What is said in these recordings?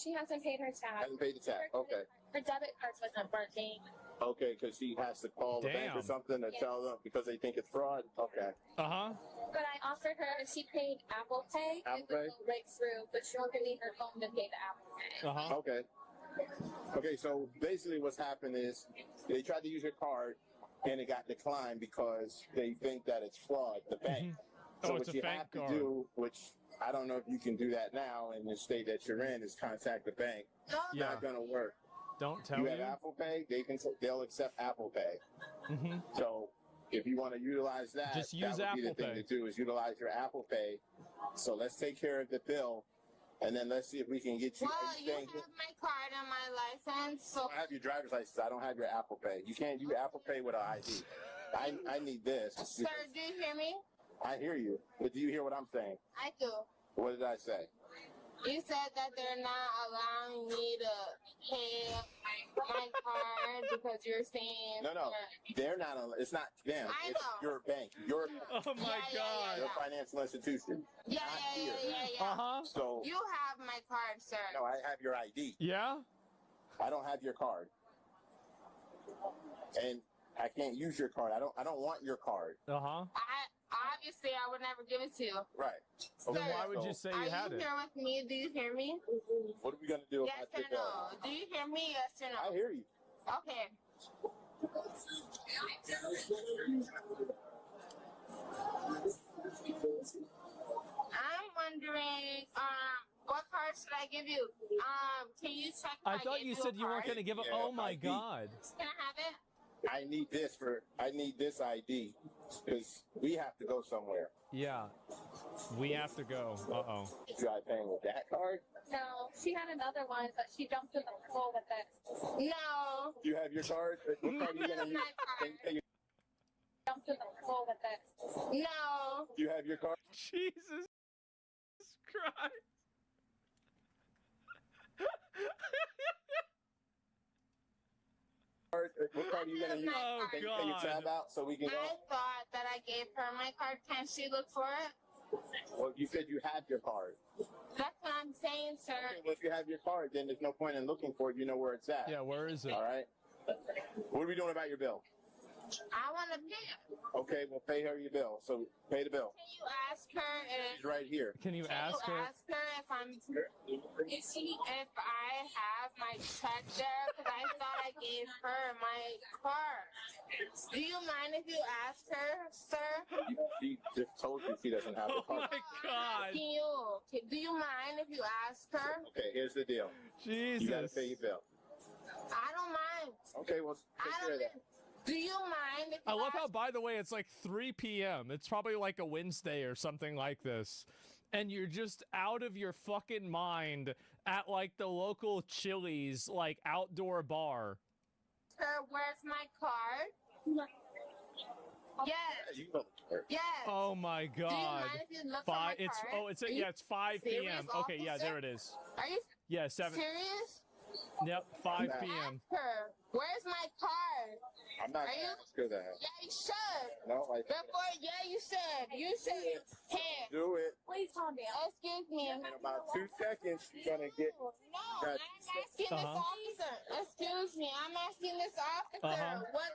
she hasn't paid her tab. Hasn't paid the tab. Okay. Her debit card wasn't working. Okay, because she has to call the bank or something to tell them because they think it's fraud. Okay. But I offered her, if she paid Apple Pay, it would go right through, but she won't give me her phone to pay the Apple Pay. Okay. Okay, so basically what's happened is they tried to use your card and it got declined because they think that it's fraud, the bank. So what you have to do, which I don't know if you can do that now in the state that you're in, is contact the bank. It's not going to work. Don't tell you. You have Apple Pay, they'll accept Apple Pay. So if you want to utilize that, just use that would be Apple the thing Pay. to do is utilize your Apple Pay. So let's take care of the bill, and then let's see if we can get you. Well, you have my card and my license, so I have your driver's license. I don't have your Apple Pay. You can't use Apple Pay with an ID. I need this. Sir, do you hear me? I hear you, but do you hear what I'm saying? I do. What did I say? You said that they're not allowing me to pay my card because you're saying... No, they're not. It's not them. I it's know. your bank. Your oh my God. Your financial institution. Yeah. So you have my card, sir. No, I have your ID. Yeah? I don't have your card. And I can't use your card. I don't want your card. Obviously, I would never give it to you. Right. Sir, then why would you say you had it? Are you here with me? Do you hear me? What are we going to do yes about or no? Do you hear me? Yes or no? I hear you. Okay. I'm wondering, what card should I give you? Can you check? I thought you said you weren't going to give it. Oh my God. Can I have it? I need this ID because we have to go somewhere. Yeah. We have to go. Uh-oh. Should I pay with that card? No, she had another one, but she jumped in the pool with it. No. Do you have your card? What card are you going to use? Jumped in the pool with it. No. Do you have your card? Jesus Christ. What card are you going to use? Oh, Can you pay your tab out so we can go? I thought that I gave her my card. Can she look for it? Well, you said you have your card. That's what I'm saying, sir. Okay, well, if you have your card, then there's no point in looking for it. You know where it's at. Yeah, where is it? All right. What are we doing about your bill? I want to pay it. Okay, well, pay her your bill. So pay the bill. Can you ask her if... She's right here. Can you ask her? Ask her if I have my check there? Because I thought I gave her my card. Do you mind if you ask her, sir? She just told you she doesn't have the card. Oh my God. Do you mind if you ask her? Okay, here's the deal. Jesus. You gotta pay your bill. I don't mind. Okay, well, take care of that. Do you mind if you I love how, by the way, it's like 3 p.m. It's probably like a Wednesday or something like this. And you're just out of your fucking mind at like the local Chili's, like outdoor bar. Sir, where's my card? Yes. Yes. Oh my God. Do you mind if you look for my card? It's 5 p.m. Okay, yeah, there it is. Are you serious? Yep, 5 p.m. Ask her, where's my card? I'm not going to ask her that. Yeah, you should. No, you should. You should. Here. Do it. Please calm down. Excuse me. In about 2 seconds, you're going to get... No, I'm asking this officer. Excuse me, I'm asking this officer. What?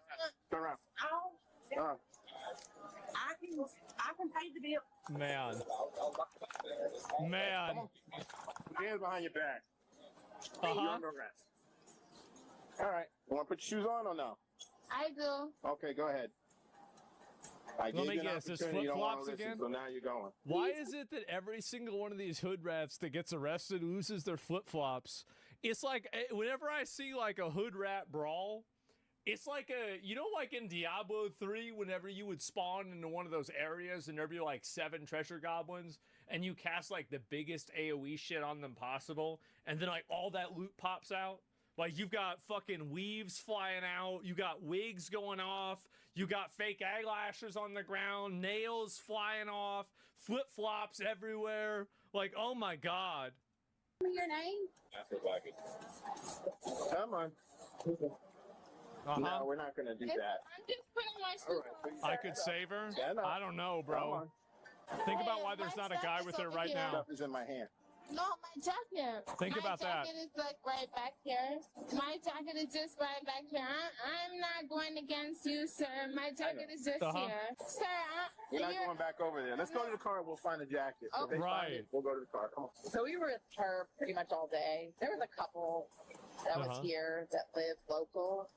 Turn around. I can pay the bill. Man. Hands behind your back. You're under arrest. All right. You want to put your shoes on or no? I do. Okay, go ahead. Let me guess, this flip-flops again? So now you're going. Why is it that every single one of these hood rats that gets arrested loses their flip-flops? It's like, whenever I see like a hood rat brawl, it's like like in Diablo 3, whenever you would spawn into one of those areas and there'd be like 7 treasure goblins and you cast like the biggest AoE shit on them possible and then like all that loot pops out. Like you've got fucking weaves flying out, you got wigs going off, you got fake eyelashes on the ground, nails flying off, flip-flops everywhere. Like, oh my God. Your name? That's what like it. Come on. No, we're not going to do that. I'm just putting my shoes on. I could save her? Stand up. I don't know, bro. Think about why there's not a guy with her right now. Stuff is in my hand. No, my jacket. Think about that. My jacket is like right back here. My jacket is just right back here. I'm not going against you, sir. My jacket is just here. Sir, we're not going back over there. Let's go to the car and we'll find the jacket. If they find it, we'll go to the car. Come on. So we were with her pretty much all day. There was a couple that was here that lived local.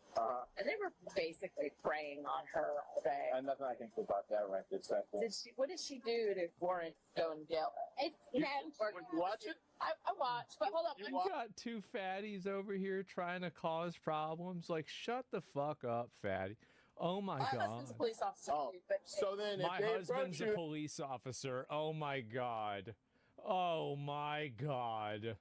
And they were basically preying on her all day. And nothing I can do about that right this second. What did she do to warrant going to jail? You watch it? I watched, but hold up. You got two fatties over here trying to cause problems. Like, shut the fuck up, fatty. Oh my god. My husband's a police officer. But so then, if my husband's a police officer. Oh my god. Oh my god.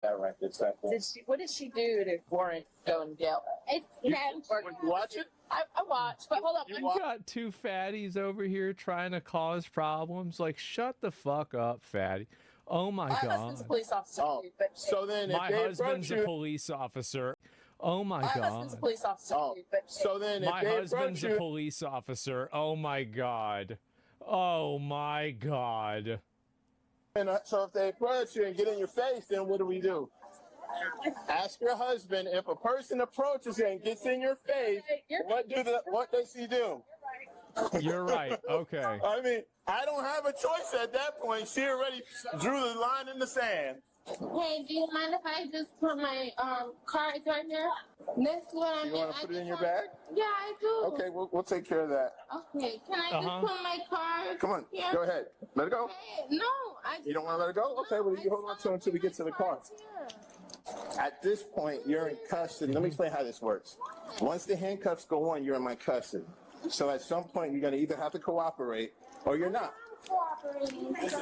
That right this second. What did she do to warrant going to jail? It's You watch it? I watched, but hold up. You got two fatties over here trying to cause problems. Like, shut the fuck up, fatty. Oh my My god. husband's a police officer, Oh, too, but so then if My they husband's approach a you, police officer. Oh my my husband's a god. police officer, oh, too, but so then if My they husband's approach a you, police officer. Oh my god. Oh my god. so if they approach you and get in your face, then what do? Ask your husband if a person approaches you and gets in your face, what does he do? You're right. Okay. I mean, I don't have a choice at that point. She already drew the line in the sand. Hey, do you mind if I just put my cards right here? This is what You want to put it in your bag? Yeah, I do. Okay, we'll take care of that. Okay, can I just put my cards? Come on, here? go ahead. Let it go. Hey, no, You don't want to let it go? Okay, well, you hold on to it until we get to the car. At this point, you're in custody. Let me explain how this works. Once the handcuffs go on, you're in my custody. So at some point, you're going to either have to cooperate or you're not. Cooperating. This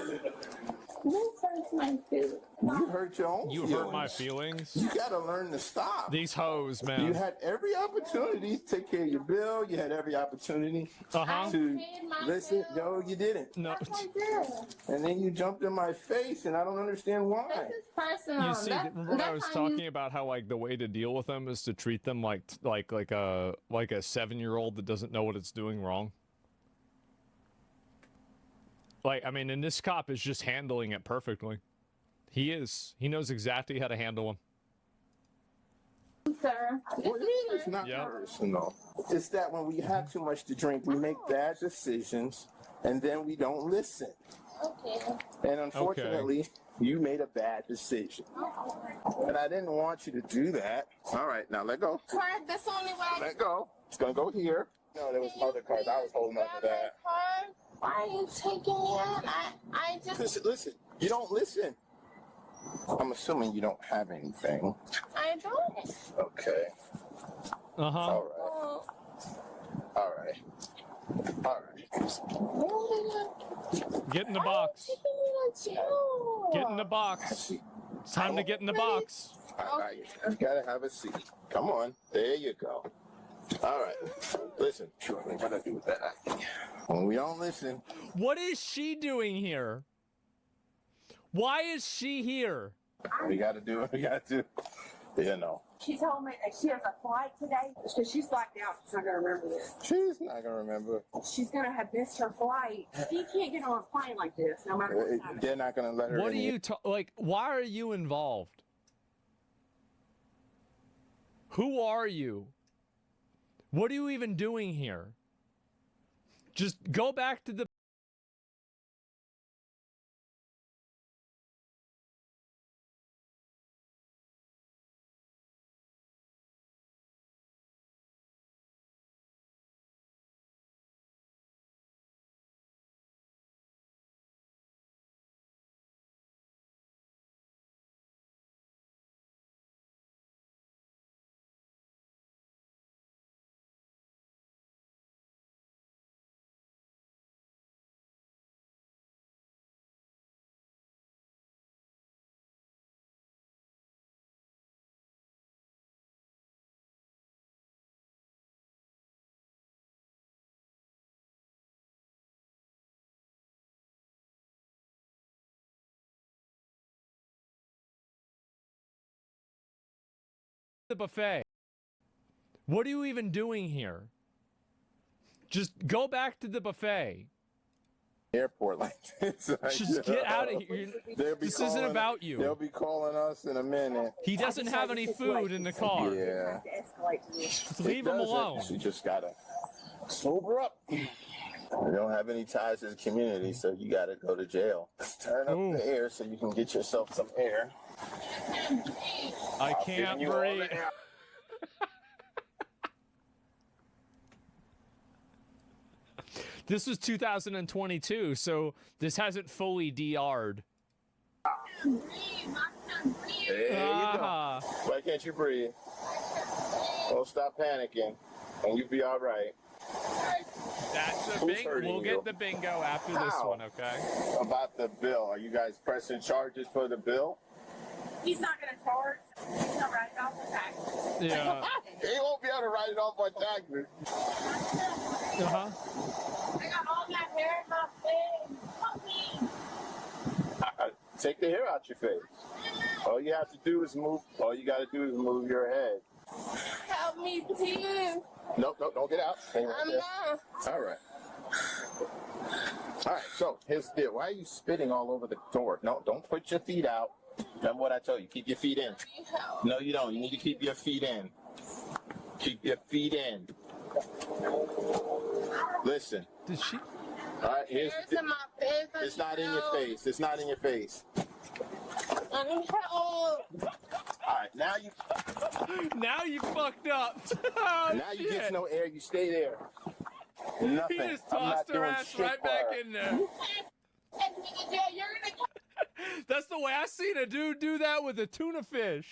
hurts my feelings. You hurt your own You feelings. hurt my feelings. You got to learn to stop. These hoes, You man. had every opportunity to take care of your bill. You had every opportunity Uh-huh. to listen. No, you didn't. No. Yes, I did. And then you jumped in my face, and I don't understand why. This is personal. You see, That's- remember I was that's how you- talking about how like the way to deal with them is to treat them like a 7-year-old that doesn't know what it's doing wrong. Like, I mean, and this cop is just handling it perfectly. He is. He knows exactly how to handle him. Sir. Well, it is not Yeah. personal. It's that when we have too much to drink, we make bad decisions, and then we don't listen. Okay. And unfortunately, you made a bad decision. And I didn't want you to do that. All right, now let go. Card, that's the only way I Let go. It's going to go here. No, there was other cards. I was holding on to that. Card? Why are you taking me in? I just, Listen. You don't listen. I'm assuming you don't have anything. I don't. Okay. Uh-huh. All right. Oh, All right. All right. Get in the box. Get in the I box. see. It's time to get in the box. All right. You gotta have a seat. Come on. There you go. All right. Listen. What am I gonna do with that? When we don't listen, What is she doing here? Why is she here? we gotta do what we gotta do. You know. She told me that she has a flight today because she's blacked out. She's not going to remember this. She's not gonna remember. She's going to have missed her flight. She can't get on a plane like this, no matter what time. They're not gonna let her. What in are here. you like? Why are you involved? Who are you? What are you even doing here? Just go back to the buffet. What are you even doing here? Just go back to the buffet. Airport like this. Just get out of here. They'll be This isn't calling- about They'll you. be calling us in a minute. He doesn't have any food in the car. Yeah. Have to escalate to this. Just leave him doesn't. alone. She just gotta sober up. You don't have any ties to the community, so you gotta go to jail. Turn up Ooh. the air so you can get yourself some air. I I'll can't give you all the breathe. air. This was 2022, so this hasn't fully DR'd. There you go. Ah, Why can't you breathe? Well, stop panicking, and you'll be all right. that's a Who's bingo. hurting We'll you? get the bingo after this How? one, okay? About the bill, are you guys pressing charges for the bill? He's not going to card. He's gonna write it off with tax. Yeah. He won't be able to write it off on taxes. Uh-huh. I got all that hair in my face. Help me. Take the hair out your face. All you have to do is move. All you got to do is move your head. Help me, please. Nope, don't get out. Stay right I'm there. not. All right. All right, so here's the deal. Why are you spitting all over the door? No, don't put your feet out. Remember what I told you. Keep your feet in. No, you don't. You need to keep your feet in. Keep your feet in. Listen. Did she? All right, here's Hairs in my face. it's not in your face. It's not in your face. I need help. All right, now you fucked up. Oh, now you shit. get no air. You stay there. Nothing. He just I'm not tossed her doing ass shit right for back her. in there. Take me to jail. You're gonna That's the way I seen a dude do that with a tuna fish.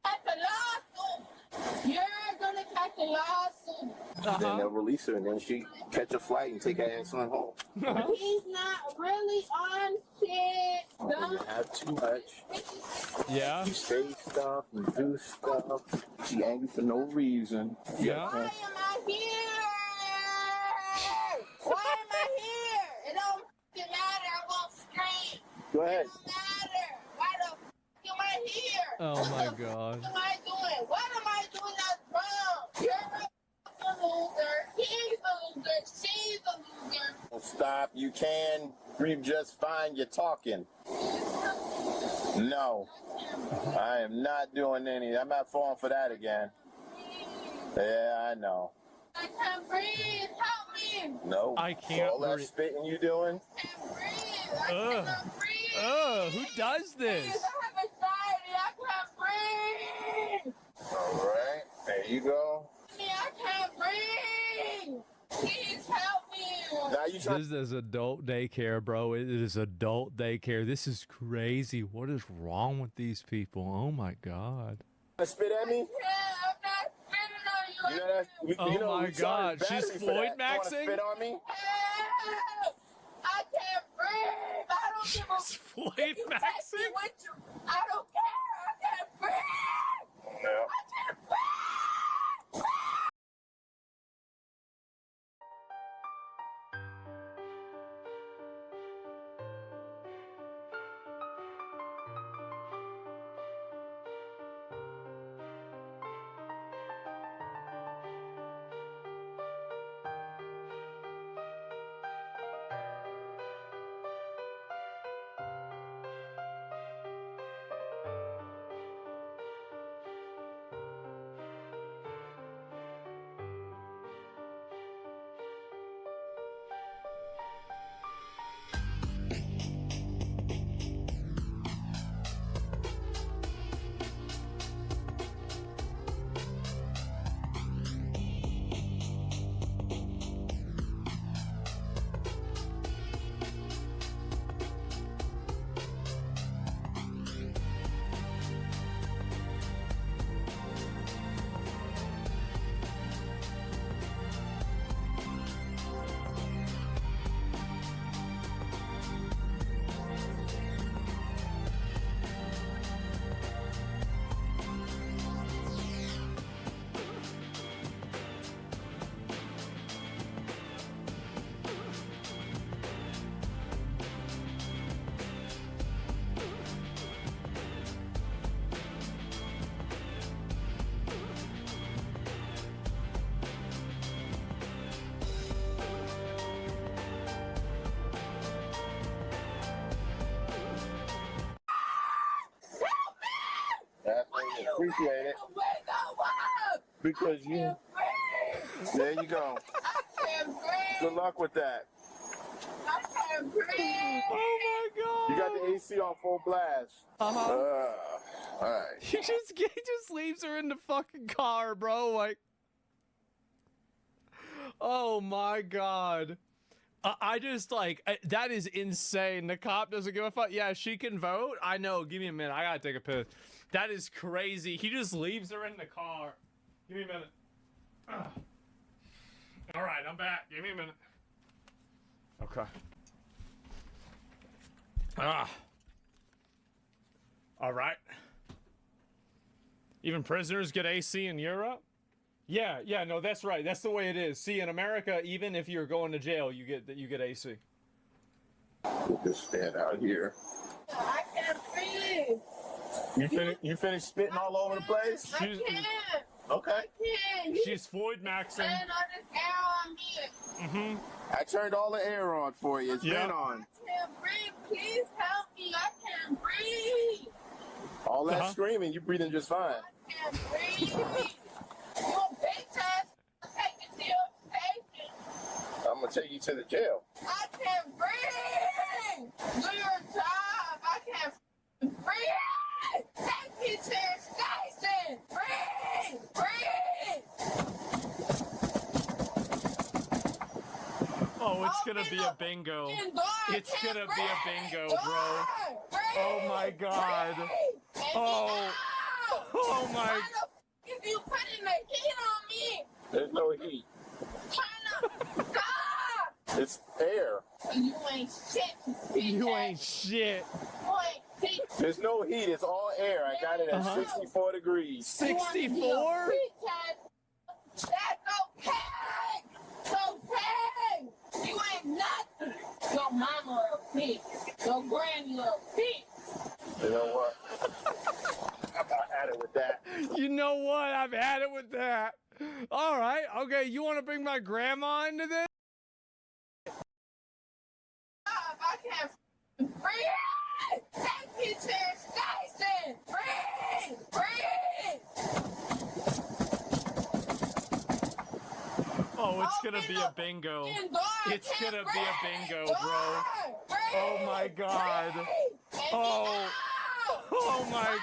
catch a lawsuit. You're gonna catch a lawsuit. Then they'll release her, and then she catch a flight and take her ass on home. He's not really on shit. When you have too much, Yeah. you say stuff, you do stuff. She angry for no reason. Yeah. Why am I here? Why am I here? It don't fucking matter. I won't scream. Go ahead. It don't matter. Why the fuck am I here? Oh What my the God. fuck am I doing? What am I doing that's wrong? You're a loser. He's a loser. She's a loser. Well, stop. You can breathe just fine. You're talking. No. I am not doing any. I'm not falling for that again. Yeah, I know. I can't breathe. Help me. No. I can't All that breathe. spitting you doing? I can't breathe. I Ugh. cannot breathe. Who does this? Please, I have anxiety. I can't breathe. All right. There you go. I can't breathe. Please help me. Now you try. This is adult daycare, bro. It is adult daycare. This is crazy. What is wrong with these people? Oh my God. to spit at me? Yeah, I'm not spitting on you. You know that? Oh you know, my we charged God, she's battery for Floyd that. You wanna maxing? Spit on me? Help. I can't breathe. I don't give a She's Floyd You take me maxing? with you. I don't care. I can't breathe. No. I can't breathe. Appreciate it. Wake up. Because you. There you go. I can't breathe. Good luck with that. I can't breathe. Oh my God. You got the AC on full blast. Uh-huh. All right. He just leaves her in the fucking car, bro. Like, oh my God. I just like that is insane. The cop doesn't give a fuck. Yeah, she can vote. I know. Give me a minute. I gotta take a piss. That is crazy. He just leaves her in the car. Give me a minute. All right, I'm back. Give me a minute. Okay. All right. Even prisoners get AC in Europe? Yeah, no, that's right. That's the way it is. See, in America, even if you're going to jail, you get AC. Put this stand out here. I can't breathe. You finished spitting all over the place? I can't. Okay. I can't. She's Floyd Maxing. And all this air on me. I turned all the air on for you. It's been on. I can't breathe. Please help me. I can't breathe. All that screaming, you breathing just fine. I can't breathe. You bitch ass. Take it to your station. I'm gonna take you to the jail. I can't breathe. Do your job. I can't breathe. Take me to your station. Breathe. Breathe. Oh, it's gonna be a bingo. It's gonna be a bingo, bro. Oh my god. Oh my. If you putting the heat on me, There's no heat. turn up. Stop. It's air. You ain't shit. You ain't shit. You ain't shit. There's no heat. It's all air. I got it at 64 degrees. 64? That's okay. It's okay. You ain't nothing. Your mama a pig. Your granny a pig. You know what? I've had it with that. You know what? I've had it with that. All right. Okay. You want to bring my grandma into this? I can't breathe. Take me to your station. Breathe. Breathe. Oh, it's gonna be a bingo. It's gonna be a bingo, bro. Oh my god. Oh my.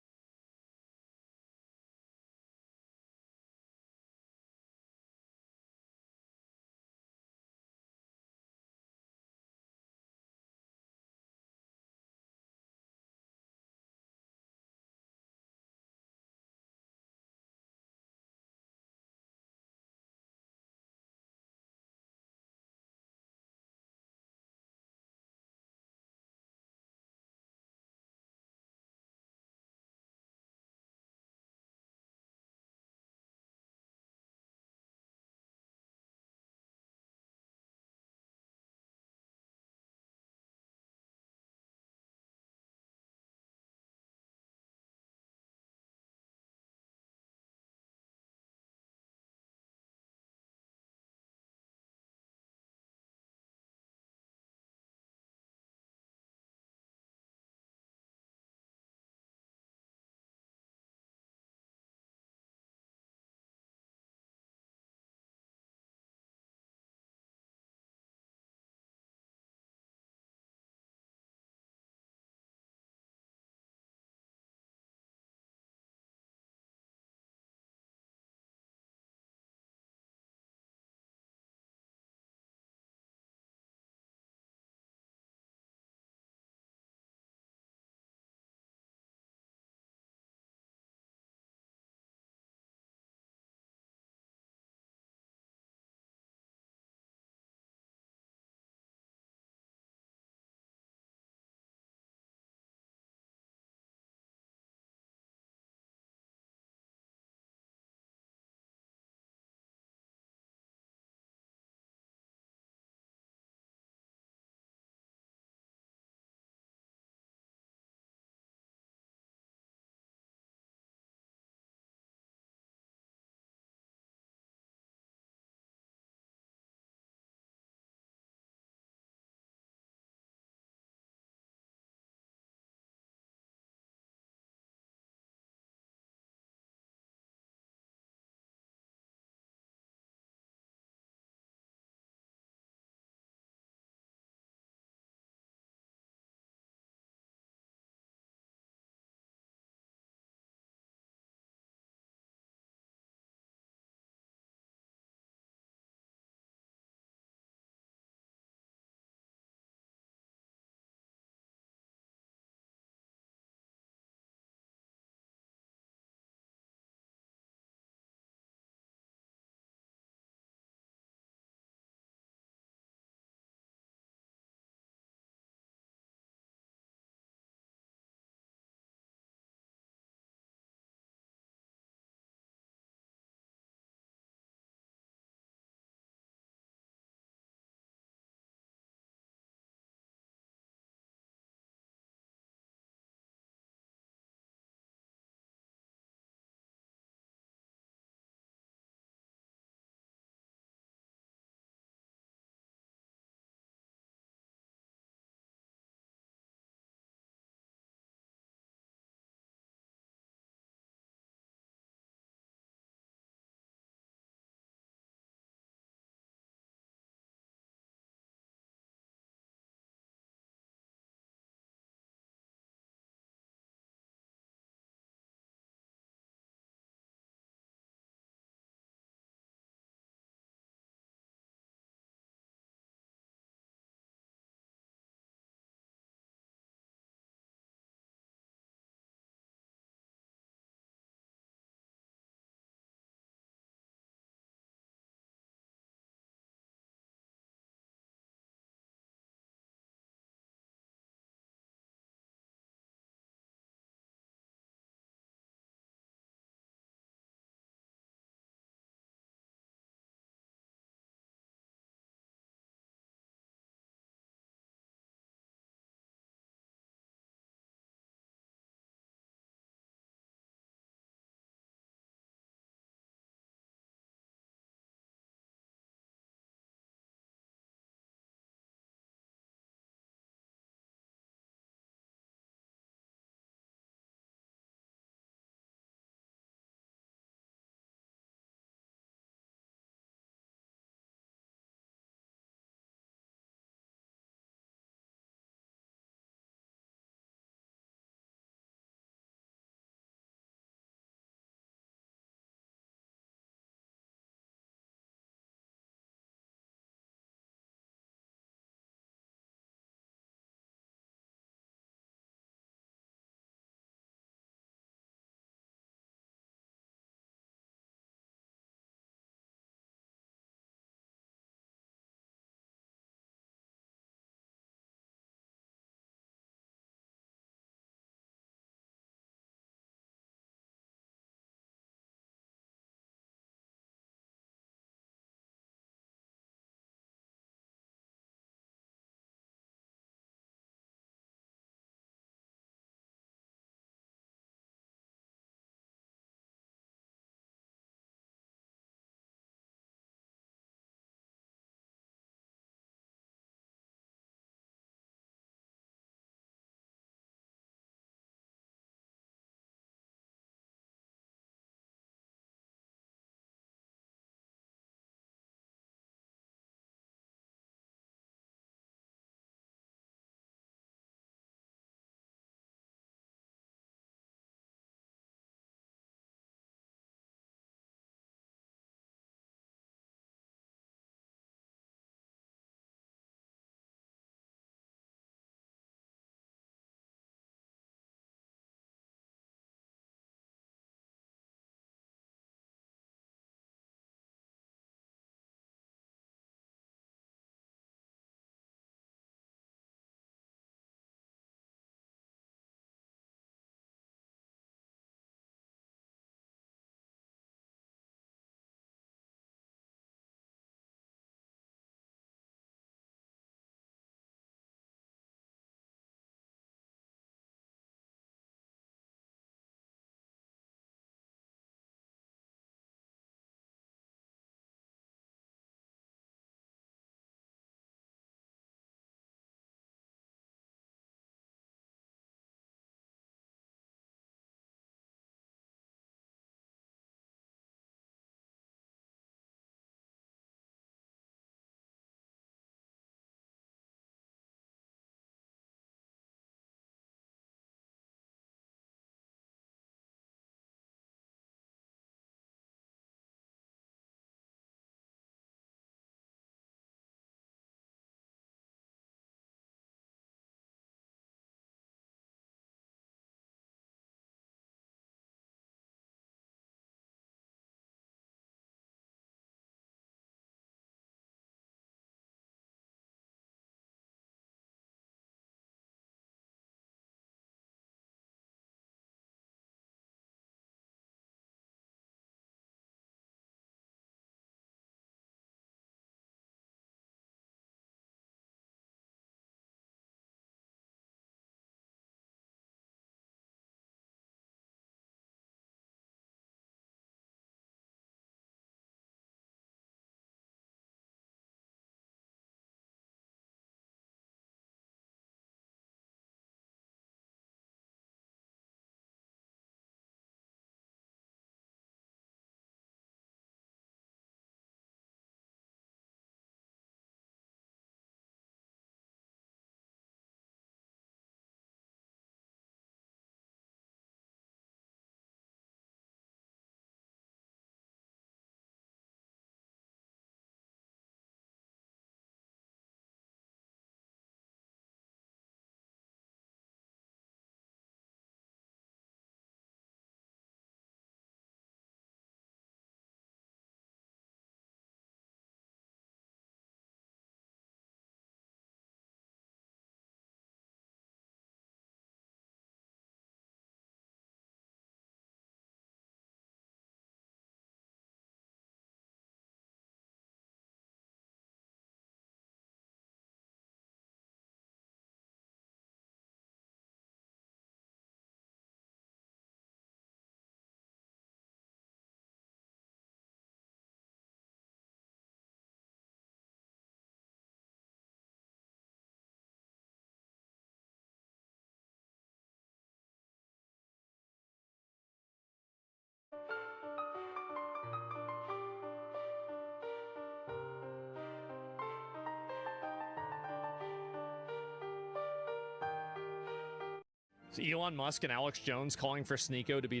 So Elon Musk and Alex Jones calling for Sneeko to be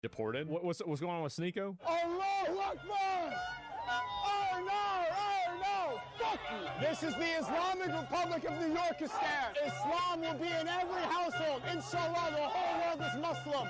deported. What's going on with Sneeko? Allahu Akbar! Oh no! Oh no! Fuck you! This is the Islamic Republic of New Yorkistan. Islam will be in every household. Inshallah, the whole world is Muslim.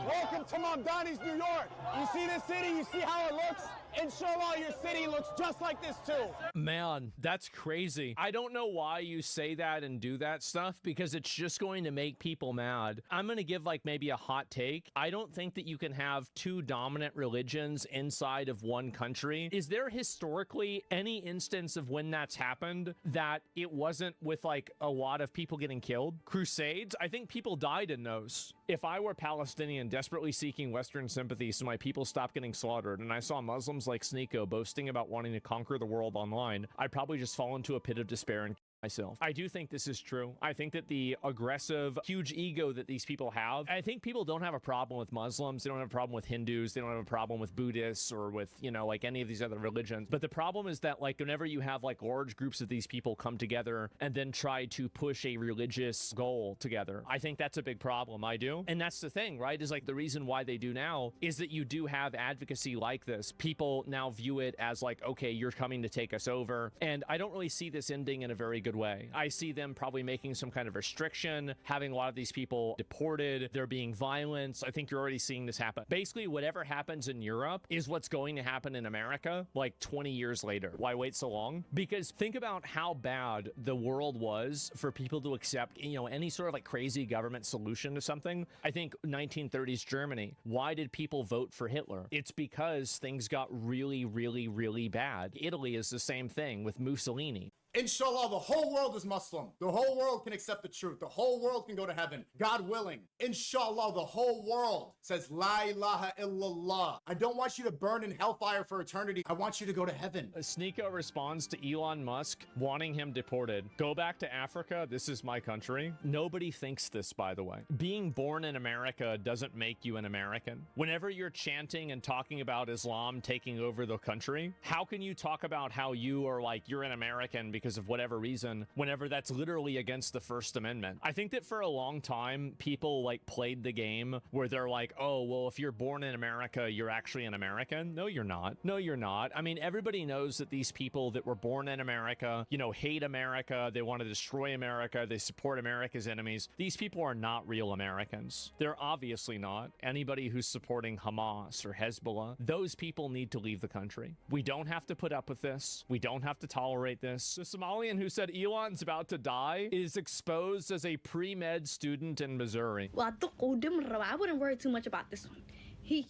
Welcome to Mamdani's New York. You see this city? You see how it looks? Inshallah, your city looks just like this too. Man, that's crazy. I don't know why you say that and do that stuff, because it's just going to make people mad. I'm going to give like maybe a hot take. I don't think that you can have two dominant religions inside of one country. Is there historically any instance of when that's happened that it wasn't with like a lot of people getting killed? Crusades? I think people died in those. If I were Palestinian desperately seeking Western sympathy so my people stop getting slaughtered, and I saw Muslims like Sneeko boasting about wanting to conquer the world online, I'd probably just fall into a pit of despair and myself. I do think this is true. I think that the aggressive, huge ego that these people have, I think people don't have a problem with Muslims. They don't have a problem with Hindus. They don't have a problem with Buddhists or with, you know, like any of these other religions. But the problem is that like whenever you have like large groups of these people come together and then try to push a religious goal together, I think that's a big problem. I do. And that's the thing, right? Is like the reason why they do now is that you do have advocacy like this. People now view it as like, okay, you're coming to take us over. And I don't really see this ending in a very good way. I see them probably making some kind of restriction, having a lot of these people deported, there being violence. I think you're already seeing this happen. Basically, whatever happens in Europe is what's going to happen in America like 20 years later. Why wait so long? Because think about how bad the world was for people to accept, you know, any sort of like crazy government solution to something. I think 1930s Germany, why did people vote for Hitler? It's because things got really, really, really bad. Italy is the same thing with Mussolini. Inshallah, the whole world is Muslim. The whole world can accept the truth. The whole world can go to heaven. God willing. Inshallah, the whole world says La ilaha illallah. I don't want you to burn in hellfire for eternity. I want you to go to heaven. Sneeko responds to Elon Musk wanting him deported. Go back to Africa. This is my country. Nobody thinks this, by the way. Being born in America doesn't make you an American. Whenever you're chanting and talking about Islam taking over the country, how can you talk about how you are like, you're an American because of whatever reason, whenever that's literally against the First Amendment? I think that for a long time, people like played the game where they're like, oh, well, if you're born in America, you're actually an American. No, you're not. No, you're not. I mean, everybody knows that these people that were born in America, you know, hate America. They want to destroy America. They support America's enemies. These people are not real Americans. They're obviously not. Anybody who's supporting Hamas or Hezbollah, those people need to leave the country. We don't have to put up with this. We don't have to tolerate this. The Somalian who said Elon's about to die is exposed as a pre-med student in Missouri. Well, I wouldn't worry too much about this one. I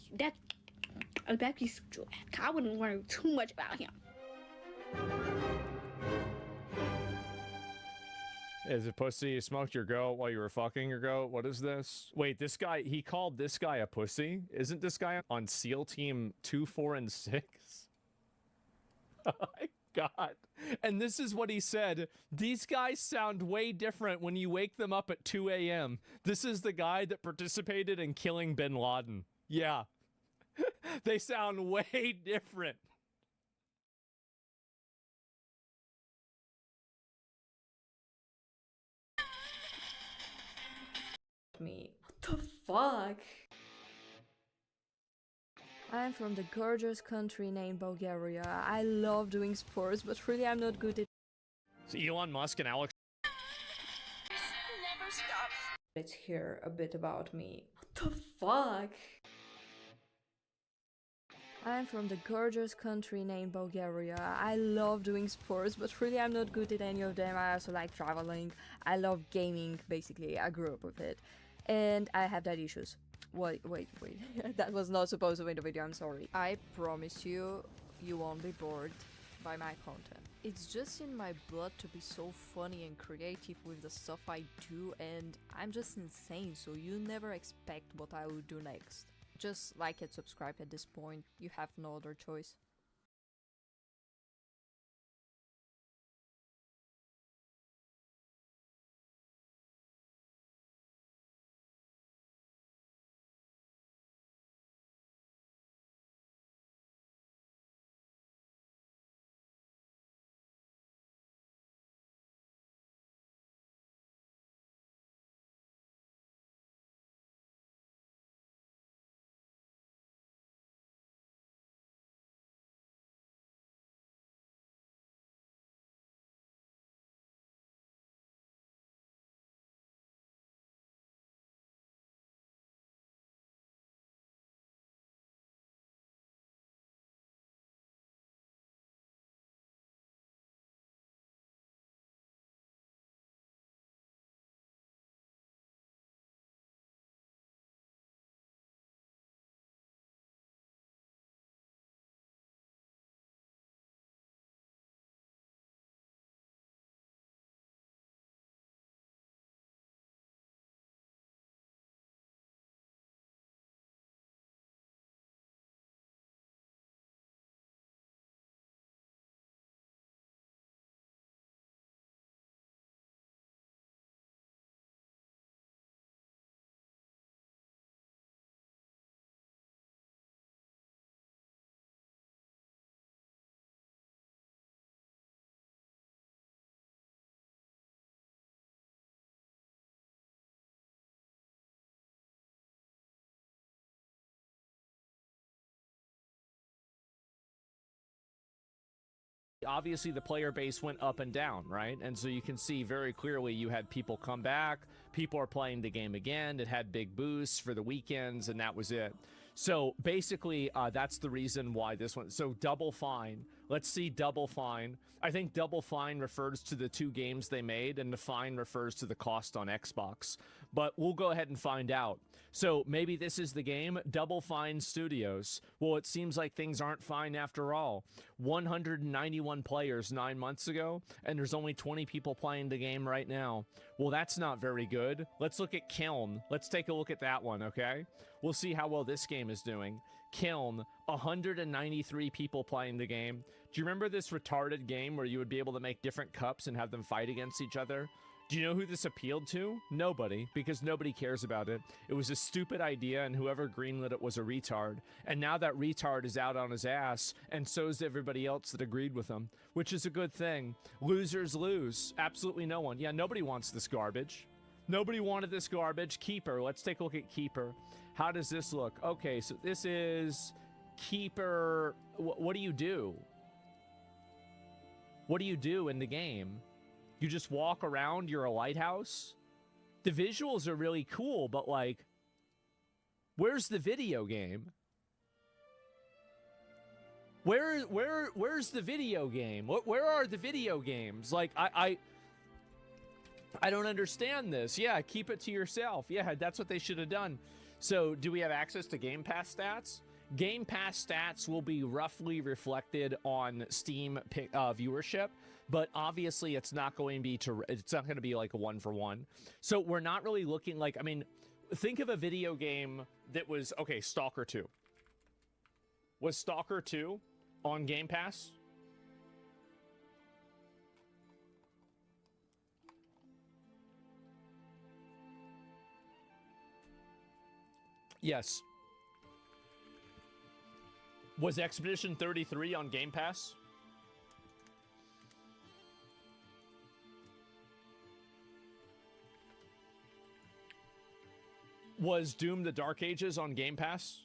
wouldn't worry too much about him. Is it pussy? You smoked your goat while you were fucking your goat? What is this? Wait, this guy, he called this guy a pussy? Isn't this guy on SEAL Team 2, 4, and 6? Oh my God. And this is what he said. These guys sound way different when you wake them up at 2 a.m. This is the guy that participated in killing bin Laden. Yeah. They sound way different. Me. What the fuck? I'm from the gorgeous country named Bulgaria. I love doing sports, but really I'm not good at So Elon Musk and Alex. never stops. Let's hear a bit about me. What the fuck? I'm from the gorgeous country named Bulgaria. I love doing sports, but really I'm not good at any of them. I also like traveling. I love gaming, basically. I grew up with it. And I have daddy issues. Wait. That was not supposed to be in the video, I'm sorry. I promise you, you won't be bored by my content. It's just in my blood to be so funny and creative with the stuff I do, and I'm just insane, so you never expect what I will do next. Just like and subscribe at this point, you have no other choice. obviously the player base went up and down, right? And so you can see very clearly you had people come back, people are playing the game again, it had big boosts for the weekends, and that was it. So basically, that's the reason why this one. So Double Fine. Let's see Double Fine. I think Double Fine refers to the 2 games they made, and the fine refers to the cost on Xbox. But we'll go ahead and find out. So maybe this is the game, Double Fine Studios. Well, it seems like things aren't fine after all. 191 players 9 months ago, and there's only 20 people playing the game right now. Well, that's not very good. Let's look at Kiln. Let's take a look at that one, okay? We'll see how well this game is doing. Kiln, 193 people playing the game. Do you remember this retarded game where you would be able to make different cups and have them fight against each other? Do you know who this appealed to? Nobody, because nobody cares about it. It was a stupid idea, and whoever greenlit it was a retard. And now that retard is out on his ass, and so is everybody else that agreed with him, which is a good thing. Losers lose. Absolutely no one. Yeah, nobody wants this garbage. Nobody wanted this garbage. Keeper. Let's take a look at Keeper. How does this look? Okay, so this is Keeper. What do you do? What do you do in the game? You just walk around, you're a lighthouse? The visuals are really cool, but like, where's the video game? Where's the video game? Where are the video games? Like, I don't understand this. Yeah, keep it to yourself. Yeah, that's what they should have done. So, do we have access to Game Pass stats? Game Pass stats will be roughly reflected on Steam viewership, but obviously it's not going to be like a 1-for-1. So we're not really looking like, I mean, think of a video game that was, okay, Stalker 2. Was Stalker 2 on Game Pass? Yes. Was Expedition 33 on Game Pass? Was Doom the Dark Ages on Game Pass?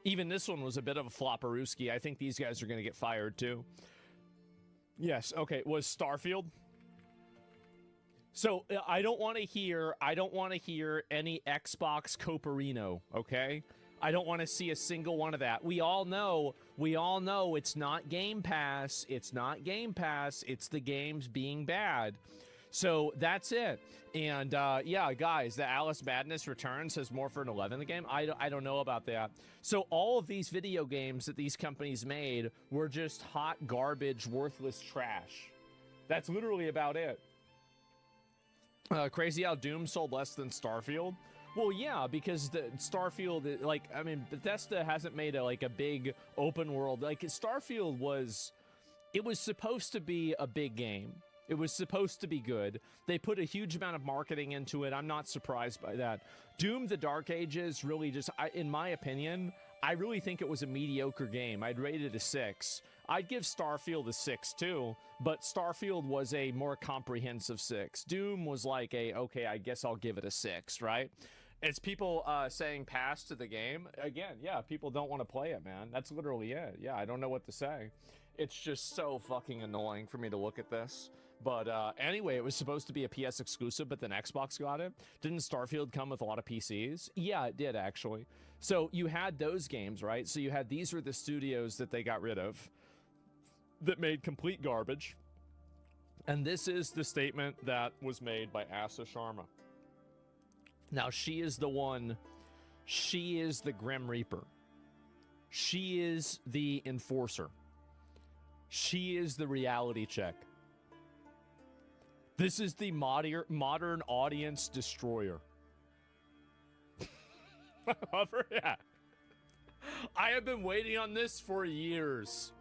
Even this one was a bit of a flopperooski. I think these guys are going to get fired too. Yes, okay. Was Starfield? So I don't want to hear any Xbox Coperino, okay? I don't want to see a single one of that. We all know it's not Game Pass. It's not Game Pass. It's the games being bad. So that's it. And yeah, guys, the Alice Madness Returns has more for an 11 the game. I don't know about that. So all of these video games that these companies made were just hot garbage, worthless trash. That's literally about it. Crazy how Doom sold less than Starfield. Well, yeah, because the Starfield, like, I mean, Bethesda hasn't made a big open world. Like, Starfield was supposed to be a big game. It was supposed to be good. They put a huge amount of marketing into it. I'm not surprised by that. Doom the Dark Ages really just, in my opinion, I really think it was a mediocre game. I'd rate it a 6. I'd give Starfield a 6 too, but Starfield was a more comprehensive 6. Doom was like okay, I guess I'll give it a 6, right? It's people saying pass to the game. Again, yeah, people don't want to play it, man. That's literally it. Yeah, I don't know what to say. It's just so fucking annoying for me to look at this. But anyway, it was supposed to be a PS exclusive, but then Xbox got it. Didn't Starfield come with a lot of PCs? Yeah, it did, actually. So you had those games, right? So you had, these were the studios that they got rid of that made complete garbage. And this is the statement that was made by Asa Sharma. Now, she is the one, she is the Grim Reaper. She is the enforcer. She is the reality check. This is the modern audience destroyer. Yeah. I have been waiting on this for years.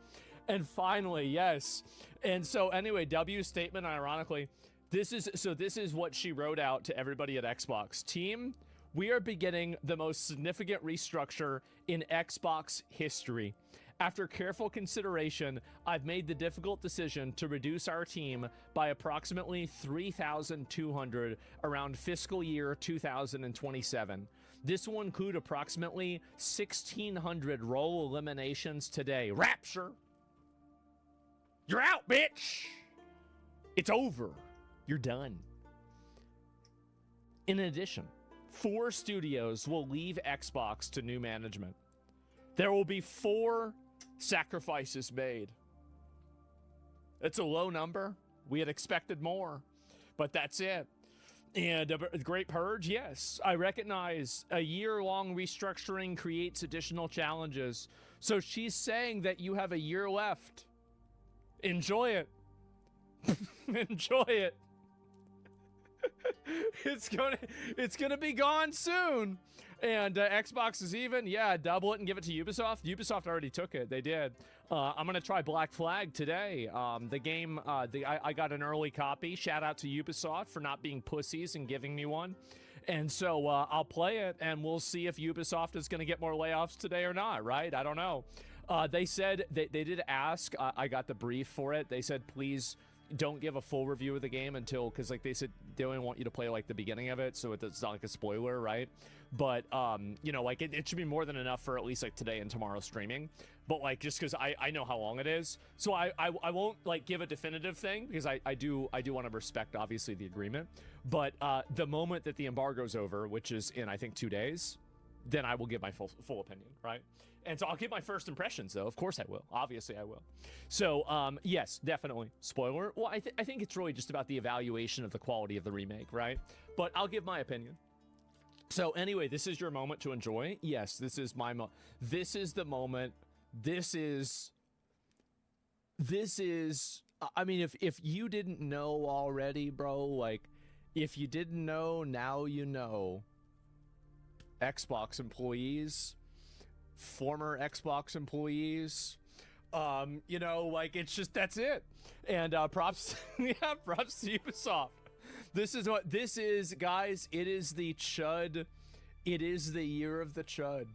And finally, yes. And so anyway, W's statement, ironically, this is what she wrote out to everybody at Xbox. Team, we are beginning the most significant restructure in Xbox history. After careful consideration, I've made the difficult decision to reduce our team by approximately 3,200 around fiscal year 2027. This will include approximately 1,600 role eliminations today. Rapture! You're out, bitch. It's over. You're done. In addition, 4 studios will leave Xbox to new management. There will be 4 sacrifices made. It's a low number. We had expected more, but that's it. And a great purge, yes. I recognize a year-long restructuring creates additional challenges. So she's saying that you have a year left. Enjoy it. Enjoy it. It's gonna be gone soon. And Xbox is even, yeah, double it and give it to Ubisoft. Ubisoft already took it. They did. I'm gonna try Black Flag today. The game, I got an early copy. Shout out to Ubisoft for not being pussies and giving me one. And so I'll play it, and we'll see if Ubisoft is gonna get more layoffs today or not. Right? I don't know. They said they did ask. I got the brief for it. They said please don't give a full review of the game until, because like they said they only want you to play like the beginning of it, so it's not like a spoiler, right? But you know, like it should be more than enough for at least like today and tomorrow streaming. But like just because I know how long it is, so I won't like give a definitive thing, because I do want to respect obviously the agreement. But the moment that the embargo's over, which is in I think 2 days, then I will give my full opinion, right? And so I'll give my first impressions, though. Of course I will. Obviously I will. So, yes, definitely. Spoiler. Well, I think it's really just about the evaluation of the quality of the remake, right? But I'll give my opinion. So, anyway, this is your moment to enjoy. Yes, this is my this is the moment. This is... I mean, if you didn't know already, bro, like, if you didn't know, now you know. Xbox employees... former Xbox employees, you know, like it's just, that's it. And props, yeah, props to Ubisoft. This is what this is, guys. It is the chud. It is the year of the chud.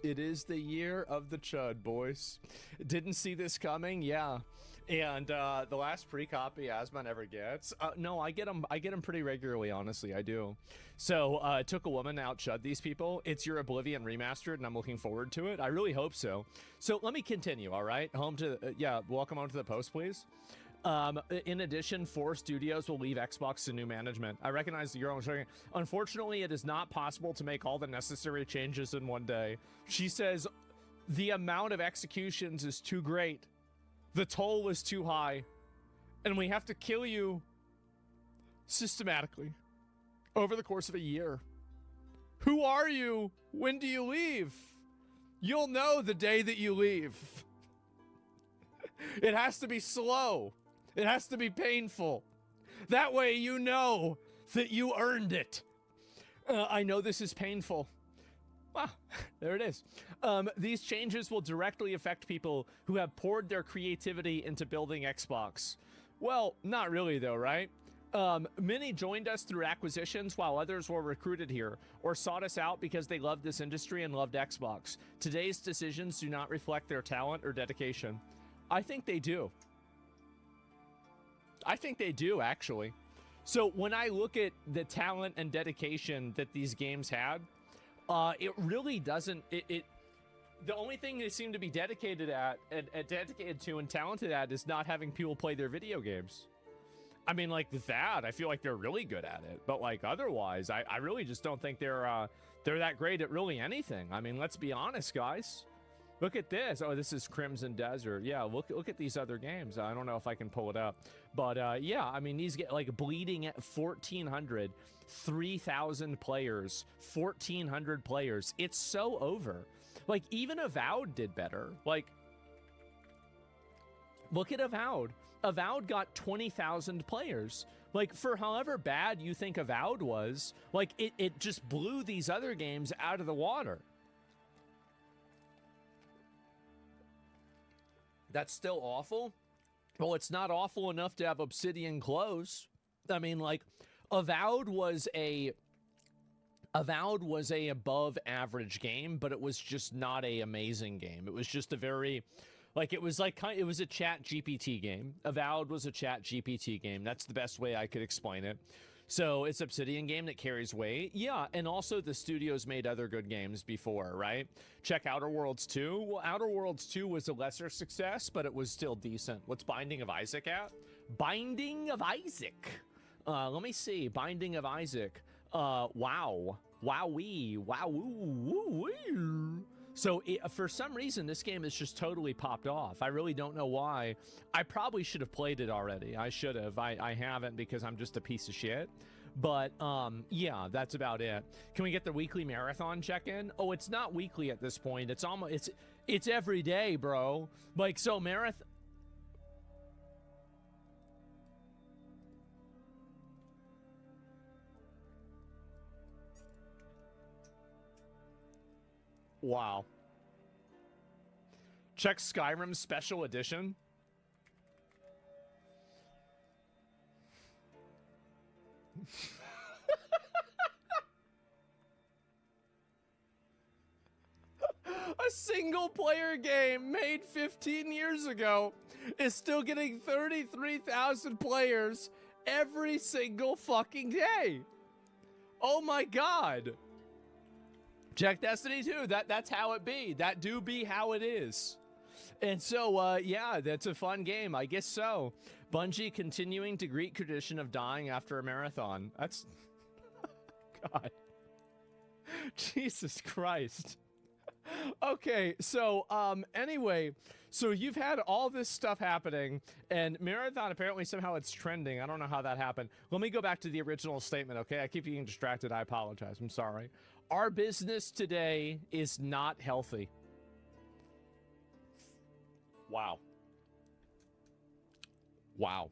It is the year of the chud, boys. Didn't see this coming, yeah. And the last pre-copy Asma never gets. No, I get them pretty regularly, honestly, I do. So it took a woman to out-chud these people. It's your Oblivion remastered, and I'm looking forward to it. I really hope so. So let me continue, all right? Home to, yeah, welcome on to the post, please. In addition, 4 studios will leave Xbox to new management. I recognize the own showing. Unfortunately, it is not possible to make all the necessary changes in one day. She says the amount of executions is too great. The toll is too high, and we have to kill you systematically over the course of a year. Who are you? When do you leave? You'll know the day that you leave. It has to be slow. It has to be painful. That way you know that you earned it. I know this is painful. Ah, there it is. These changes will directly affect people who have poured their creativity into building Xbox. Well, not really though, right? Many joined us through acquisitions while others were recruited here or sought us out because they loved this industry and loved Xbox. Today's decisions do not reflect their talent or dedication. I think they do. I think they do, actually. So when I look at the talent and dedication that these games had, it really doesn't. The only thing they seem to be dedicated to and talented at is not having people play their video games. I mean, like that, I feel like they're really good at it. But like otherwise, I really just don't think they're that great at really anything. I mean, let's be honest, guys. Look at this. Oh, this is Crimson Desert. Yeah, look at these other games. I don't know if I can pull it up. But yeah, I mean, these get like bleeding at 1,400, 3,000 players, 1,400 players. It's so over. Like, even Avowed did better. Like, look at Avowed. Avowed got 20,000 players. Like, for however bad you think Avowed was, like, it just blew these other games out of the water. That's still awful? Well, it's not awful enough to have Obsidian close. I mean, like, Avowed was a above average game, but it was just not a amazing game. It was just a very, like, it was a chat GPT game. Avowed was a chat GPT game. That's the best way I could explain it. So it's Obsidian game that carries weight. Yeah, and also the studio's made other good games before, right? Check Outer Worlds 2. Well, Outer Worlds 2 was a lesser success, but it was still decent. What's Binding of Isaac at? Binding of Isaac. Let me see. Binding of Isaac. Wow. Wowee. Wow. So for some reason, this game has just totally popped off. I really don't know why. I probably should have played it already. I should have. I haven't because I'm just a piece of shit. But yeah, that's about it. Can we get the weekly marathon check-in? Oh, it's not weekly at this point. It's almost it's every day, bro. Like, so marathon. Wow. Check Skyrim Special Edition. A single player game made 15 years ago is still getting 33,000 players every single fucking day. Oh my god. Check Destiny 2. That's how it be. That do be how it is. And so, yeah, that's a fun game. I guess so. Bungie continuing to Greek tradition of dying after a marathon. That's... God. Jesus Christ. Okay, so, anyway, so you've had all this stuff happening, and Marathon, apparently somehow it's trending. I don't know how that happened. Let me go back to the original statement, okay? I keep getting distracted. I apologize. I'm sorry. Our business today is not healthy. Wow. Wow.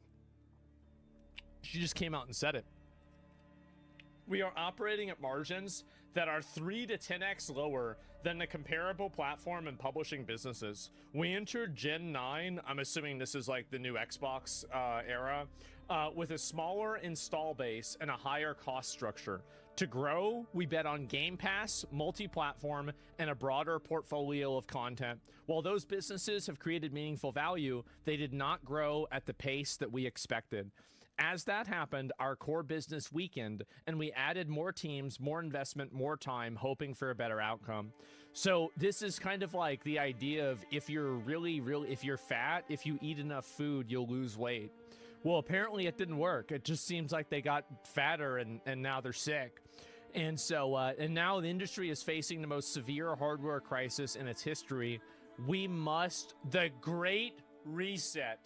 She just came out and said it. We are operating at margins that are 3 to 10x lower than the comparable platform and publishing businesses. We entered Gen 9, I'm assuming this is like the new Xbox era, with a smaller install base and a higher cost structure. To grow, we bet on Game Pass, multi-platform, and a broader portfolio of content. While those businesses have created meaningful value, they did not grow at the pace that we expected. As that happened, our core business weakened, and we added more teams, more investment, more time, hoping for a better outcome. So this is kind of like the idea of if you're if you're fat, if you eat enough food, you'll lose weight. Well, apparently it didn't work. It just seems like they got fatter and now they're sick. And so, and now the industry is facing the most severe hardware crisis in its history. We must, the Great Reset.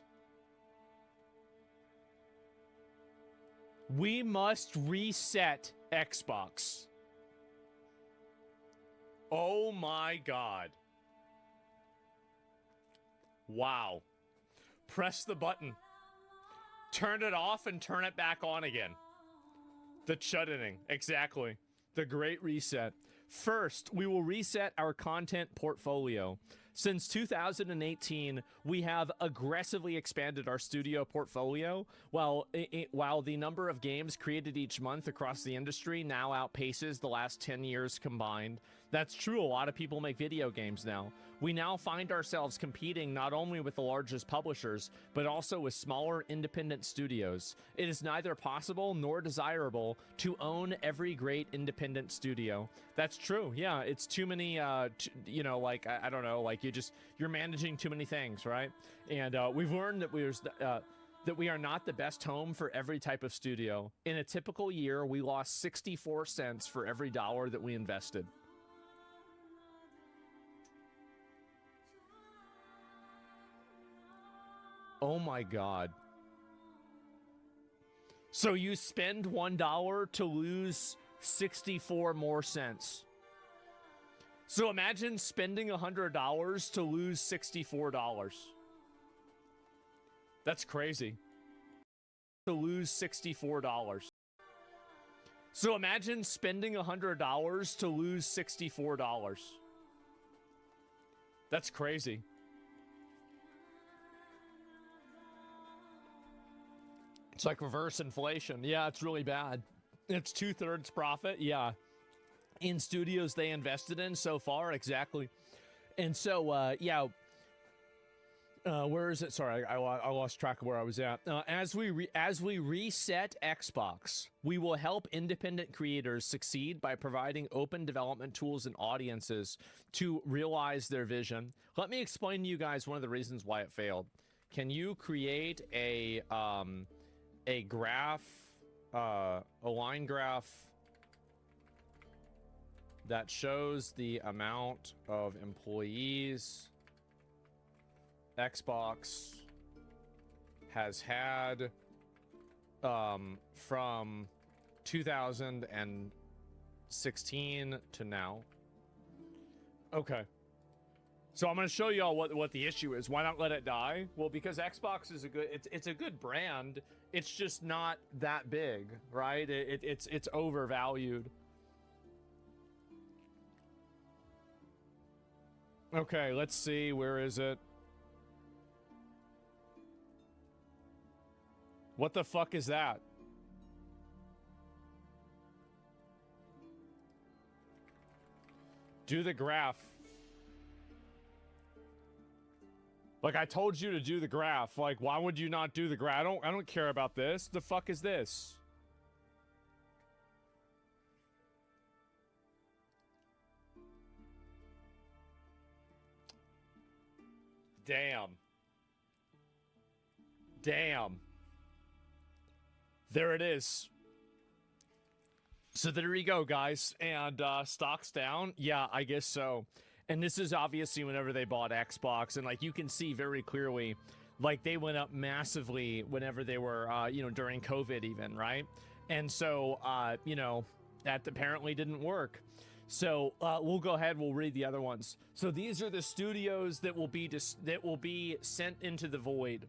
We must reset Xbox. Oh my God. Wow. Press the button. Turn it off and turn it back on again. The chuddening, exactly. The Great Reset. First, we will reset our content portfolio. Since 2018, we have aggressively expanded our studio portfolio, while the number of games created each month across the industry now outpaces the last 10 years combined. That's true, a lot of people make video games now. We now find ourselves competing not only with the largest publishers, but also with smaller independent studios. It is neither possible nor desirable to own every great independent studio. That's true, yeah, it's too many, you know, like, I don't know, like you're managing too many things, right? And we've learned that we are not the best home for every type of studio. In a typical year, we lost 64 cents for every dollar that we invested. Oh my God. So you spend $1 to lose 64 more cents. So imagine spending $100 to lose $64. That's crazy. To lose $64. So imagine spending $100 to lose $64. That's crazy. It's like reverse inflation. Yeah, it's really bad. It's 2/3 profit. Yeah. In studios they invested in so far. Exactly. And so, yeah. Where is it? Sorry, I lost track of where I was at. As we reset Xbox, we will help independent creators succeed by providing open development tools and audiences to realize their vision. Let me explain to you guys one of the reasons why it failed. Can you create a graph, a line graph that shows the amount of employees Xbox has had from 2016 to now? Okay. So I'm going to show you all what the issue is. Why not let it die? Well, because Xbox is it's a good brand. It's just not that big, right? It's overvalued. Okay, let's see. Where is it? What the fuck is that? Do the graph. Like, I told you to do the graph. Like, why would you not do the graph? I don't care about this. The fuck is this? Damn. Damn. There it is. So there you go, guys. And stocks down? Yeah, I guess so. And this is obviously whenever they bought Xbox. And, like, you can see very clearly, like, they went up massively whenever they were, you know, during COVID even, right? And so, you know, that apparently didn't work. So we'll go ahead. We'll read the other ones. So these are the studios that will be sent into the void.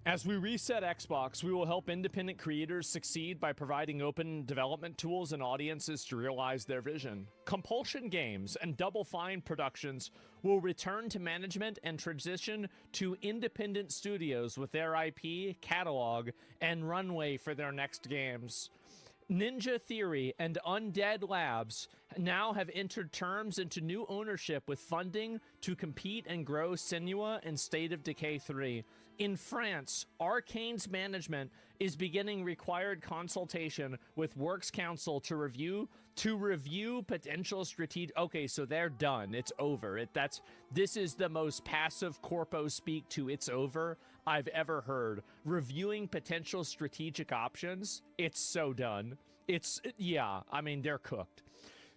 As we reset Xbox, we will help independent creators succeed by providing open development tools and audiences to realize their vision. Compulsion Games and Double Fine Productions will return to management and transition to independent studios with their IP, catalog, and runway for their next games. Ninja Theory and Undead Labs now have entered terms into new ownership with funding to compete and grow Senua and State of Decay 3. In France, Arcane's management is beginning required consultation with Works Council to review potential strategic. Okay, so they're done. It's over. This is the most passive corpo speak to "it's over" I've ever heard. Reviewing potential strategic options. It's so done. Yeah, I mean, they're cooked.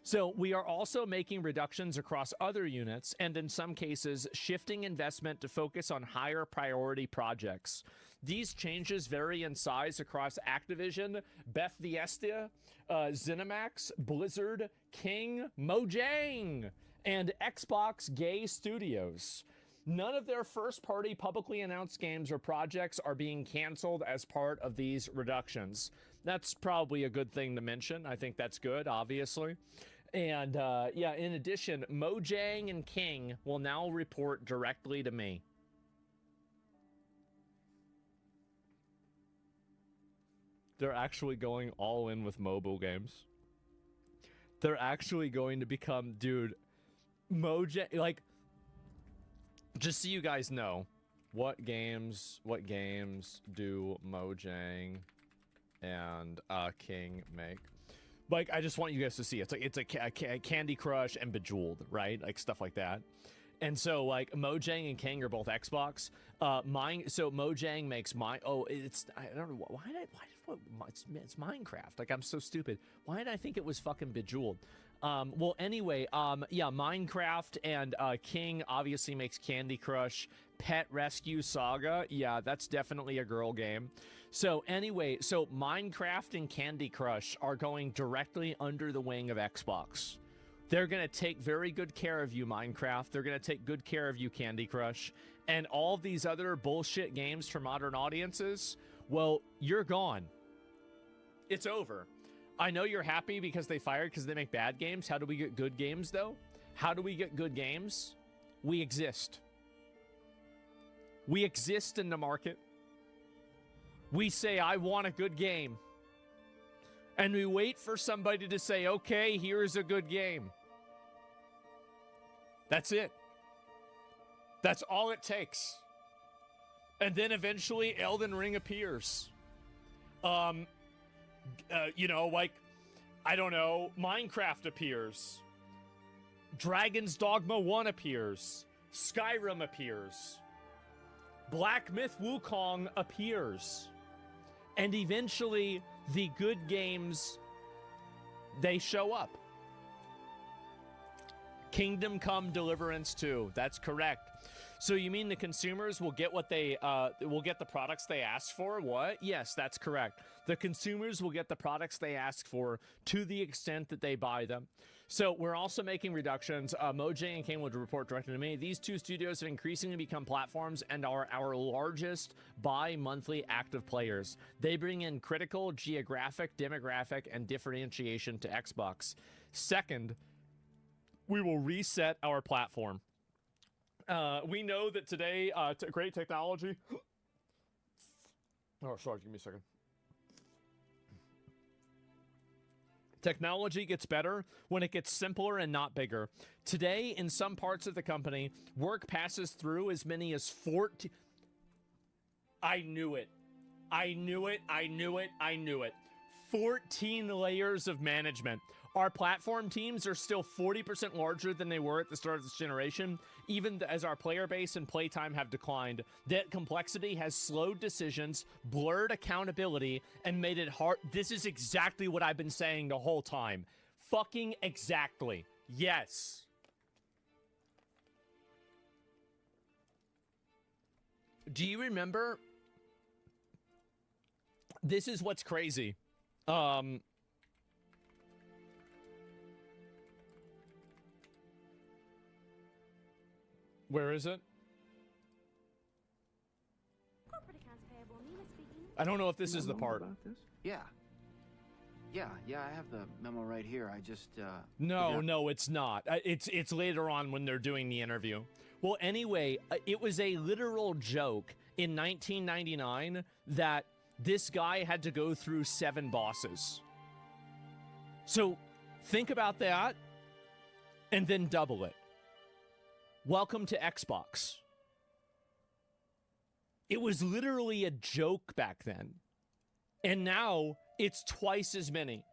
So we are also making reductions across other units and in some cases shifting investment to focus on higher priority projects. These changes vary in size across Activision, Bethesda, ZeniMax, Blizzard, King, Mojang, and Xbox Gay Studios. None of their first-party publicly announced games or projects are being canceled as part of these reductions. That's probably a good thing to mention. I think that's good, obviously. And yeah, in addition, Mojang and King will now report directly to me. They're actually going all in with mobile games. They're actually going to become, dude, Mojang, like, just so you guys know, what games do Mojang and King make? Like, I just want you guys to see. It's like Candy Crush and Bejeweled, right? Like stuff like that. And so, like, Mojang and King are both Xbox. So Mojang makes I don't know it's Minecraft. Like, I'm so stupid. Why did I think it was fucking Bejeweled? Well, anyway, yeah, Minecraft and King obviously makes Candy Crush. Pet Rescue Saga, yeah, that's definitely a girl game. So anyway, so Minecraft and Candy Crush are going directly under the wing of Xbox. They're going to take very good care of you, Minecraft. They're going to take good care of you, Candy Crush. And all these other bullshit games for modern audiences, well, you're gone. It's over. I know you're happy because they fired because they make bad games. How do we get good games, though? How do we get good games? We exist. We exist in the market. We say, I want a good game. And we wait for somebody to say, okay, here's a good game. That's it. That's all it takes. And then eventually Elden Ring appears. You know, like, I don't know, Minecraft appears. Dragon's Dogma 1 appears. Skyrim appears. Black Myth Wukong appears. And eventually, the good games, they show up. Kingdom Come Deliverance 2. That's correct. So you mean the consumers will get what they will get the products they asked for? What? Yes, that's correct. The consumers will get the products they ask for to the extent that they buy them. So we're also making reductions. Mojang and Kane would report directly to me. These two studios have increasingly become platforms and are our largest bi-monthly active players. They bring in critical geographic, demographic, and differentiation to Xbox. Second, we will reset our platform. We know that today, great technology. Oh, sorry, give me a second. Technology gets better when it gets simpler and not bigger. Today, in some parts of the company, work passes through as many as 14... I knew it. I knew it. I knew it. I knew it. 14 layers of management. Our platform teams are still 40% larger than they were at the start of this generation, even as our player base and playtime have declined. That complexity has slowed decisions, blurred accountability, and made it hard. This is exactly what I've been saying the whole time. Fucking exactly. Yes. Do you remember? This is what's crazy. Where is it? I don't know if this is the part. Yeah. Yeah, I have the memo right here. I just, No, it's not. It's later on when they're doing the interview. Well, anyway, it was a literal joke in 1999 that this guy had to go through 7 bosses. So, think about that, and then double it. Welcome to Xbox. It was literally a joke back then. And now, it's twice as many.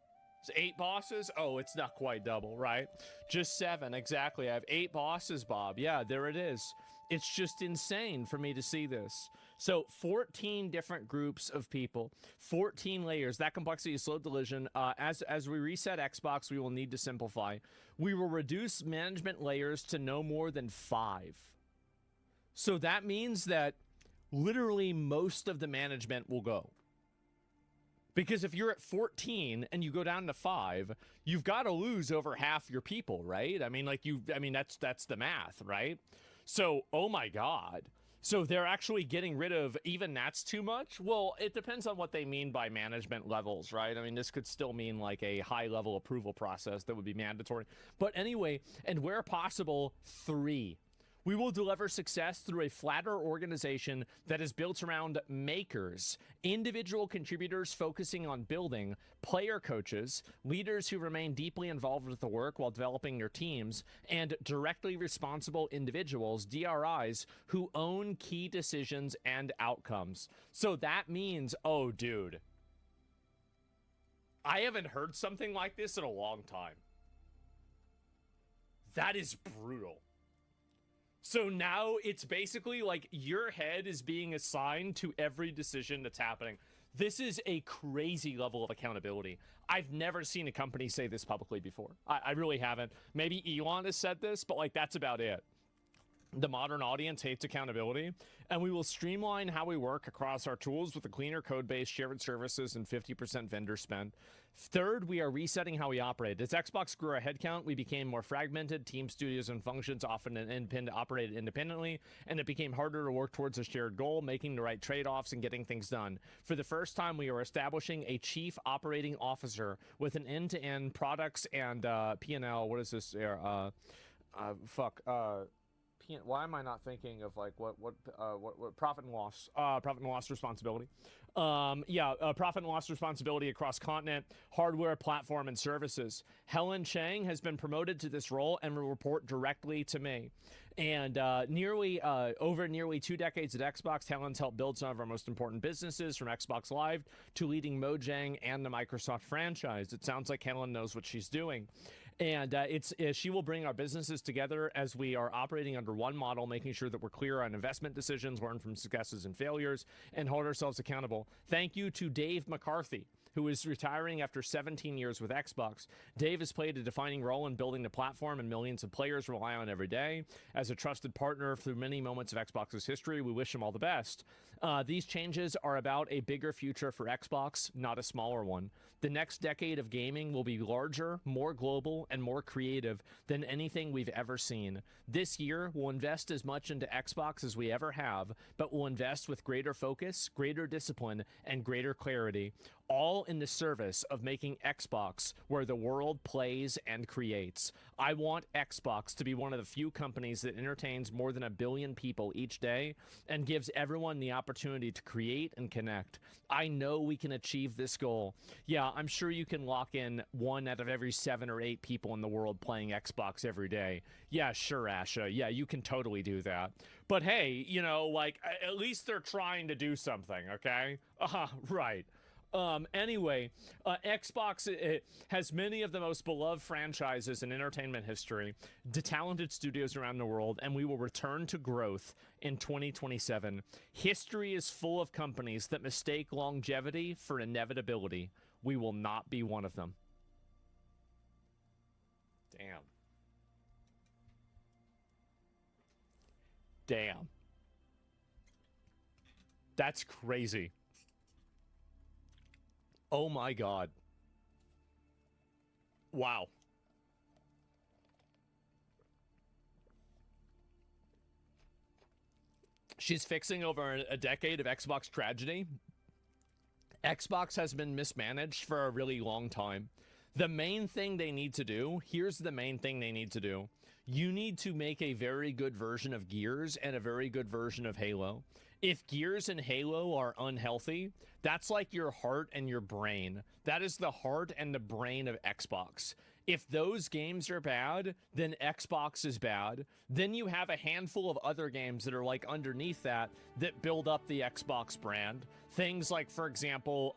It's 8 bosses? Oh, it's not quite double, right? Just 7, exactly. I have 8 bosses, Bob. Yeah, there it is. It's just insane for me to see this. So 14 different groups of people, 14 layers. That complexity is slow collision. As we reset Xbox, we will need to simplify. We will reduce management layers to no more than 5. So that means that literally most of the management will go. Because if you're at 14 and you go down to 5, you've got to lose over half your people, right? I mean, that's the math, right? So, oh my God. So they're actually getting rid of, even that's too much? Well, it depends on what they mean by management levels, right? I mean, this could still mean like a high-level approval process that would be mandatory. But anyway, and where possible, 3. We will deliver success through a flatter organization that is built around makers, individual contributors focusing on building, player coaches, leaders who remain deeply involved with the work while developing their teams, and directly responsible individuals, DRIs, who own key decisions and outcomes. So that means, oh, dude, I haven't heard something like this in a long time. That is brutal. So now it's basically like your head is being assigned to every decision that's happening. This is a crazy level of accountability. I've never seen a company say this publicly before. I really haven't. Maybe Elon has said this, but like that's about it. The modern audience hates accountability, and we will streamline how we work across our tools with a cleaner code base, shared services, and 50% vendor spend. Third, we are resetting how we operate. As Xbox grew our headcount, we became more fragmented. Team studios and functions often operated independently, and it became harder to work towards a shared goal, making the right trade-offs and getting things done. For the first time, we are establishing a chief operating officer with an end-to-end products and P&L. What is this? Why am I not thinking of like what profit and loss? Profit and loss responsibility. Profit and loss responsibility across continent, hardware, platform, and services. Helen Chang has been promoted to this role and will report directly to me. And over nearly 2 decades at Xbox, Helen's helped build some of our most important businesses, from Xbox Live to leading Mojang and the Microsoft franchise. It sounds like Helen knows what she's doing. And she will bring our businesses together as we are operating under one model, making sure that we're clear on investment decisions, learn from successes and failures, and hold ourselves accountable. Thank you to Dave McCarthy, who is retiring after 17 years with Xbox. Dave has played a defining role in building the platform and millions of players rely on every day. As a trusted partner through many moments of Xbox's history, we wish him all the best. These changes are about a bigger future for Xbox, not a smaller one. The next decade of gaming will be larger, more global, and more creative than anything we've ever seen. This year, we'll invest as much into Xbox as we ever have, but we'll invest with greater focus, greater discipline, and greater clarity, all in the service of making Xbox where the world plays and creates. I want Xbox to be one of the few companies that entertains more than 1 billion people each day and gives everyone the opportunity to create and connect. I know we can achieve this goal. Yeah, I'm sure you can lock in 1 out of every 7 or 8 people in the world playing Xbox every day. Yeah, sure, Asha. Yeah, you can totally do that. But hey, you know, like, at least they're trying to do something, okay? Right. Anyway, Xbox has many of the most beloved franchises in entertainment history, talented studios around the world, and we will return to growth in 2027. History is full of companies that mistake longevity for inevitability. We will not be one of them. Damn. Damn. That's crazy. Oh my God. Wow. She's fixing over a decade of Xbox tragedy. Xbox has been mismanaged for a really long time. The main thing they need to do, here's the main thing they need to do. You need to make a very good version of Gears and a very good version of Halo. If Gears and Halo are unhealthy, that's like your heart and your brain. That is the heart and the brain of Xbox. If those games are bad, then Xbox is bad. Then you have a handful of other games that are like underneath that build up the Xbox brand. Things like, for example,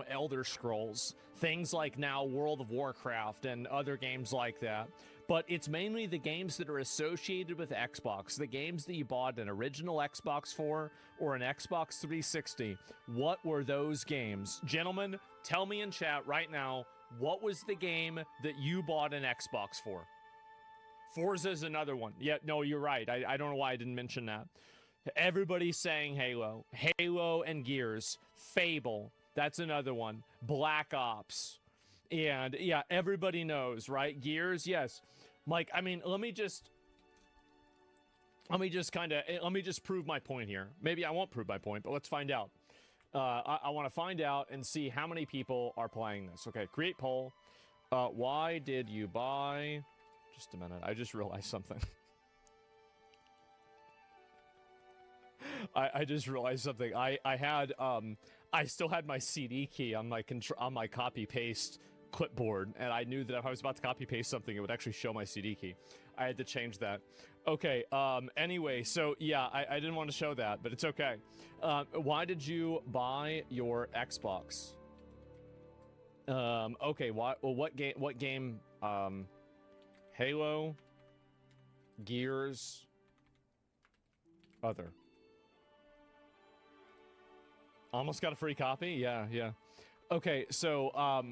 Elder Scrolls. Things like now World of Warcraft and other games like that. But it's mainly the games that are associated with Xbox, the games that you bought an original Xbox for or an Xbox 360. What were those games? Gentlemen, tell me in chat right now, what was the game that you bought an Xbox for? Forza's another one. Yeah, no, you're right. I don't know why I didn't mention that. Everybody's saying Halo. Halo and Gears. Fable. That's another one. Black Ops. And yeah, everybody knows, right? Gears, yes. Mike, I mean, let me just prove my point here. Maybe I won't prove my point, but let's find out. I want to find out and see how many people are playing this. Okay, create poll. Why did you buy? Just a minute. I just realized something. I just realized something. I still had my CD key on my copy paste clipboard, and I knew that if I was about to copy paste something, it would actually show my CD key. I had to change that. Okay, anyway, so yeah, I didn't want to show that, but it's okay. Why did you buy your Xbox? Okay, what game? Halo, Gears, other. Almost got a free copy? Yeah. Okay, so,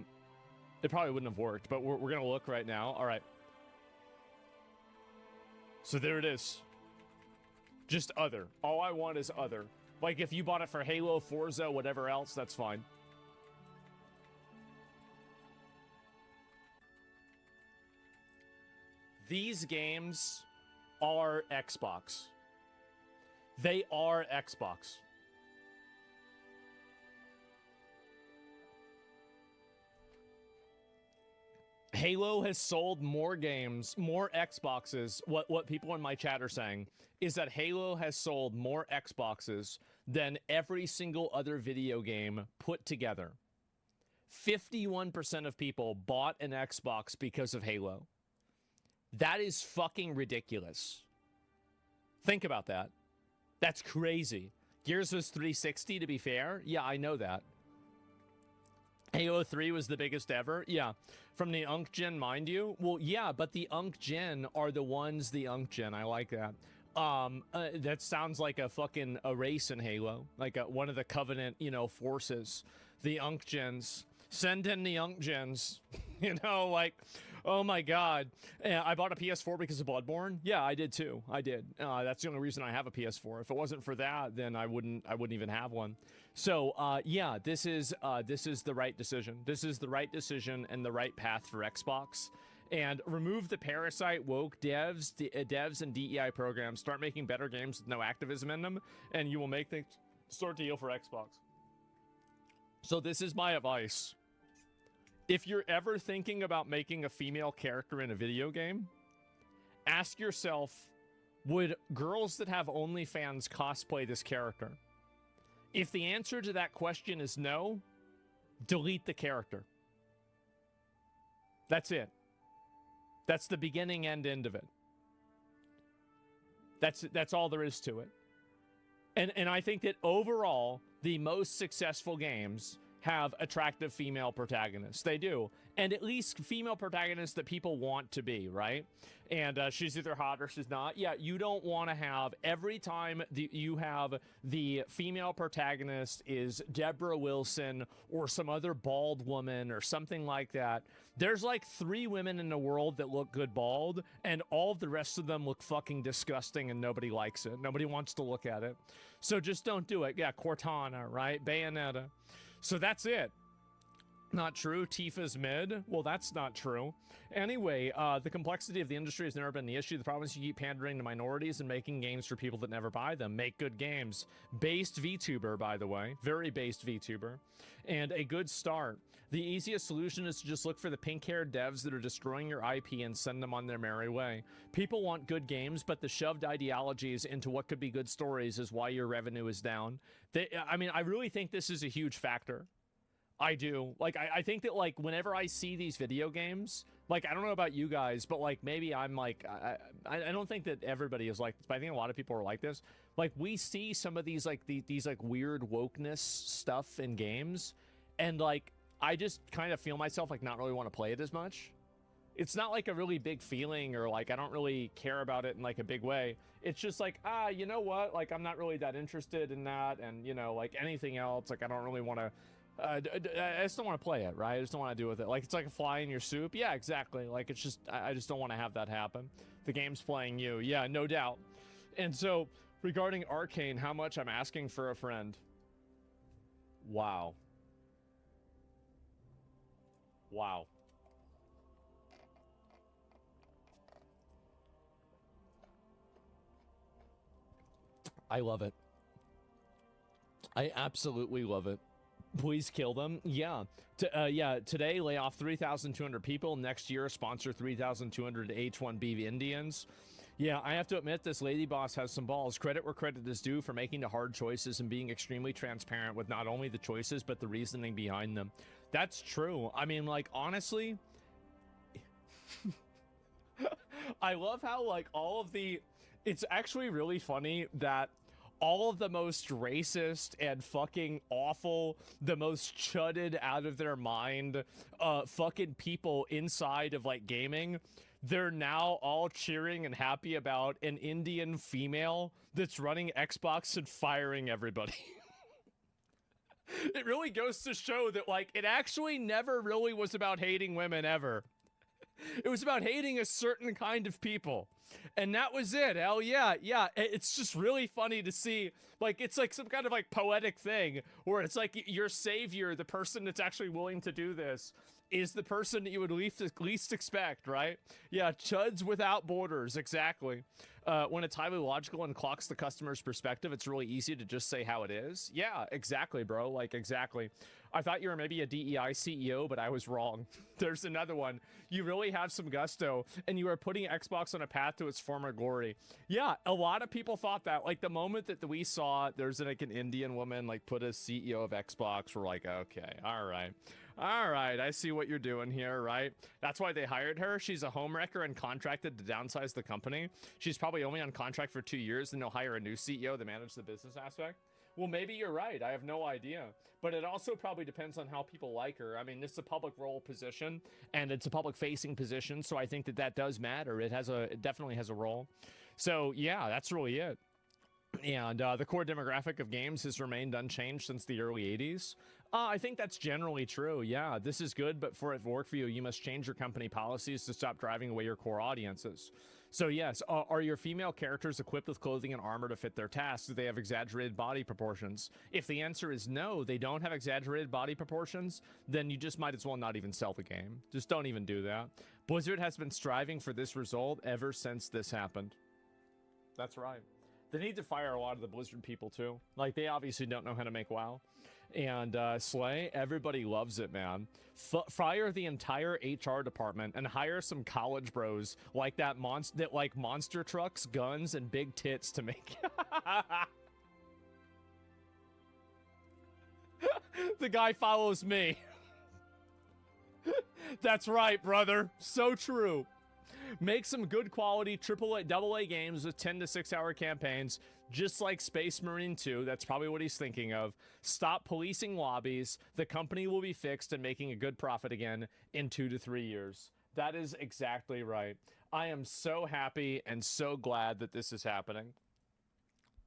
it probably wouldn't have worked, but we're gonna look right now. All right. So there it is. Just other. All I want is other. Like, if you bought it for Halo, Forza, whatever else, that's fine. These games are Xbox. They are Xbox. Halo has sold more games, more Xboxes. What people in my chat are saying is that Halo has sold more Xboxes than every single other video game put together. 51% of people bought an Xbox because of Halo. That is fucking ridiculous. Think about that. That's crazy. Gears was 360 to be fair. Yeah, I know that. Halo 3 was the biggest ever. Yeah. From the Unk Gen, mind you. Well, yeah, but the Unk Gen are the ones, the Unk Gen. I like that. That sounds like a fucking a race in Halo. Like one of the Covenant, you know, forces. The Unk Gens. Send in the Unk Gens. You know, like, oh my god. I bought a PS4 because of Bloodborne. Yeah, I did too. I did. That's the only reason I have a PS4. If it wasn't for that, then I wouldn't even have one. So, yeah, this is the right decision. This is the right decision and the right path for Xbox. And remove the parasite woke devs and DEI programs. Start making better games with no activism in them, and you will make things start to heal for Xbox. So this is my advice. If you're ever thinking about making a female character in a video game, ask yourself, would girls that have OnlyFans cosplay this character? If the answer to that question is no, delete the character. That's it. That's the beginning and end of it. That's all there is to it. And I think that overall, the most successful games have attractive female protagonists. They do. And at least female protagonists that people want to be, right? And she's either hot or she's not. Yeah, you don't want to have, every time you have the female protagonist is Deborah Wilson or some other bald woman or something like that, there's like 3 women in the world that look good bald, and all of the rest of them look fucking disgusting and nobody likes it. Nobody wants to look at it. So just don't do it. Yeah, Cortana, right? Bayonetta. So that's it. Not true. Tifa's mid. Well, that's not true. Anyway, the complexity of the industry has never been the issue. The problem is you keep pandering to minorities and making games for people that never buy them. Make good games. Based VTuber, by the way. Very based VTuber. And a good start. The easiest solution is to just look for the pink-haired devs that are destroying your IP and send them on their merry way. People want good games, but the shoved ideologies into what could be good stories is why your revenue is down. I mean, I really think this is a huge factor. I do. Like, I think that, like, whenever I see these video games, like, I don't know about you guys, but, like, maybe I'm, like, I don't think that everybody is like this, but I think a lot of people are like this. Like, we see some of these, like, these like, weird wokeness stuff in games, and, like, I just kind of feel myself, like, not really want to play it as much. It's not, like, a really big feeling, or, like, I don't really care about it in, like, a big way. It's just, like, you know what? Like, I'm not really that interested in that, and, you know, like, anything else, like, I don't really want to... I just don't want to play it, right? I just don't want to do with it. Like, it's like a fly in your soup. Yeah, exactly. Like, it's just, I just don't want to have that happen. The game's playing you. Yeah, no doubt. And so, regarding Arcane, how much I'm asking for a friend. Wow. Wow. I love it. I absolutely love it. Please kill them. Yeah. Yeah, today lay off 3,200 people. Next year sponsor 3,200 H-1B Indians. Yeah, I have to admit this lady boss has some balls. Credit where credit is due for making the hard choices and being extremely transparent with not only the choices but the reasoning behind them. That's true. I mean, like, honestly, I love how, like, all of the... It's actually really funny that all of the most racist and fucking awful, the most chudded out of their mind fucking people inside of, like, gaming, they're now all cheering and happy about an Indian female that's running Xbox and firing everybody. It really goes to show that, like, it actually never really was about hating women ever. It was about hating a certain kind of people. And that was it. Hell yeah. Yeah. It's just really funny to see, like, it's like some kind of, like, poetic thing where it's like your savior, the person that's actually willing to do this, is the person that you would least expect, right? Yeah, chuds without borders, exactly. When it's highly logical and clocks the customer's perspective, it's really easy to just say how it is. Yeah, exactly, bro. Like, exactly. I thought you were maybe a DEI CEO, but I was wrong. There's another one. You really have some gusto, and you are putting Xbox on a path to its former glory. Yeah, a lot of people thought that. Like, the moment that we saw there's like an Indian woman like put as CEO of Xbox, we're like, okay, all right, I see what you're doing here, right? That's why they hired her. She's a homewrecker and contracted to downsize the company. She's probably only on contract for 2 years, and they'll hire a new CEO to manage the business aspect. Well, maybe you're right. I have no idea. But it also probably depends on how people like her. I mean, this is a public role position, and it's a public-facing position, so I think that does matter. It definitely has a role. So, yeah, that's really it. And the core demographic of games has remained unchanged since the early 80s. I think that's generally true. Yeah, this is good, but for it to work for you, you must change your company policies to stop driving away your core audiences. So yes, are your female characters equipped with clothing and armor to fit their tasks? Do they have exaggerated body proportions? If the answer is no, they don't have exaggerated body proportions, then you just might as well not even sell the game. Just don't even do that. Blizzard has been striving for this result ever since this happened. That's right. They need to fire a lot of the Blizzard people too. Like, they obviously don't know how to make WoW. And Slay, everybody loves it, man. Fire the entire HR department and hire some college bros like that like monster trucks, guns, and big tits to make. The guy follows me. That's right, brother. So true. Make some good quality AAA, AA games with 10 to 6 hour campaigns, just like Space Marine 2. That's probably what he's thinking of. Stop policing lobbies. The company will be fixed and making a good profit again in 2 to 3 years. That is exactly right. I am so happy and so glad that this is happening.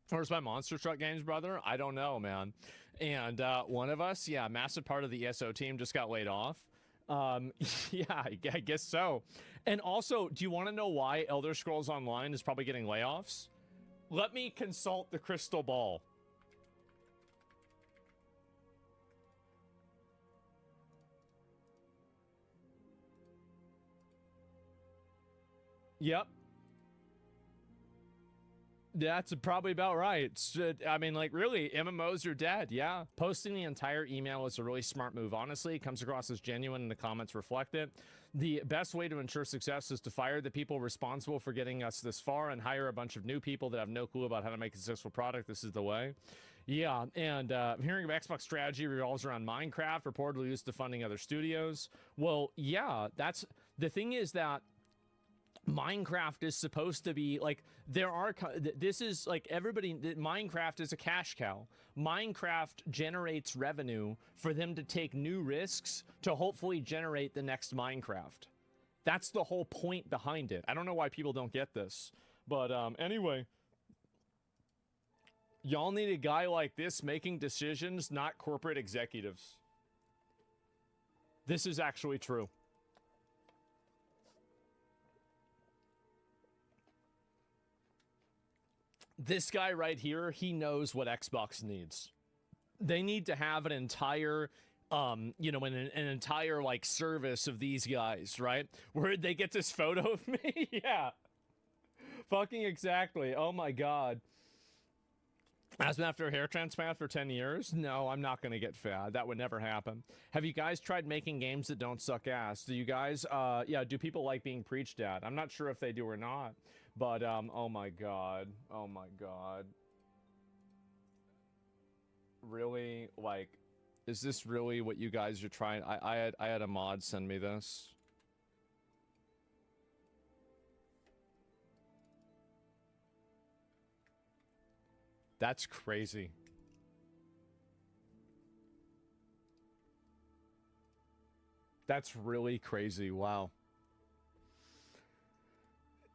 Where's my monster truck games, brother? I don't know, man. And one of us, yeah, massive part of the ESO team just got laid off. Yeah, I guess so. And also, do you want to know why Elder Scrolls Online is probably getting layoffs? Let me consult the crystal ball. Yep. That's probably about right. I mean, like, really, MMOs are dead, yeah. Posting the entire email is a really smart move, honestly. It comes across as genuine and the comments reflect it. The best way to ensure success is to fire the people responsible for getting us this far and hire a bunch of new people that have no clue about how to make a successful product. This is the way. Yeah, and hearing of Xbox strategy revolves around Minecraft, reportedly used to funding other studios. Well, yeah, that's... The thing is that Minecraft is supposed to be like, this is like, everybody, Minecraft is a cash cow. Minecraft generates revenue for them to take new risks to hopefully generate the next Minecraft. That's the whole point behind it. I don't know why people don't get this, but anyway, y'all need a guy like this making decisions, not corporate executives. This is actually true. This guy right here, he knows what Xbox needs. They need to have an entire, you know, an entire, like, service of these guys, right? Where they get this photo of me? Yeah. Fucking exactly. Oh, my God. As after a hair transplant for 10 years? No, I'm not going to get fat. That would never happen. Have you guys tried making games that don't suck ass? Do you guys, yeah, do people like being preached at? I'm not sure if they do or not. But, oh my God. Oh my God. Really? Like, is this really what you guys are trying? I had a mod send me this. That's crazy. That's really crazy. Wow.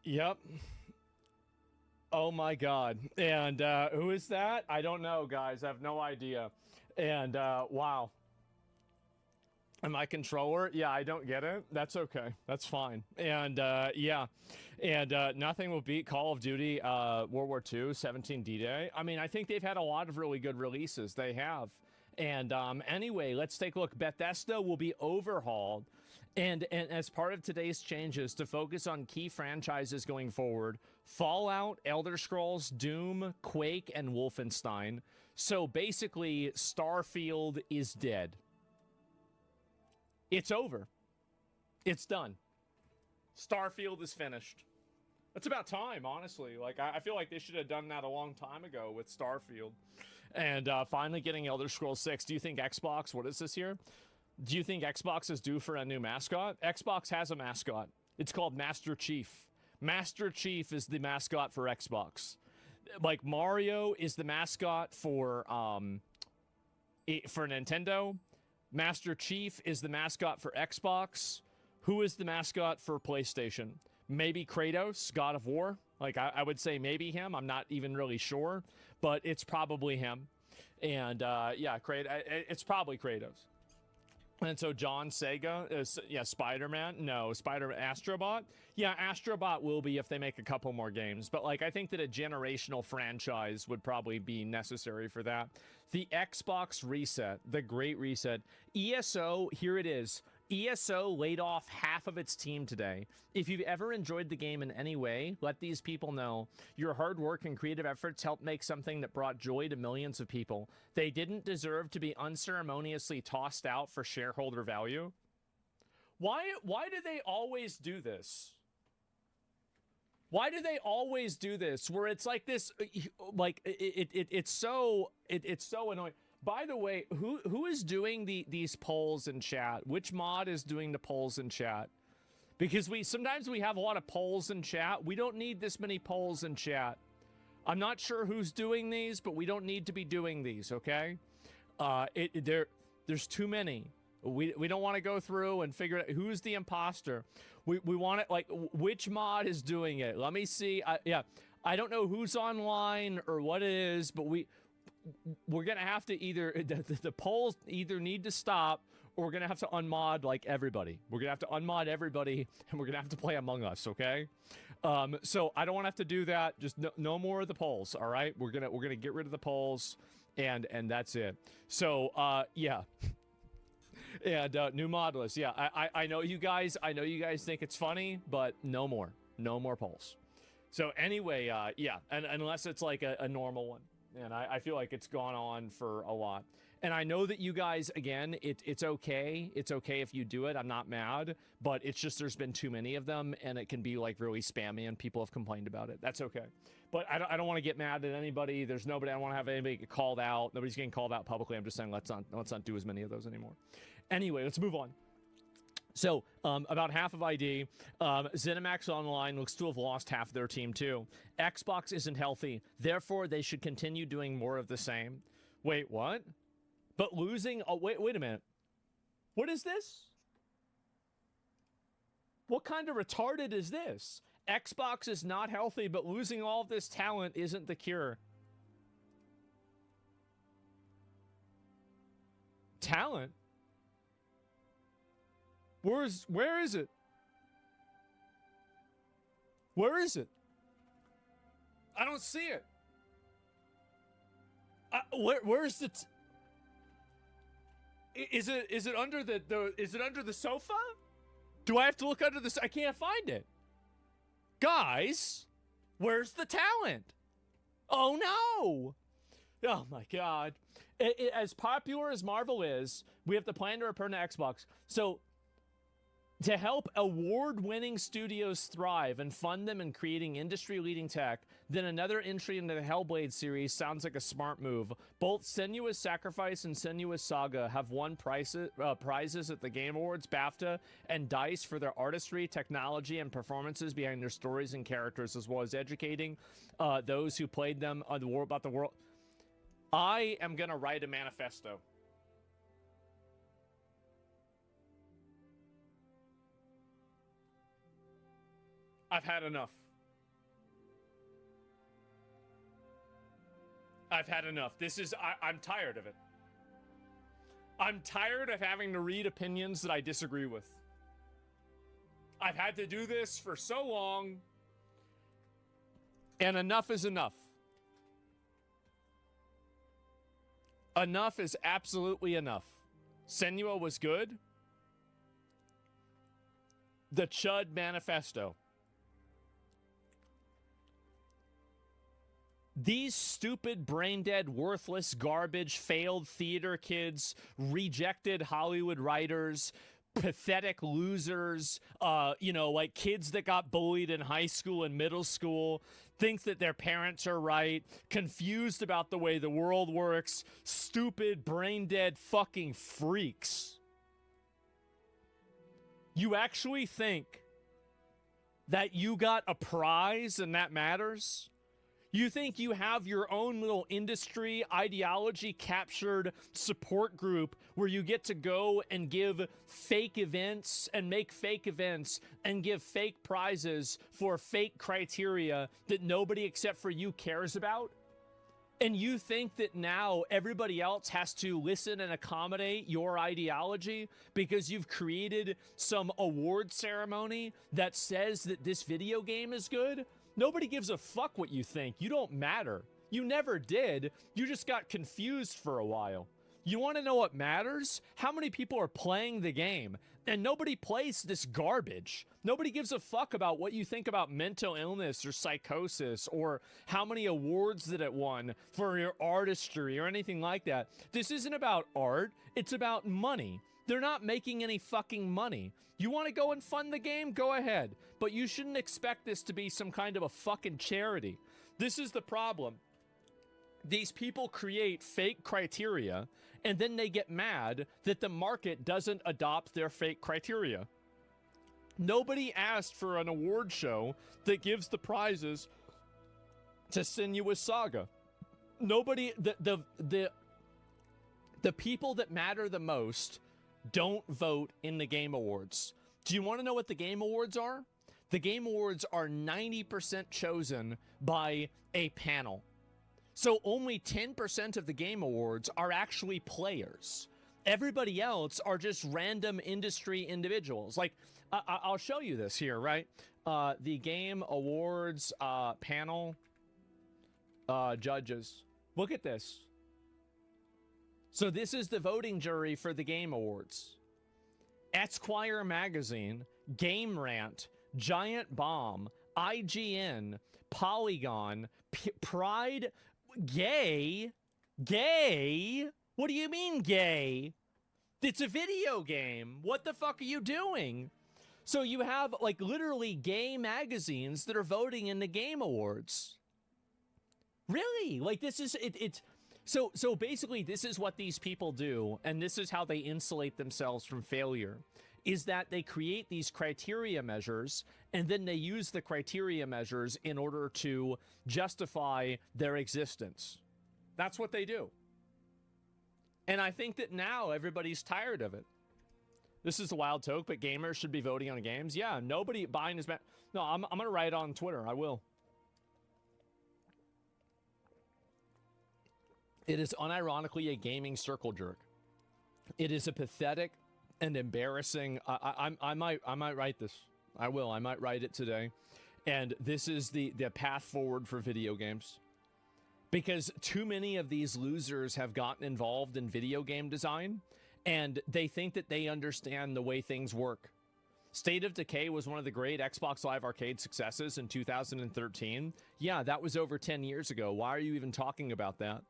Yep. Oh my God. And who is that? I don't know, guys. I have no idea. And wow. And my controller? Yeah, I don't get it. That's okay. That's fine. And yeah. And nothing will beat Call of Duty World War II, 17 D-Day. I mean, I think they've had a lot of really good releases. They have. And anyway, let's take a look. Bethesda will be overhauled. And as part of today's changes to focus on key franchises going forward, Fallout, Elder Scrolls, Doom, Quake, and Wolfenstein. So basically, Starfield is dead. It's over. It's done. Starfield is finished. It's about time, honestly. Like, I feel like they should have done that a long time ago with Starfield. And finally getting Elder Scrolls 6. Do you think Xbox, what is this here? Do you think Xbox is due for a new mascot? Xbox has a mascot. It's called Master Chief. Master Chief is the mascot for Xbox. Like, Mario is the mascot for Nintendo. Master Chief is the mascot for Xbox. Who is the mascot for PlayStation? Maybe Kratos, God of War. Like, I would say maybe him. I'm not even really sure, but it's probably him. And yeah, it's probably Kratos. And so John Sega is, yeah, Spider-Man. No, Astrobot. Yeah, Astrobot will be if they make a couple more games. But like, I think that a generational franchise would probably be necessary for that. The Xbox reset, the great reset. ESO, here it is. ESO laid off half of its team today. If you've ever enjoyed the game in any way, let these people know. Your hard work and creative efforts helped make something that brought joy to millions of people. They didn't deserve to be unceremoniously tossed out for shareholder value. Why do they always do this? Why do they always do this? Where it's like this, like it's so annoying. By the way, who is doing these polls in chat? Which mod is doing the polls in chat? Because sometimes we have a lot of polls in chat. We don't need this many polls in chat. I'm not sure who's doing these, but we don't need to be doing these, okay? There's too many. We don't want to go through and figure out who's the imposter. We want it, like, which mod is doing it? Let me see. I don't know who's online or what it is, but we're gonna have to either the polls either need to stop, or we're gonna have to unmod like everybody. We're gonna have to unmod everybody, and we're gonna have to play Among Us, okay? So I don't want to have to do that. Just no more of the polls. All right, we're gonna get rid of the polls, and that's it. So yeah. And new mod list. Yeah, I know you guys. I know you guys think it's funny, but no more polls. So anyway, yeah, and unless it's like a normal one. And I feel like it's gone on for a lot. And I know that you guys, again, it's okay. It's okay if you do it. I'm not mad. But it's just there's been too many of them, and it can be, like, really spammy, and people have complained about it. That's okay. But I don't want to get mad at anybody. There's nobody. I don't want to have anybody get called out. Nobody's getting called out publicly. I'm just saying let's not do as many of those anymore. Anyway, let's move on. So, about half of ID, ZeniMax Online looks to have lost half their team too. Xbox isn't healthy, therefore they should continue doing more of the same. Wait, what? But losing, oh, wait a minute. What is this? What kind of retarded is this? Xbox is not healthy, but losing all of this talent isn't the cure. Talent? Where is it? Where is it? I don't see it. Where's the? Is it under is it under the sofa? Do I have to look under this? I can't find it. Guys, where's the talent? Oh no! Oh my God! As popular as Marvel is, we have to plan to return to Xbox. So, to help award-winning studios thrive and fund them in creating industry-leading tech, then another entry into the Hellblade series sounds like a smart move. Both Senua's Sacrifice and Senua's Saga have won prizes at the Game Awards, BAFTA, and DICE for their artistry, technology, and performances behind their stories and characters, as well as educating those who played them on about the world. I am gonna write a manifesto. I've had enough. I've had enough. I'm tired of it. I'm tired of having to read opinions that I disagree with. I've had to do this for so long, and enough is enough. Enough is absolutely enough. Senua was good. The Chud Manifesto. These stupid, brain-dead, worthless, garbage, failed theater kids, rejected Hollywood writers, pathetic losers, like kids that got bullied in high school and middle school, thinks that their parents are right, confused about the way the world works, stupid, brain-dead fucking freaks. You actually think that you got a prize and that matters? You think you have your own little industry ideology captured support group where you get to go and give fake events and make fake events and give fake prizes for fake criteria that nobody except for you cares about? And you think that now everybody else has to listen and accommodate your ideology because you've created some award ceremony that says that this video game is good? Nobody gives a fuck what you think. You don't matter. You never did. You just got confused for a while. You want to know what matters? How many people are playing the game? And nobody plays this garbage. Nobody gives a fuck about what you think about mental illness or psychosis or how many awards that it won for your artistry or anything like that. This isn't about art. It's about money. They're not making any fucking money. You want to go and fund the game? Go ahead. But you shouldn't expect this to be some kind of a fucking charity. This is the problem. These people create fake criteria, and then they get mad that the market doesn't adopt their fake criteria. Nobody asked for an award show that gives the prizes to Senua's Saga. Nobody, the people that matter the most don't vote in the Game Awards. Do you want to know what the Game Awards are? The Game Awards are 90% chosen by a panel. So only 10% of the Game Awards are actually players. Everybody else are just random industry individuals. Like, I'll show you this here, right? The Game Awards panel judges. Look at this. So this is the voting jury for the Game Awards. Esquire Magazine, Game Rant, Giant Bomb, IGN, Polygon, Pride, Gay? What do you mean gay? It's a video game. What the fuck are you doing? So you have like literally gay magazines that are voting in the Game Awards. Really? Like this is it's so basically this is what these people do, and this is how they insulate themselves from failure, is that they create these criteria measures and then they use the criteria measures in order to justify their existence. That's what they do. And I think that now everybody's tired of it. This is a wild talk, but gamers should be voting on games. Yeah, nobody buying his... No, I'm going to write on Twitter. I will. It is unironically a gaming circle jerk. It is a pathetic and embarrassing... I might write this. I will. I might write it today. And this is the path forward for video games. Because too many of these losers have gotten involved in video game design, and they think that they understand the way things work. State of Decay was one of the great Xbox Live Arcade successes in 2013. Yeah, that was over 10 years ago. Why are you even talking about that?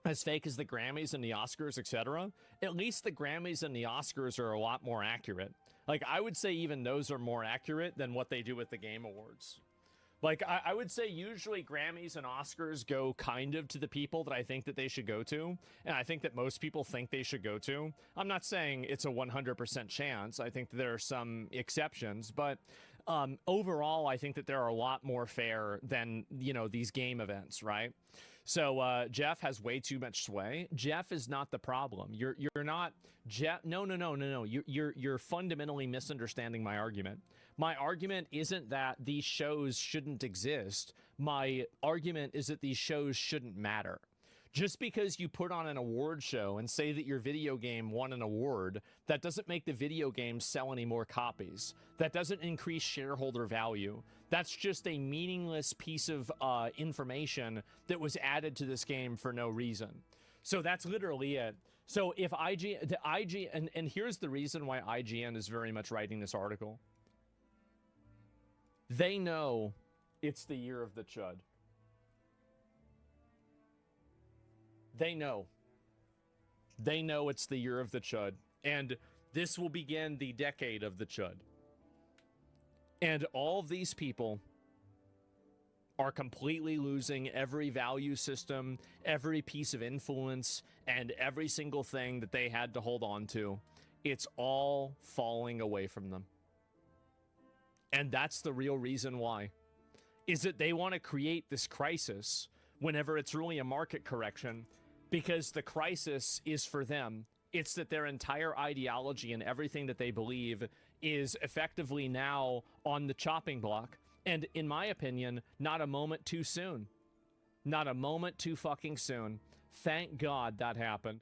As fake as the Grammys and the Oscars, etc. At least the Grammys and the Oscars are a lot more accurate. Like, I would say even those are more accurate than what they do with the Game Awards. Like, I would say usually Grammys and Oscars go kind of to the people that I think that they should go to, and I think that most people think they should go to. I'm not saying it's a 100% chance. I think that there are some exceptions, but overall, I think that they're a lot more fair than, you know, these game events, right? So Jeff has way too much sway. Jeff is not the problem. You're not Jeff. No. You're fundamentally misunderstanding my argument. My argument isn't that these shows shouldn't exist. My argument is that these shows shouldn't matter. Just because you put on an award show and say that your video game won an award, that doesn't make the video game sell any more copies. That doesn't increase shareholder value. That's just a meaningless piece of information that was added to this game for no reason. So that's literally it. So if IGN, and here's the reason why IGN is very much writing this article. They know it's the year of the chud. They know. They know it's the year of the chud. And This will begin the decade of the chud. And all of these people are completely losing every value system, every piece of influence, and every single thing that they had to hold on to. It's all falling away from them. And that's the real reason why. Is that they want to create this crisis whenever it's really a market correction, because the crisis is for them. It's that their entire ideology and everything that they believe is effectively now on the chopping block. And in my opinion, not a moment too soon. Not a moment too fucking soon. Thank God that happened.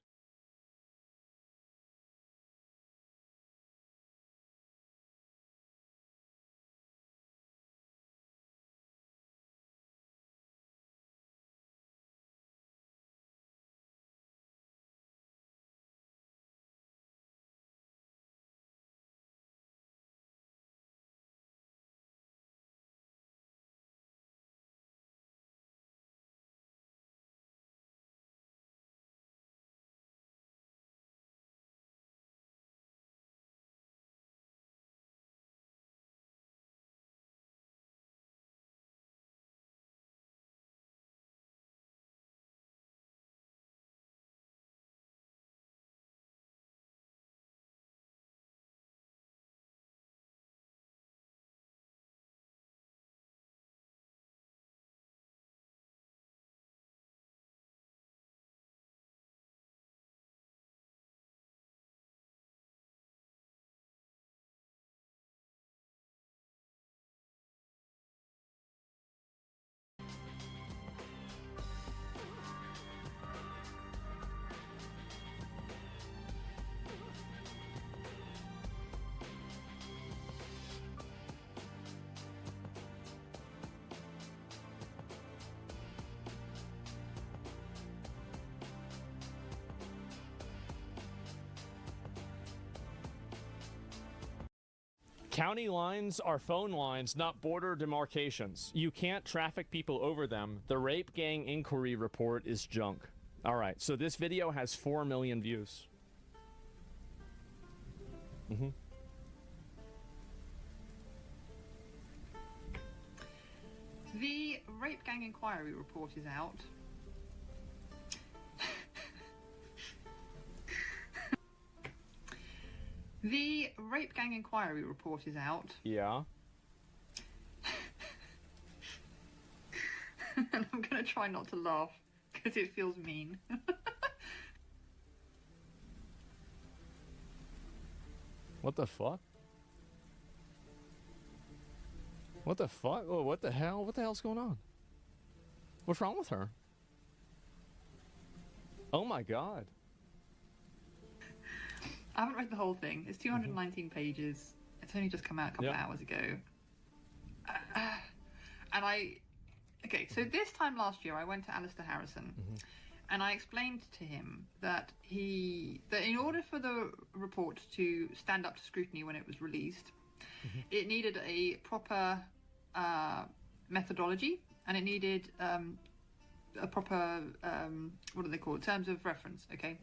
County lines are phone lines, not border demarcations. You can't traffic people over them. The rape gang inquiry report is junk. All right, so this video has 4 million views. The rape gang inquiry report is out. The rape gang inquiry report is out. Yeah. And I'm going to try not to laugh because it feels mean. What the fuck? What the fuck? Oh, what the hell? What the hell's going on? What's wrong with her? Oh my God. I haven't read the whole thing. It's 219 pages. It's only just come out a couple of hours ago. Okay, so this time last year I went to Alistair Harrison and I explained to him that in order for the report to stand up to scrutiny when it was released, it needed a proper methodology and it needed a proper, what do they call it, terms of reference, okay?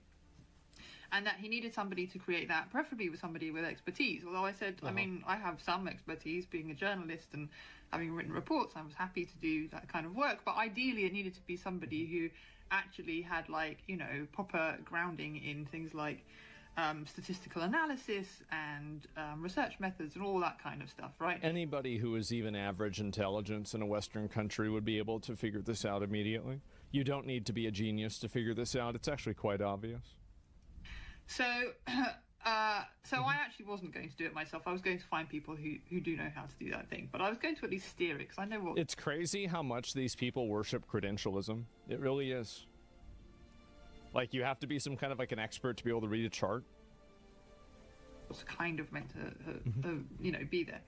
And that he needed somebody to create that, preferably with somebody with expertise. Although I said, I mean, I have some expertise being a journalist and having written reports. I was happy to do that kind of work. But ideally, it needed to be somebody who actually had, like, you know, proper grounding in things like statistical analysis and research methods and all that kind of stuff, right? Anybody who is even average intelligence in a Western country would be able to figure this out immediately. You don't need to be a genius to figure this out. It's actually quite obvious. So, I actually wasn't going to do it myself. I was going to find people who do know how to do that thing. But I was going to at least steer it, because I know what... It's crazy how much these people worship credentialism. It really is. Like, you have to be some kind of, like, an expert to be able to read a chart. ...was kind of meant to, you know, be there.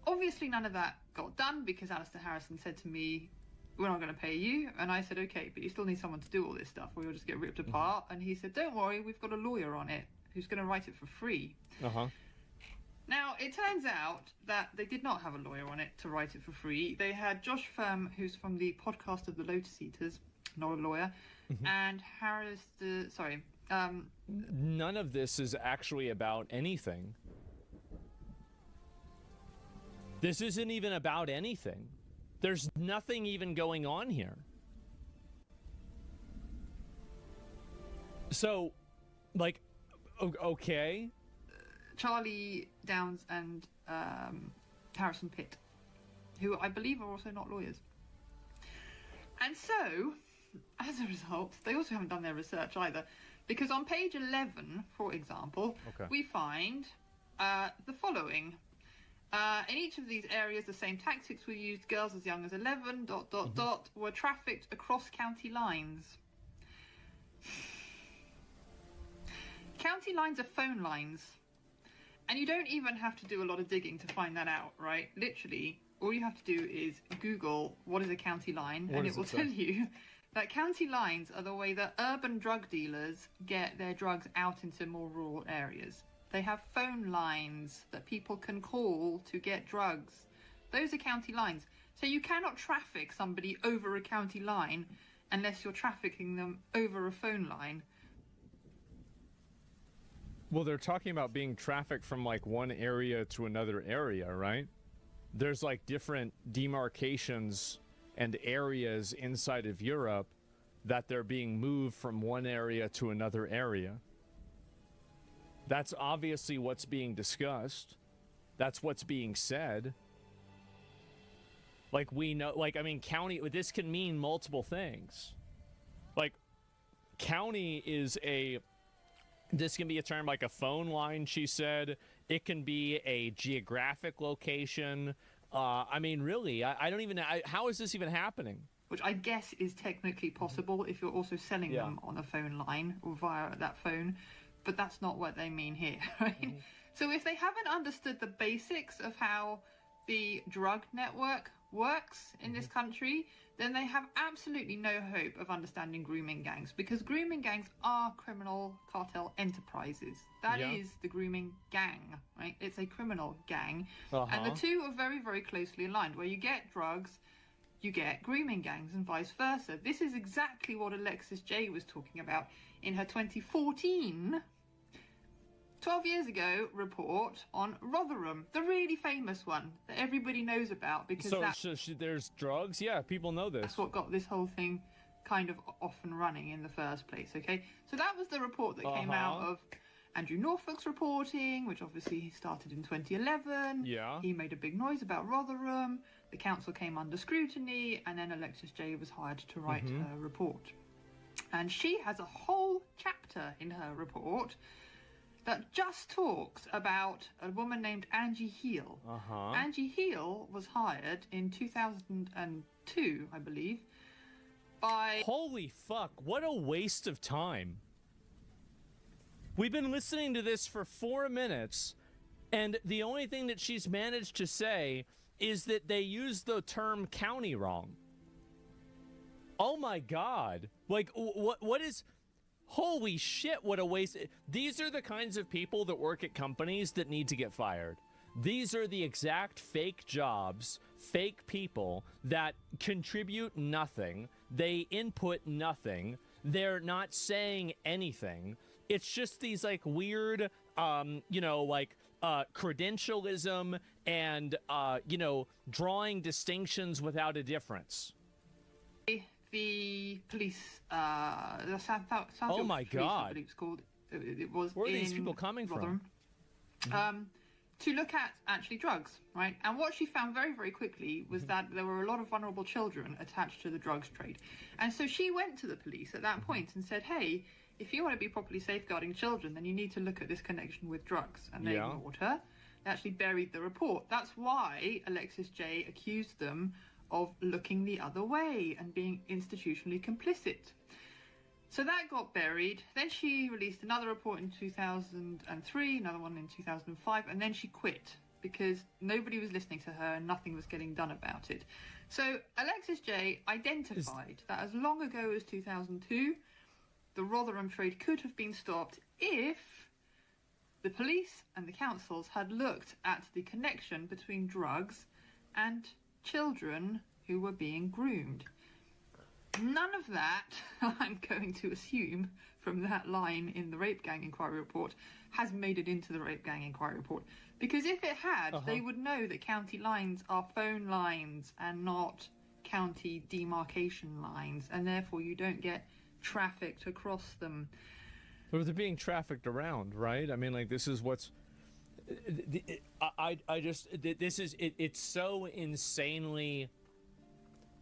Obviously, none of that got done, because Alistair Harrison said to me, we're not going to pay you. And I said, okay, but you still need someone to do all this stuff or you'll just get ripped apart. And he said, don't worry, we've got a lawyer on it who's going to write it for free. Now, it turns out that they did not have a lawyer on it to write it for free. They had Josh Firm, who's from the podcast of the Lotus Eaters, not a lawyer, and none of this is actually about anything. This isn't even about anything. There's nothing even going on here. So, like, okay. Charlie Downs and Harrison Pitt, who I believe are also not lawyers. And so, as a result, they also haven't done their research either. Because on page 11, for example, we find the following. In each of these areas, the same tactics were used. Girls as young as 11, ... were trafficked across county lines. County lines are phone lines. And you don't even have to do a lot of digging to find that out, right? Literally, all you have to do is Google what is a county line, and it will tell you that county lines are the way that urban drug dealers get their drugs out into more rural areas. They have phone lines that people can call to get drugs. Those are county lines. So you cannot traffic somebody over a county line unless you're trafficking them over a phone line. Well, they're talking about being trafficked from like one area to another area, right? There's like different demarcations and areas inside of Europe that they're being moved from one area to another area. That's obviously what's being discussed. That's what's being said. Like, we know, like, I mean, county, this can mean multiple things. Like, county is this can be a term like a phone line, she said. It can be a geographic location. I mean, really, I don't even know. How is this even happening? Which I guess is technically possible if you're also selling them on a phone line or via that phone. But that's not what they mean here, right? Mm-hmm. So if they haven't understood the basics of how the drug network works in this country, then they have absolutely no hope of understanding grooming gangs, because grooming gangs are criminal cartel enterprises. That is the grooming gang, right? It's a criminal gang. And the two are very, very closely aligned. Where you get drugs, you get grooming gangs, and vice versa. This is exactly what Alexis J was talking about in her 2014, 12 years ago, report on Rotherham, the really famous one that everybody knows about, because there's drugs? Yeah, people know this. That's what got this whole thing kind of off and running in the first place, okay? So that was the report that came out of Andrew Norfolk's reporting, which obviously he started in 2011. Yeah. He made a big noise about Rotherham. The council came under scrutiny, and then Alexis J was hired to write her report. And she has a whole chapter in her report that just talks about a woman named Angie Heel. Angie Heel was hired in 2002, I believe, by... Holy fuck, what a waste of time. We've been listening to this for 4 minutes, and the only thing that she's managed to say is that they use the term county wrong. Oh my god. Like, what is... Holy shit, what a waste. These are the kinds of people that work at companies that need to get fired. These are the exact fake jobs, fake people that contribute nothing. They input nothing. They're not saying anything. It's just these like weird, credentialism and, drawing distinctions without a difference. The police, the South oh my police, god! I believe it's called. It was. Where are these people coming from? To look at actually drugs, right? And what she found very, very quickly was that there were a lot of vulnerable children attached to the drugs trade, and so she went to the police at that point and said, "Hey, if you want to be properly safeguarding children, then you need to look at this connection with drugs." And they ignored her. They actually buried the report. That's why Alexis J accused them of looking the other way and being institutionally complicit. So that got buried. Then she released another report in 2003, another one in 2005, and then she quit because nobody was listening to her and nothing was getting done about it. So Alexis J identified that as long ago as 2002, the Rotherham trade could have been stopped if the police and the councils had looked at the connection between drugs and children who were being groomed. None of that, I'm going to assume, from that line in the Rape Gang Inquiry Report, has made it into the Rape Gang Inquiry Report. Because if it had, they would know that county lines are phone lines and not county demarcation lines, and therefore you don't get trafficked across them. But they're being trafficked around, right? I mean, like, this is what's... It's so insanely...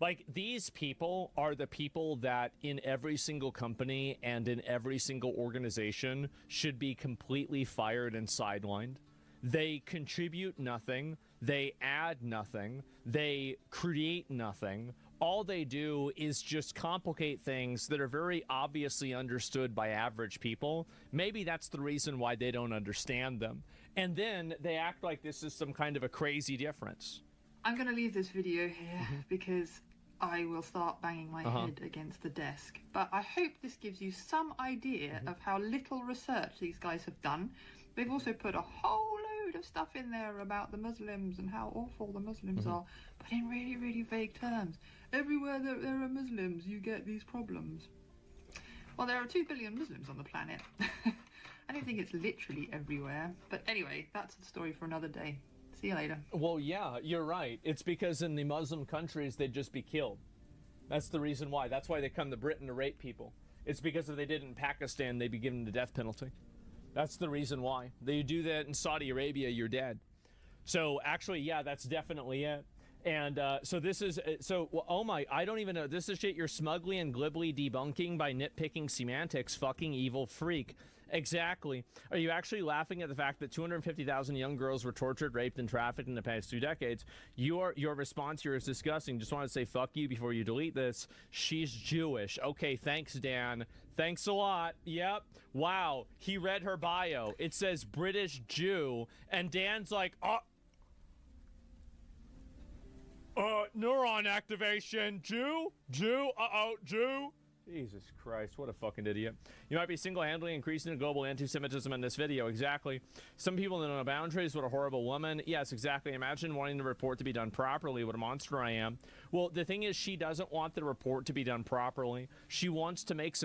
Like, these people are the people that in every single company and in every single organization should be completely fired and sidelined. They contribute nothing. They add nothing. They create nothing. All they do is just complicate things that are very obviously understood by average people. Maybe that's the reason why they don't understand them. And then they act like this is some kind of a crazy difference. I'm going to leave this video here because I will start banging my head against the desk. But I hope this gives you some idea of how little research these guys have done. They've also put a whole load of stuff in there about the Muslims and how awful the Muslims are, but in really, really vague terms. Everywhere that there are Muslims, you get these problems. Well, there are 2 billion Muslims on the planet. I don't think it's literally everywhere. But anyway, that's a story for another day. See you later. Well, yeah, you're right. It's because in the Muslim countries, they'd just be killed. That's the reason why. That's why they come to Britain to rape people. It's because if they did it in Pakistan, they'd be given the death penalty. That's the reason why. They do that in Saudi Arabia, you're dead. So actually, yeah, that's definitely it. And so this is, oh my, I don't even know. This is shit you're smugly and glibly debunking by nitpicking semantics, fucking evil freak. Exactly. Are you actually laughing at the fact that 250,000 young girls were tortured, raped, and trafficked in the past 2 decades? Your response here is disgusting. Just want to say fuck you before you delete this. She's Jewish. Okay, thanks, Dan. Thanks a lot. Yep. Wow. He read her bio. It says British Jew, and Dan's like, neuron activation. Jew? Jew? Jesus Christ, what a fucking idiot. You might be single-handedly increasing the global anti-Semitism in this video. Exactly. Some people don't know boundaries. What a horrible woman. Yes, exactly. Imagine wanting the report to be done properly. What a monster I am. Well, the thing is, she doesn't want the report to be done properly. She wants to make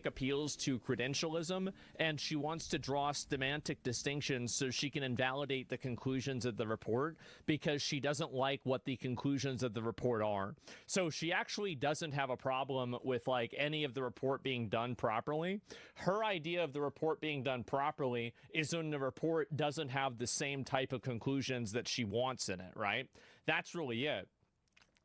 appeals to credentialism, and she wants to draw semantic distinctions so she can invalidate the conclusions of the report because she doesn't like what the conclusions of the report are. So she actually doesn't have a problem with like any of the report being done properly. Her idea of the report being done properly is when the report doesn't have the same type of conclusions that she wants in it, right? That's really it.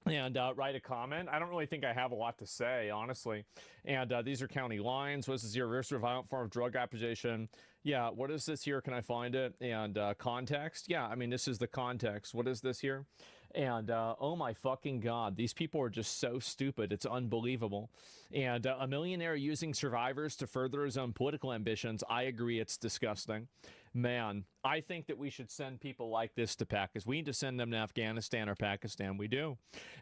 And write a comment. I don't really think I have a lot to say, honestly. And these are county lines. What is this here? Reverse violent form of drug application. Yeah, what is this here? Can I find it? And context. Yeah, I mean, this is the context. What is this here? And oh my fucking God, these people are just so stupid. It's unbelievable. And a millionaire using survivors to further his own political ambitions. I agree, it's disgusting. Man, I think that we should send people like this to Pakistan. We need to send them to Afghanistan or Pakistan. We do.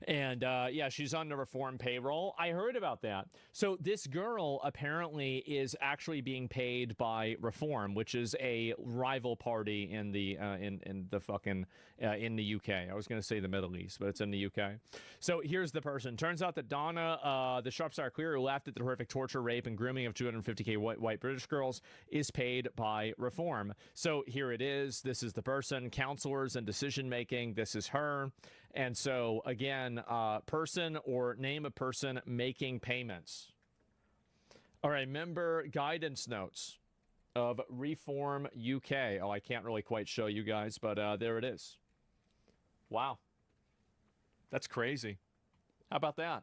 And yeah, she's on the reform payroll. I heard about that. So this girl apparently is actually being paid by Reform, which is a rival party in the in the UK. I was going to say the Middle East, but it's in the UK. So here's the person. Turns out that Donna, the Sharpsire Clear, who laughed at the horrific torture, rape, and grooming of 250k white British girls, is paid by Reform. So here it is. This is the person, counselors and decision making. This is her. And so again, person or name of person making payments. All right, member guidance notes of Reform UK. Oh, I can't really quite show you guys, but there it is. Wow. That's crazy. How about that?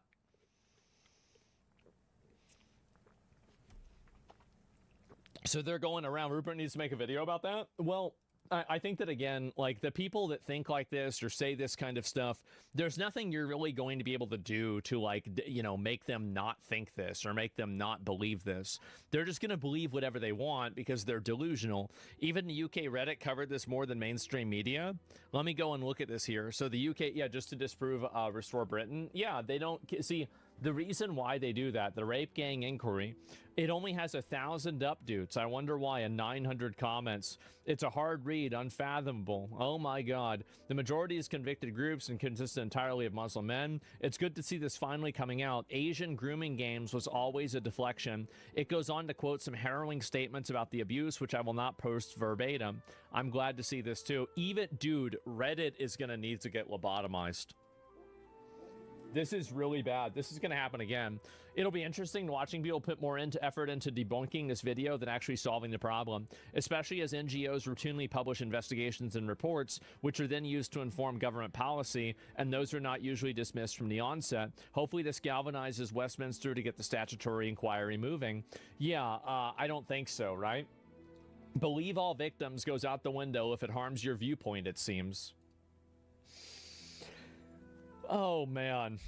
So they're going around. Rupert needs to make a video about that. Well, I think that, again, like the people that think like this or say this kind of stuff, there's nothing you're really going to be able to do to, like, you know, make them not think this or make them not believe this. They're just going to believe whatever they want because they're delusional. Even the UK Reddit covered this more than mainstream media. Let me go and look at this here. So the UK, yeah, just to disprove Restore Britain. Yeah, they don't see. The reason why they do that, the rape gang inquiry, it only has 1,000 updates. I wonder why, and 900 comments. It's a hard read, unfathomable. Oh my God. The majority is convicted groups and consist entirely of Muslim men. It's good to see this finally coming out. Asian grooming games was always a deflection. It goes on to quote some harrowing statements about the abuse, which I will not post verbatim. I'm glad to see this too. Even, dude, Reddit is gonna need to get lobotomized. This is really bad. This is going to happen again. It'll be interesting watching people put more effort into debunking this video than actually solving the problem, especially as NGOs routinely publish investigations and reports, which are then used to inform government policy, and those are not usually dismissed from the onset. Hopefully this galvanizes Westminster to get the statutory inquiry moving. Yeah, I don't think so, right? Believe all victims goes out the window if it harms your viewpoint, it seems. Oh, man.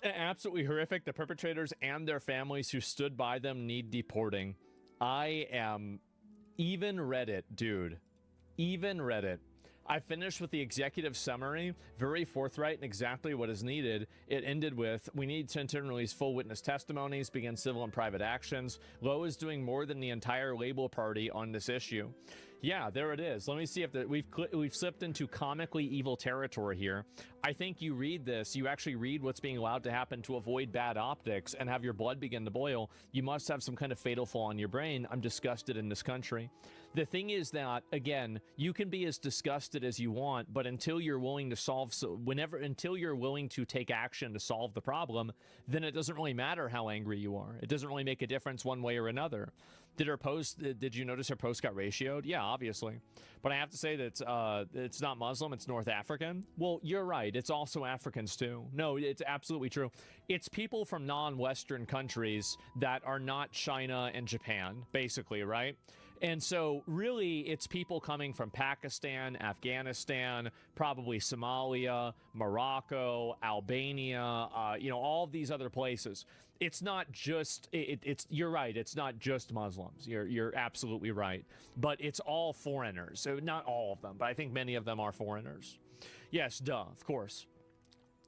Absolutely horrific. The perpetrators and their families who stood by them need deporting. I am... Even Reddit, dude. Even Reddit. I finished with the executive summary, very forthright and exactly what is needed. It ended with, we need to release full witness testimonies, begin civil and private actions. Lowe is doing more than the entire Labour Party on this issue. Yeah, there it is. Let me see if we've slipped into comically evil territory here. I think you read this, you actually read what's being allowed to happen to avoid bad optics and have your blood begin to boil. You must have some kind of fatal flaw in your brain. I'm disgusted in this country. The thing is that, again, you can be as disgusted as you want, but until you're willing to until you're willing to take action to solve the problem, then it doesn't really matter how angry you are. It doesn't really make a difference one way or another. Did you notice her post got ratioed? Yeah, obviously. But I have to say that it's not Muslim, it's North African. Well, you're right. It's also Africans too. No, it's absolutely true. It's people from non-Western countries that are not China and Japan, basically, right? And so really it's people coming from Pakistan, Afghanistan, probably Somalia, Morocco, Albania, all of these other places. It's not just, you're right, it's not just Muslims. You're absolutely right. But it's all foreigners. So not all of them, but I think many of them are foreigners. Yes, duh, of course.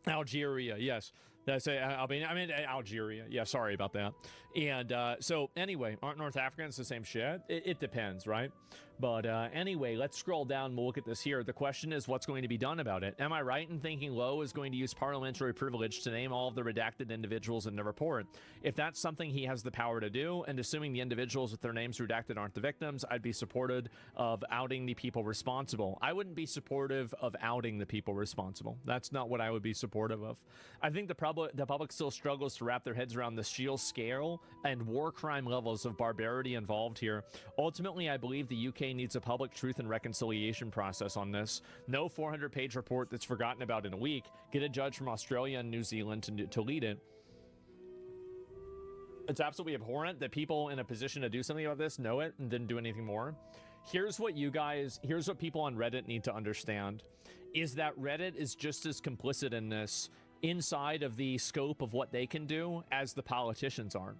Algeria, yes. That's Albania. I mean, Algeria. Yeah, sorry about that. And so anyway, aren't North Africans the same shit? It depends, right? But anyway, let's scroll down and we'll look at this here. The question is, what's going to be done about it? Am I right in thinking Lowe is going to use parliamentary privilege to name all of the redacted individuals in the report? If that's something he has the power to do, and assuming the individuals with their names redacted aren't the victims, I'd be supportive of outing the people responsible. I wouldn't be supportive of outing the people responsible. That's not what I would be supportive of. I think the public still struggles to wrap their heads around the sheer scale and war crime levels of barbarity involved here. Ultimately, I believe the UK needs a public truth and reconciliation process on this. No 400-page report that's forgotten about in a week. Get a judge from Australia and New Zealand to lead it. It's absolutely abhorrent that people in a position to do something about this know it and didn't do anything more. Here's what people on Reddit need to understand, is that Reddit is just as complicit in this inside of the scope of what they can do as the politicians are.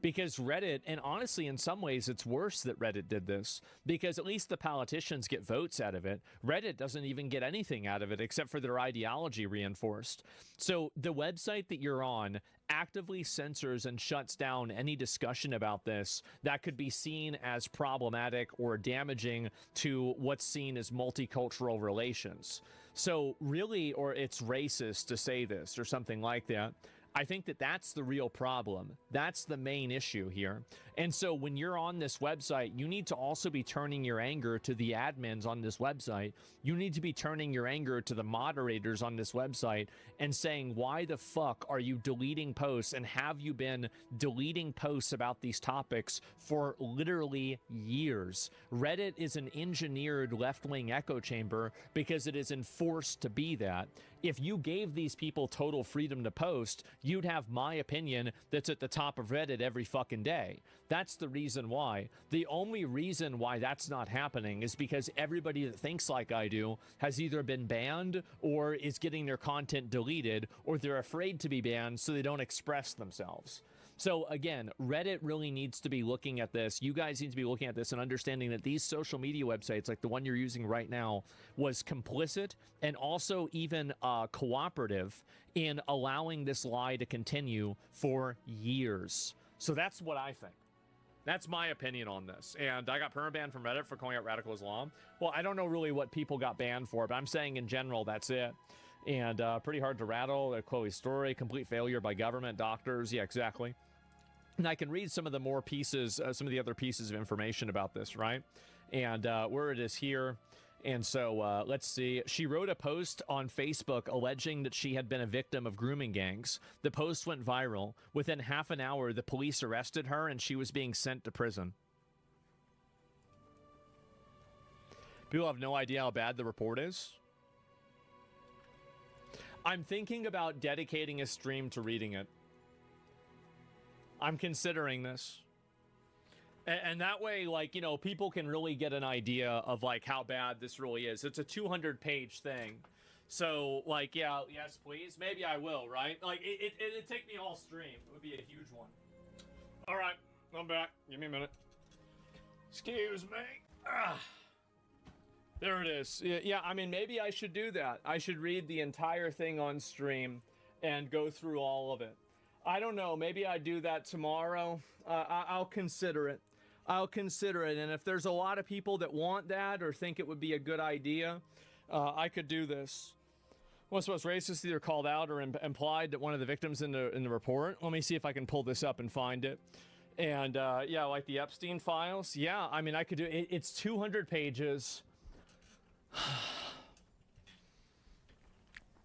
Because Reddit, and honestly, in some ways, it's worse that Reddit did this, because at least the politicians get votes out of it. Reddit doesn't even get anything out of it except for their ideology reinforced. So the website that you're on actively censors and shuts down any discussion about this that could be seen as problematic or damaging to what's seen as multicultural relations. So really, or it's racist to say this or something like that. I think that that's the real problem. That's the main issue here. And so when you're on this website, you need to also be turning your anger to the admins on this website. You need to be turning your anger to the moderators on this website and saying, why the fuck are you deleting posts, and have you been deleting posts about these topics for literally years? Reddit is an engineered left-wing echo chamber because it is enforced to be that. If you gave these people total freedom to post, you'd have my opinion that's at the top of Reddit every fucking day. That's the reason why. The only reason why that's not happening is because everybody that thinks like I do has either been banned or is getting their content deleted, or they're afraid to be banned so they don't express themselves. So again, Reddit really needs to be looking at this. You guys need to be looking at this and understanding that these social media websites, like the one you're using right now, was complicit and also even cooperative in allowing this lie to continue for years. So that's what I think. That's my opinion on this. And I got permabanned from Reddit for calling out radical Islam. Well, I don't know really what people got banned for, but I'm saying in general, that's it. And pretty hard to rattle. Chloe's story, complete failure by government, doctors. Yeah, exactly. And I can read some of the more pieces, some of the other pieces of information about this, right? And where it is here. And so let's see. She wrote a post on Facebook alleging that she had been a victim of grooming gangs. The post went viral. Within half an hour, the police arrested her and she was being sent to prison. People have no idea how bad the report is. I'm thinking about dedicating a stream to reading it. I'm considering this. And that way, like, you know, people can really get an idea of, like, how bad this really is. It's a 200-page thing. So, like, yeah, yes, please. Maybe I will, right? Like, it'd take me all stream. It would be a huge one. All right, I'm back. Give me a minute. Excuse me. There it is. Yeah, I mean, maybe I should do that. I should read the entire thing on stream and go through all of it. I don't know. Maybe I do that tomorrow. I'll consider it. I'll consider it. And if there's a lot of people that want that or think it would be a good idea, I could do this. What's most racist, either called out or implied that one of the victims in the report. Let me see if I can pull this up and find it. And yeah, like the Epstein files. Yeah, I mean, I could do it. It's 200 pages.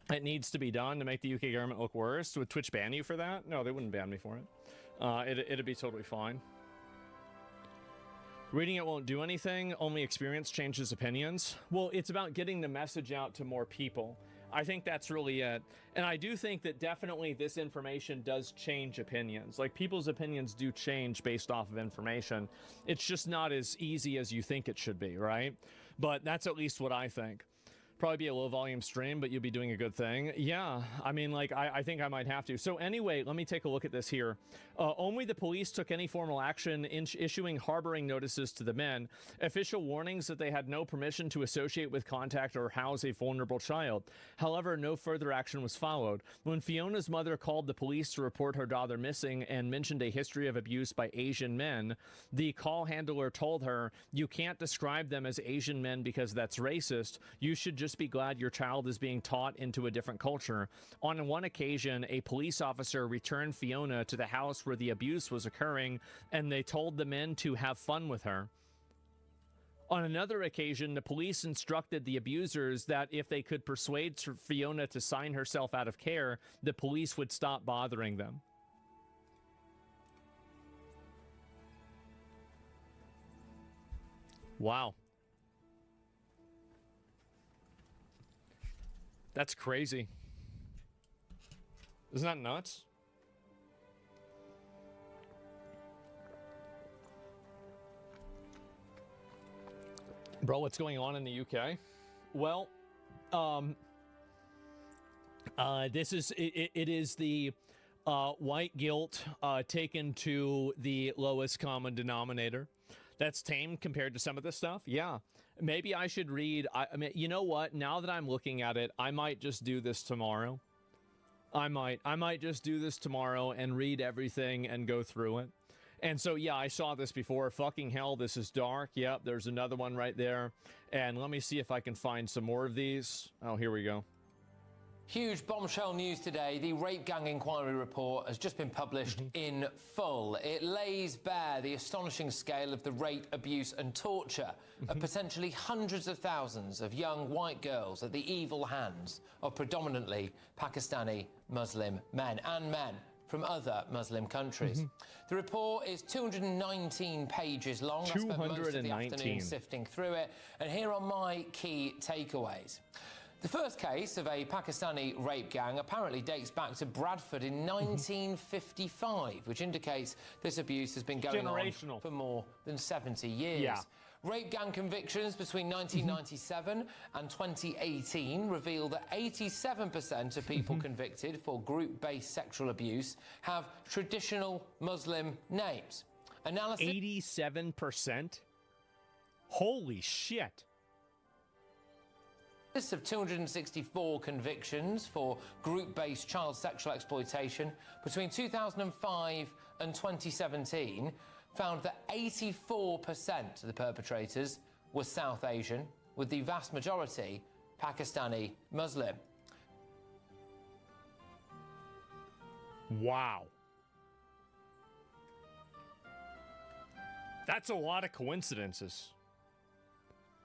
It needs to be done to make the UK government look worse. Would Twitch ban you for that? No, they wouldn't ban me for it. It'd be totally fine. Reading it won't do anything. Only experience changes opinions. Well, it's about getting the message out to more people. I think that's really it. And I do think that definitely this information does change opinions. Like, people's opinions do change based off of information. It's just not as easy as you think it should be, right? But that's at least what I think. Probably be a low volume stream, but you'll be doing a good thing. Yeah, I mean, like, I think I might have to. So anyway, let me take a look at this here. Only the police took any formal action in issuing harboring notices to the men, official warnings that they had no permission to associate with, contact, or house a vulnerable child. However, no further action was followed. When Fiona's mother called the police to report her daughter missing and mentioned a history of abuse by Asian men, the call handler told her, "You can't describe them as Asian men because that's racist. You should just be glad your child is being taught into a different culture." On one occasion, a police officer returned Fiona to the house where the abuse was occurring, and they told the men to have fun with her. On another occasion, the police instructed the abusers that if they could persuade Fiona to sign herself out of care, the police would stop bothering them. Wow. That's crazy. Isn't that nuts? Bro, what's going on in the UK? Well, this is it is the white guilt taken to the lowest common denominator. That's tame compared to some of this stuff. Yeah. Maybe I should read. I mean, you know what? Now that I'm looking at it, I might just do this tomorrow. I might just do this tomorrow and read everything and go through it. And so, yeah, I saw this before. Fucking hell, this is dark. Yep, there's another one right there. And let me see if I can find some more of these. Oh, here we go. Huge bombshell news today. The rape gang inquiry report has just been published in full. It lays bare the astonishing scale of the rape, abuse and torture of potentially hundreds of thousands of young white girls at the evil hands of predominantly Pakistani Muslim men and men from other Muslim countries. The report is 219 pages long. I spent most of the afternoon sifting through it, and here are my key takeaways. The first case of a Pakistani rape gang apparently dates back to Bradford in 1955, which indicates this abuse has been going on for more than 70 years. Yeah. Rape gang convictions between 1997 and 2018 reveal that 87% of people convicted for group-based sexual abuse have traditional Muslim names. Analysis 87%? Holy shit. Of 264 convictions for group-based child sexual exploitation between 2005 and 2017 found that 84% of the perpetrators were South Asian, with the vast majority Pakistani Muslim. Wow. That's a lot of coincidences.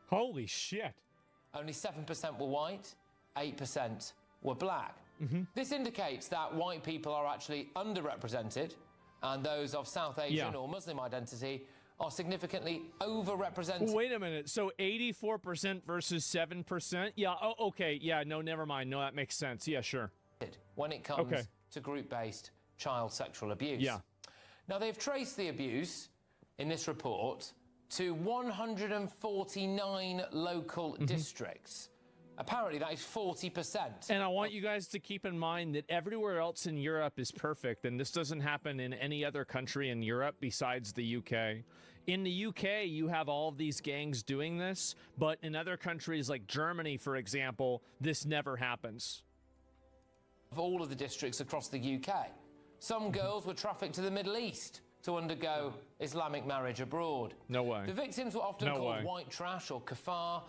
Holy shit. Only 7% were white, 8% were black. This indicates that white people are actually underrepresented, and those of South Asian or Muslim identity are significantly overrepresented. Wait a minute. So 84% versus 7%? Yeah, oh, okay. Yeah, no, never mind. No, that makes sense. Yeah, sure. When it comes to group-based child sexual abuse. Yeah. Now, they've traced the abuse in this report to 149 local districts. Apparently, that is 40%. And I want you guys to keep in mind that everywhere else in Europe is perfect, and this doesn't happen in any other country in Europe besides the UK. In the UK, you have all of these gangs doing this, but in other countries like Germany, for example, this never happens. Of all of the districts across the UK, some girls were trafficked to the Middle East to undergo Islamic marriage abroad. No way. The victims were often called white trash or kafar,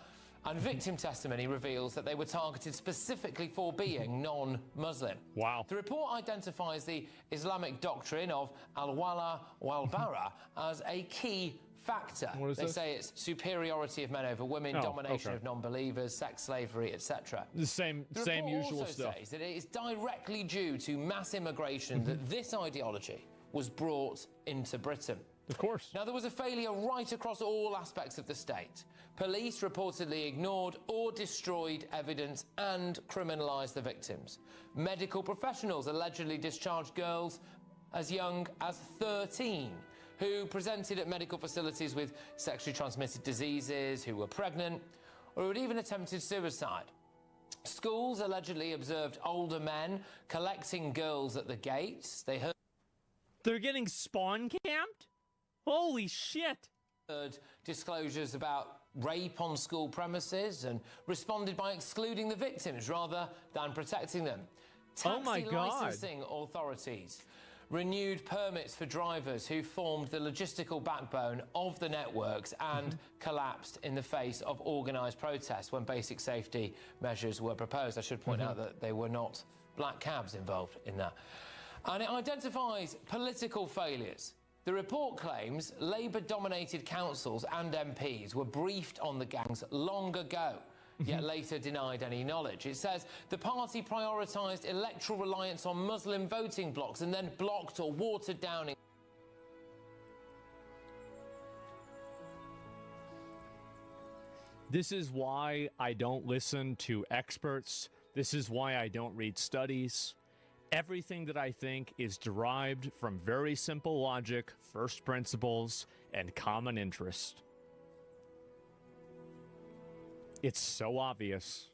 and victim testimony reveals that they were targeted specifically for being non-Muslim. Wow. The report identifies the Islamic doctrine of al-wala wal-bara as a key factor. What is they this? say it's superiority of men over women, domination of non-believers, sex slavery, etc. The same usual also stuff. says that it is directly due to mass immigration that this ideology was brought into Britain. Of course. Now, there was a failure right across all aspects of the state. Police reportedly ignored or destroyed evidence and criminalised the victims. Medical professionals allegedly discharged girls as young as 13 who presented at medical facilities with sexually transmitted diseases, who were pregnant, or who had even attempted suicide. Schools allegedly observed older men collecting girls at the gates. They heard... They're getting spawn camped? Holy shit! Heard disclosures about rape on school premises and responded by excluding the victims rather than protecting them. Oh my God. Licensing authorities renewed permits for drivers who formed the logistical backbone of the networks and collapsed in the face of organised protests when basic safety measures were proposed. I should point out that they were not black cabs involved in that. And it identifies political failures. The report claims Labour-dominated councils and MPs were briefed on the gangs long ago, yet later denied any knowledge. It says the party prioritised electoral reliance on Muslim voting blocks and then blocked or watered down... This is why I don't listen to experts. This is why I don't read studies. Everything that I think is derived from very simple logic, first principles, and common interest. It's so obvious.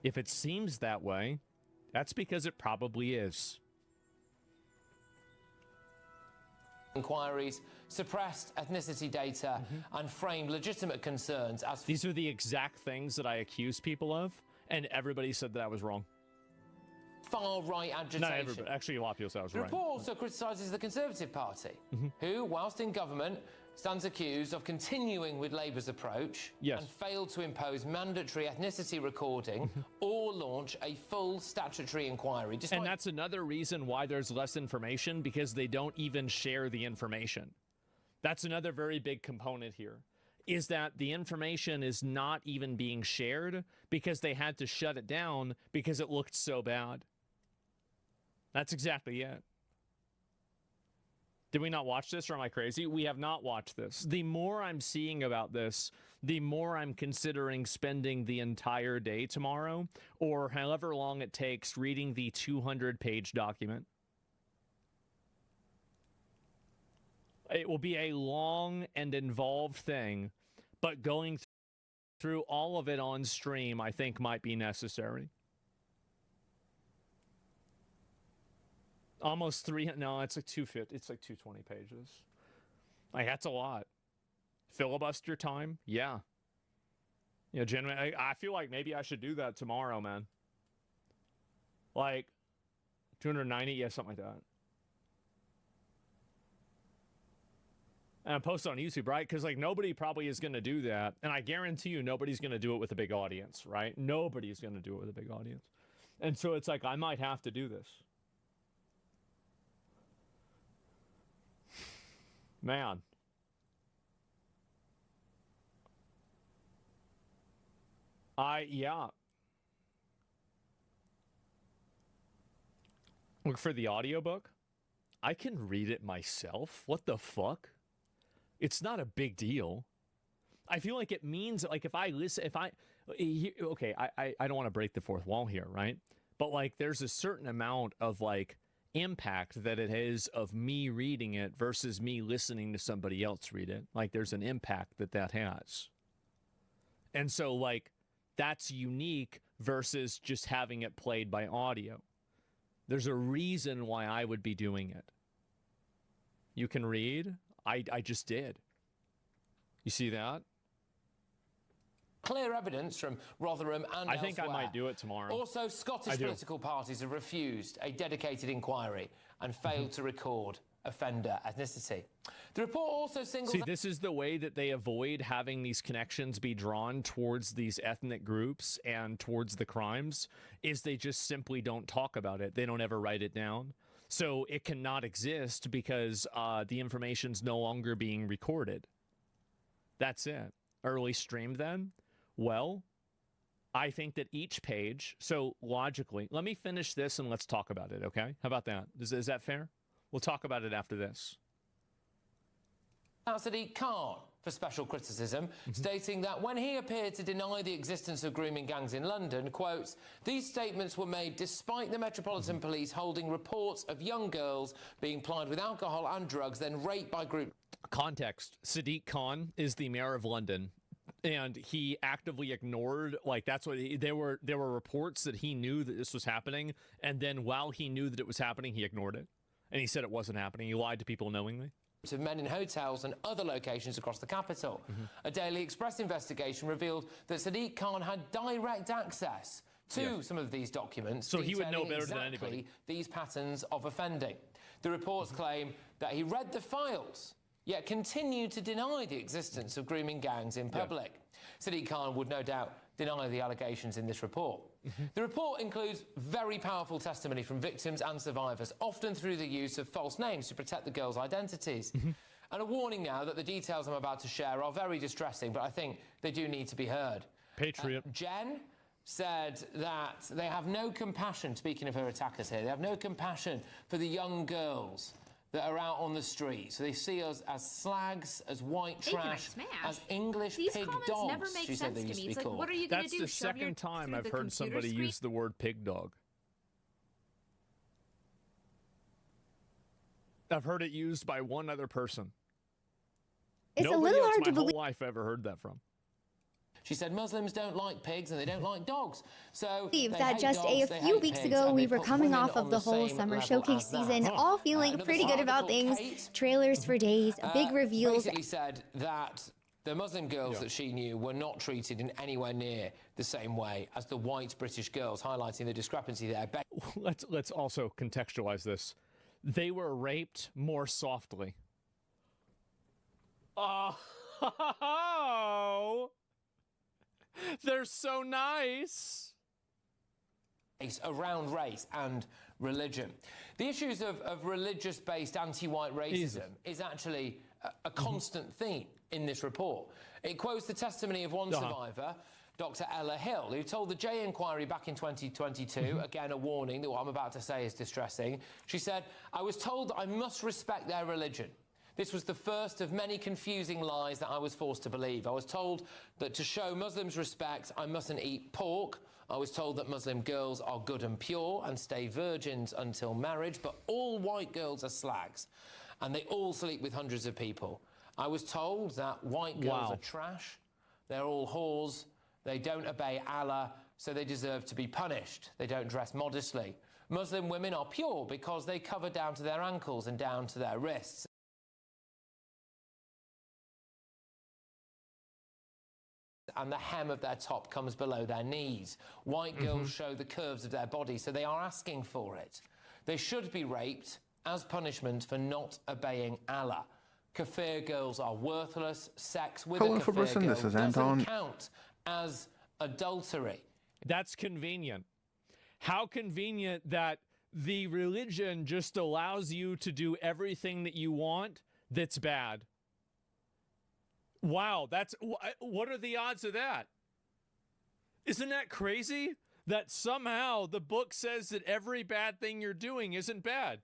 If it seems that way, that's because it probably is. Inquiries, suppressed ethnicity data, and framed legitimate concerns as... These are the exact things that I accuse people of, and everybody said that I was wrong. Far-right agitation. Not everybody. Actually, a lot of people said I was The right. report also criticises the Conservative Party, who, whilst in government, stands accused of continuing with Labour's approach and failed to impose mandatory ethnicity recording or launch a full statutory inquiry. And that's another reason why there's less information, because they don't even share the information. That's another very big component here, is that the information is not even being shared because they had to shut it down because it looked so bad. That's exactly it. Did we not watch this, or am I crazy? We have not watched this. The more I'm seeing about this, the more I'm considering spending the entire day tomorrow, or however long it takes, reading the 200-page document. It will be a long and involved thing, but going through all of it on stream, I think, might be necessary. Almost 300. No, it's like 250. It's like 220 pages. Like, that's a lot. Filibuster time? Yeah. You know, genuinely, I feel like maybe I should do that tomorrow, man. Like, 290? Yeah, something like that. And post on YouTube, right? Because, like, nobody probably is going to do that. And I guarantee you nobody's going to do it with a big audience, right? Nobody's going to do it with a big audience. And so it's like, I might have to do this. Man. Yeah. Look for the audiobook. I can read it myself. What the fuck? It's not a big deal. I feel like it means, like, if I listen, okay, I don't want to break the fourth wall here, right? But, like, there's a certain amount of, like, impact that it is of me reading it versus me listening to somebody else read it. Like, there's an impact that has. And so, like, that's unique versus just having it played by audio. There's a reason why I would be doing it. You can read. I just did. You see that? Clear evidence from Rotherham and I think elsewhere. I might do it tomorrow. Also, Scottish political parties have refused a dedicated inquiry and failed to record offender ethnicity. The report also singles... See, this is the way that they avoid having these connections be drawn towards these ethnic groups and towards the crimes, is they just simply don't talk about it. They don't ever write it down. So it cannot exist because the information's no longer being recorded. That's it. Early stream then? Well, I think that each page, so logically, let me finish this and let's talk about it, okay? How about that? Is that fair? We'll talk about it after this. Sadiq Khan for special criticism, stating that when he appeared to deny the existence of grooming gangs in London, quotes, these statements were made despite the Metropolitan Police holding reports of young girls being plied with alcohol and drugs, then raped by group... Context. Sadiq Khan is the mayor of London, and he actively ignored, like, that's what there were reports that he knew that this was happening, and then while he knew that it was happening, he ignored it. And he said it wasn't happening. He lied to people knowingly. Of men in hotels and other locations across the capital. A Daily Express investigation revealed that Sadiq Khan had direct access to some of these documents, so he would know better exactly than anybody. These patterns of offending. The reports claim that he read the files, yet continued to deny the existence of grooming gangs in public. Sadiq Khan would no doubt deny the allegations in this report. The report includes very powerful testimony from victims and survivors, often through the use of false names to protect the girls' identities. And a warning now that the details I'm about to share are very distressing, but I think they do need to be heard. Patriot. Jen said that they have no compassion, speaking of her attackers here, they have no compassion for the young girls that are out on the street. So they see us as slags, as white trash, as English These pig comments dogs. never make She said sense they to used me. to be It's like, called. what are you going to That's do? the Shove your second time through I've the heard computer somebody screen? use the word pig dog. I've heard it used by one other person. It's a Nobody little else hard to my believe. whole life ever heard that from. She said Muslims don't like pigs and they don't like dogs. So Believe they that hate just dogs, a they few hate weeks pigs, ago and we they were put coming women off on of the whole same summer level showcase as that. season, all feeling Another pretty good about article, things. Kate, Trailers for days, big reveals. Basically said that the Muslim girls that she knew were not treated in anywhere near the same way as the white British girls, highlighting the discrepancy there. Let's also contextualize this. They were raped more softly. Oh, they're so nice. Around race and religion. The issues of religious-based anti-white racism is actually a constant theme in this report. It quotes the testimony of one survivor, Dr. Ella Hill, who told the J Inquiry back in 2022, again a warning that what I'm about to say is distressing. She said, I was told that I must respect their religion. This was the first of many confusing lies that I was forced to believe. I was told that to show Muslims respect, I mustn't eat pork. I was told that Muslim girls are good and pure and stay virgins until marriage, but all white girls are slags. and they all sleep with hundreds of people. I was told that white girls are trash, they're all whores, they don't obey Allah, so they deserve to be punished. They don't dress modestly. Muslim women are pure because they cover down to their ankles and down to their wrists. And the hem of their top comes below their knees. White girls show the curves of their body, so they are asking for it. They should be raped as punishment for not obeying Allah. Kafir girls are worthless. Sex with a kafir girl doesn't count as adultery. That's convenient. How convenient that the religion just allows you to do everything that you want that's bad. Wow, that's what are the odds of that? Isn't that crazy? That somehow the book says that every bad thing you're doing isn't bad.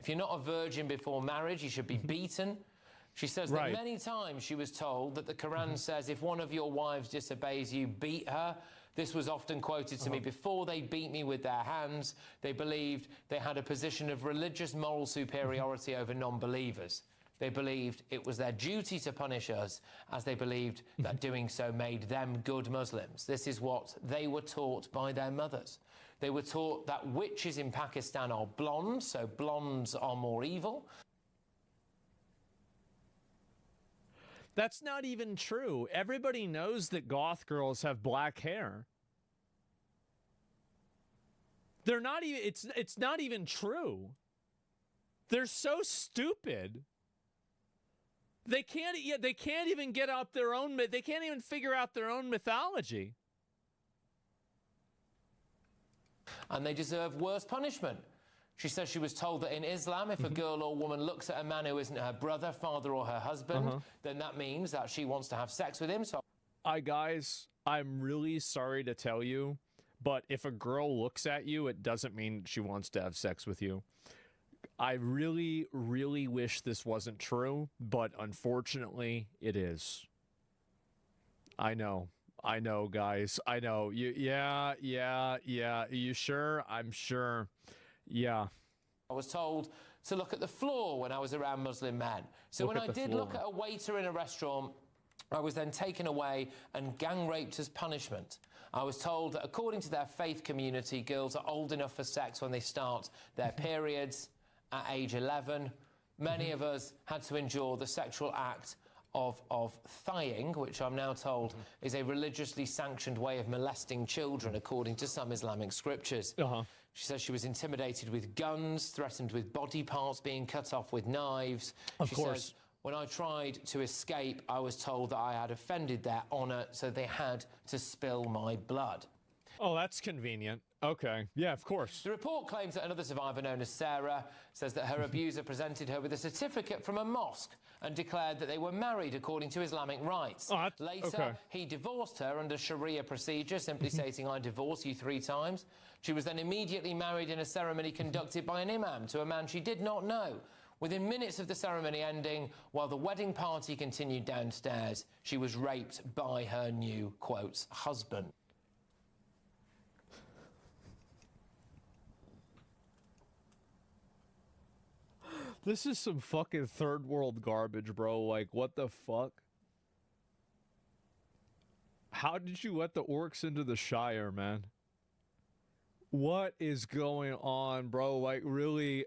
If you're not a virgin before marriage, you should be beaten. She says that many times she was told that the Quran says if one of your wives disobeys you, beat her. This was often quoted to me. Before they beat me with their hands, they believed they had a position of religious moral superiority over non-believers. They believed it was their duty to punish us, as they believed that doing so made them good Muslims. This is what they were taught by their mothers. They were taught that witches in Pakistan are blonde, so blondes are more evil. That's not even true. Everybody knows that goth girls have black hair. They're not even, it's not even true. They're so stupid. They can't even get out their own, they can't even figure out their own mythology. And they deserve worse punishment. She says she was told that in Islam, if a girl or woman looks at a man who isn't her brother, father, or her husband, then that means that she wants to have sex with him. So, guys, I'm really sorry to tell you, but if a girl looks at you, it doesn't mean she wants to have sex with you. I really, really wish this wasn't true, but unfortunately, it is. I know, guys. I know. Yeah. You sure? I'm sure. Yeah. I was told to look at the floor when I was around Muslim men. So when I did look at a waiter in a restaurant, I was then taken away and gang raped as punishment. I was told that according to their faith community, girls are old enough for sex when they start their periods at age 11. Many of us had to endure the sexual act of thighing, which I'm now told is a religiously sanctioned way of molesting children, according to some Islamic scriptures. She says she was intimidated with guns, threatened with body parts being cut off with knives. Of course. Says, when I tried to escape, I was told that I had offended their honor, so they had to spill my blood. Oh, that's convenient. Okay. Yeah, of course. The report claims that another survivor known as Sarah says that her abuser presented her with a certificate from a mosque and declared that they were married according to Islamic rites. Later, he divorced her under Sharia procedure, simply stating, I divorce you 3 times. She was then immediately married in a ceremony conducted by an imam to a man she did not know. Within minutes of the ceremony ending, while the wedding party continued downstairs, she was raped by her new, quotes, husband. This is some fucking third world garbage, bro. Like, what the fuck? How did you let the orcs into the Shire, man? What is going on, bro? Like, really?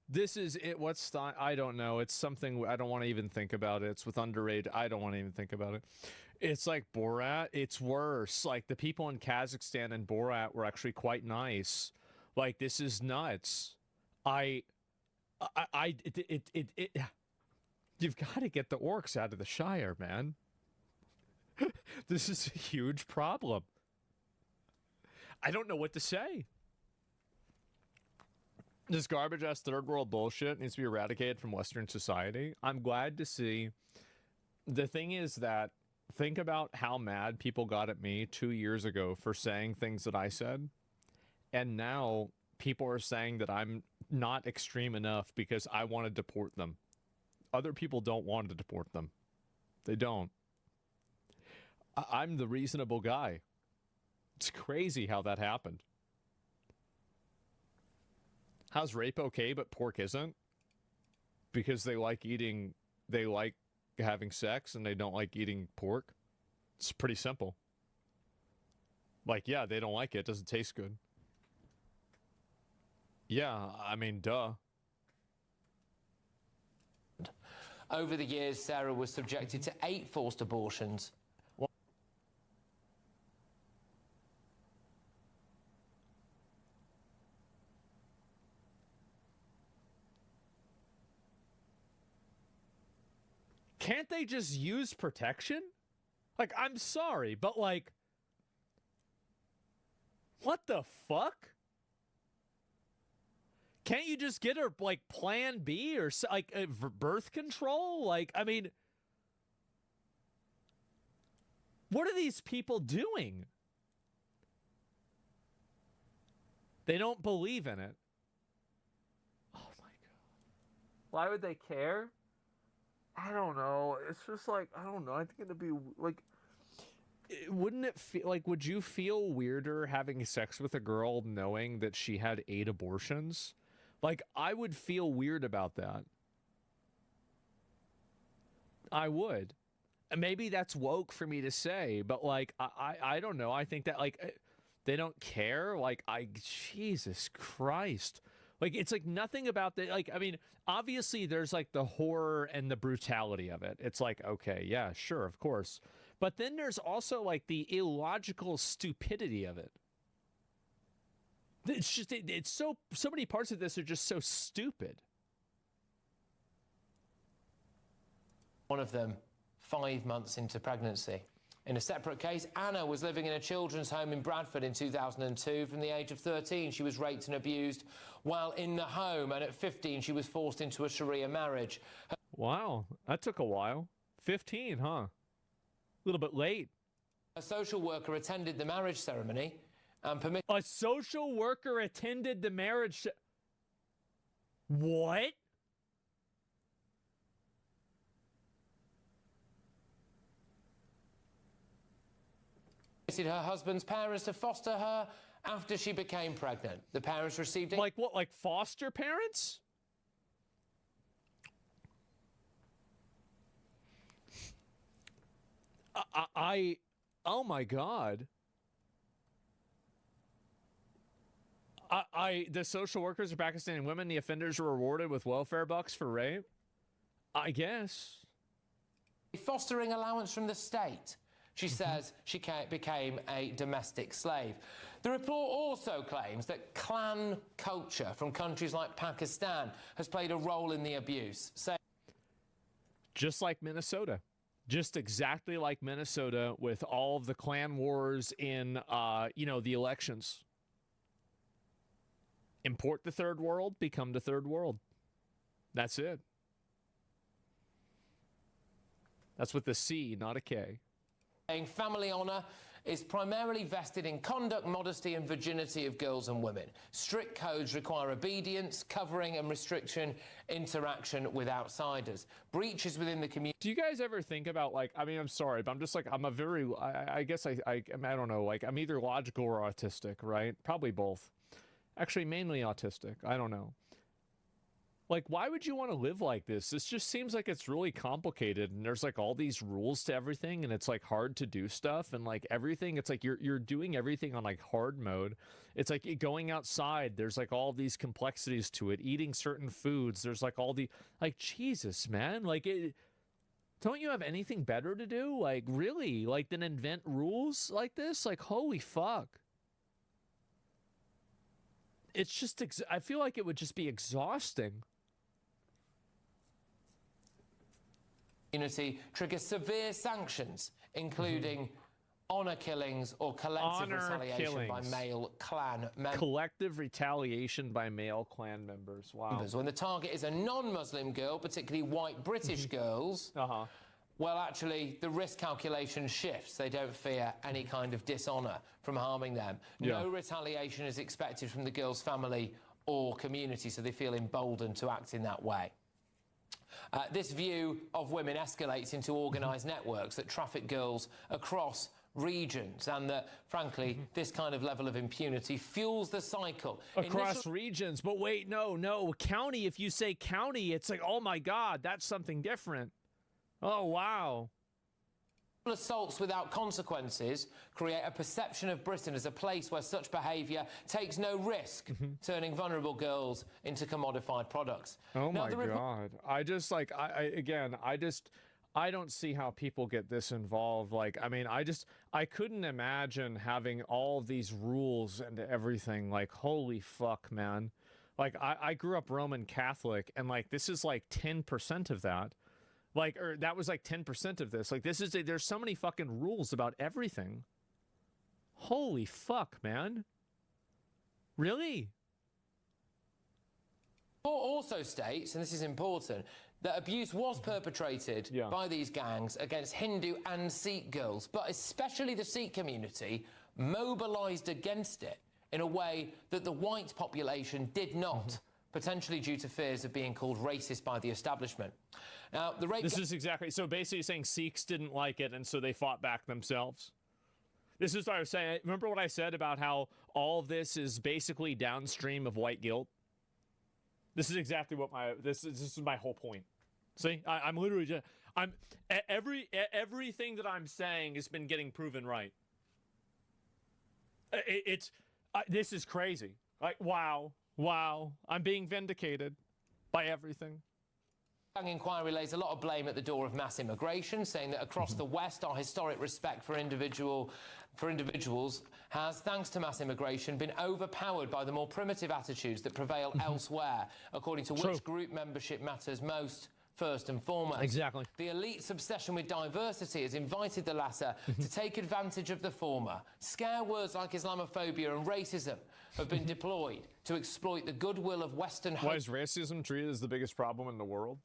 This is it. What's I don't know. It's something I don't want to even think about it. It's with underage. I don't want to even think about it. It's like Borat. It's worse. Like, the people in Kazakhstan and Borat were actually quite nice. Like, this is nuts. You've got to get the orcs out of the Shire, man. This is a huge problem. I don't know what to say. This garbage-ass third world bullshit needs to be eradicated from Western society. I'm glad to see. The thing is that, think about how mad people got at me 2 years ago for saying things that I said. And now people are saying that I'm not extreme enough because I want to deport them. Other people don't want to deport them. They don't. I'm the reasonable guy. It's crazy how that happened. How's rape okay, but pork isn't? Because they like having sex and they don't like eating pork? It's pretty simple. Like, yeah, they don't like it. It doesn't taste good. Yeah, I mean, duh. Over the years, Sarah was subjected to 8 forced abortions. Can't they just use protection? Like, I'm sorry, but like, what the fuck? Can't you just get her, like, plan B or, like, birth control? Like, I mean, what are these people doing? They don't believe in it. Oh, my God. Why would they care? I don't know. It's just like, I don't know. I think it'd be, like, wouldn't it feel, like, would you feel weirder having sex with a girl knowing that she had 8 abortions? Like, I would feel weird about that. I would. And maybe that's woke for me to say, but, like, I don't know. I think that, like, they don't care. Like, Jesus Christ. Like, it's, like, nothing about the, like, I mean, obviously there's, like, the horror and the brutality of it. It's like, okay, yeah, sure, of course. But then there's also, like, the illogical stupidity of it. It's just, it's so many parts of this are just so stupid. One of them 5 months into pregnancy. In a separate case, Anna was living in a children's home in Bradford in 2002. From the age of 13, she was raped and abused while in the home, and at 15, she was forced into a Sharia marriage. Wow, that took a while. 15, huh? A little bit late. A social worker attended the marriage ceremony and permitted... A social worker attended the marriage... What? Her husband's parents to foster her after she became pregnant. The parents received... Like what, like foster parents? Oh my God. The social workers are Pakistani women. The offenders are rewarded with welfare bucks for rape. I guess. Fostering allowance from the state. She says she became a domestic slave. The report also claims that clan culture from countries like Pakistan has played a role in the abuse. Just like Minnesota. Just exactly like Minnesota with all of the clan wars in, the elections. Import the third world, become the third world. That's it. That's with a C, not a K. Family honour is primarily vested in conduct, modesty and virginity of girls and women. Strict codes require obedience, covering and restriction, interaction with outsiders. Breaches within the community... Do you guys ever think about, like, I mean, I'm sorry, but I'm just like, I'm a very, I guess I don't know, like, I'm either logical or autistic, right? Probably both. Actually, mainly autistic. I don't know. Like, why would you want to live like this? This just seems like it's really complicated, and there's like all these rules to everything, and it's like hard to do stuff, and like everything, it's like you're doing everything on like hard mode. It's like going outside, there's like all these complexities to it. Eating certain foods, there's like all the, like, Jesus, man, like, don't you have anything better to do? Like, really? Like, than invent rules like this? Like, holy fuck. It's just, I feel like it would just be exhausting. Community trigger severe sanctions, including honor killings or collective retaliation by male clan members. Collective retaliation by male clan members. Wow. When the target is a non-Muslim girl, particularly white British girls, well, actually, the risk calculation shifts. They don't fear any kind of dishonor from harming them. No retaliation is expected from the girl's family or community, so they feel emboldened to act in that way. This view of women escalates into organised networks that traffic girls across regions, and that, frankly, this kind of level of impunity fuels the cycle. Across regions. But wait, no. County, if you say county, it's like, oh my God, that's something different. Oh, wow. Assaults without consequences create a perception of Britain as a place where such behaviour takes no risk, turning vulnerable girls into commodified products. Oh my God. I just like, I don't see how people get this involved. Like, I mean, I couldn't imagine having all of these rules and everything. Like, holy fuck, man. Like, I grew up Roman Catholic, and like, this is like 10% of that. Like, or that was like 10% of this. Like, there's so many fucking rules about everything. Holy fuck, man. Really? Also states, and this is important, that abuse was perpetrated by these gangs against Hindu and Sikh girls, but especially the Sikh community mobilised against it in a way that the white population did not. Potentially due to fears of being called racist by the establishment. Now, this is exactly, so basically saying Sikhs didn't like it, and so they fought back themselves. This is what I was saying. Remember what I said about how all of this is basically downstream of white guilt? This is exactly what this is my whole point. See, I'm literally just, everything that I'm saying has been getting proven right. This is crazy. Like, wow, I'm being vindicated by everything. The inquiry lays a lot of blame at the door of mass immigration, saying that across the West, our historic respect for individuals has, thanks to mass immigration, been overpowered by the more primitive attitudes that prevail elsewhere, according to which group membership matters most. First and foremost. Exactly. The elite's obsession with diversity has invited the latter to take advantage of the former. Scare words like Islamophobia and racism have been deployed to exploit the goodwill of Western... Why is racism treated as the biggest problem in the world?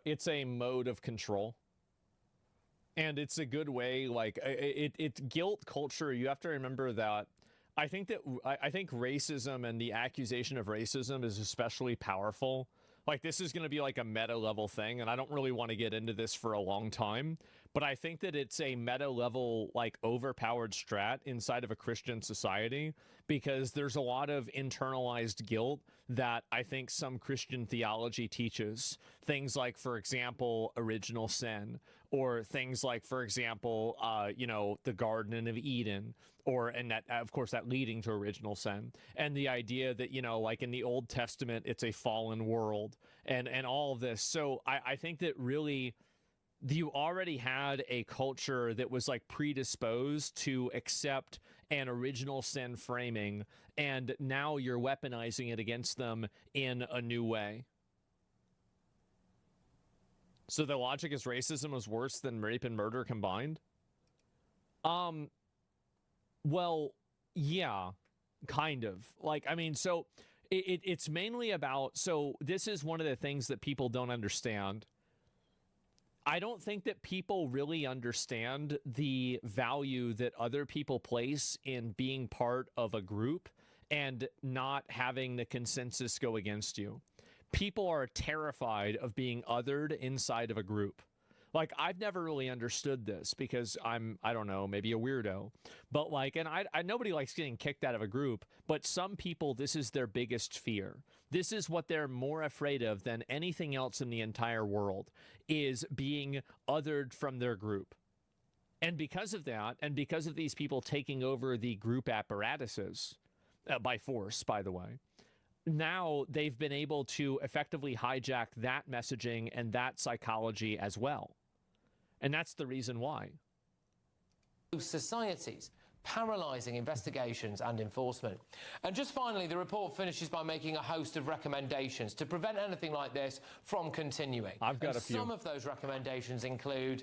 It's a mode of control. And it's a good way, like, it's guilt culture. You have to remember that I think racism and the accusation of racism is especially powerful. Like, this is going to be like a meta level thing, and I don't really want to get into this for a long time, but I think that it's a meta level, like, overpowered strat inside of a Christian society, because there's a lot of internalized guilt that I think some Christian theology teaches. Things like, for example, original sin, or things like, for example, the Garden of Eden, and that, of course, that leading to original sin, and the idea that, like in the Old Testament, it's a fallen world, and all of this. So I think that really you already had a culture that was like predisposed to accept an original sin framing, and now you're weaponizing it against them in a new way. So the logic is racism was worse than rape and murder combined? Well, yeah, kind of. Like, I mean, so it's mainly about, so this is one of the things that people don't understand. I don't think that people really understand the value that other people place in being part of a group and not having the consensus go against you. People are terrified of being othered inside of a group. Like, I've never really understood this because I don't know, maybe a weirdo. But like, and nobody likes getting kicked out of a group, but some people, this is their biggest fear. This is what they're more afraid of than anything else in the entire world, is being othered from their group. And because of that, and because of these people taking over the group apparatuses, by force, by the way, now they've been able to effectively hijack that messaging and that psychology as well. And that's the reason why. Societies, paralysing investigations and enforcement. And just finally, the report finishes by making a host of recommendations to prevent anything like this from continuing. I've got a few. Some of those recommendations include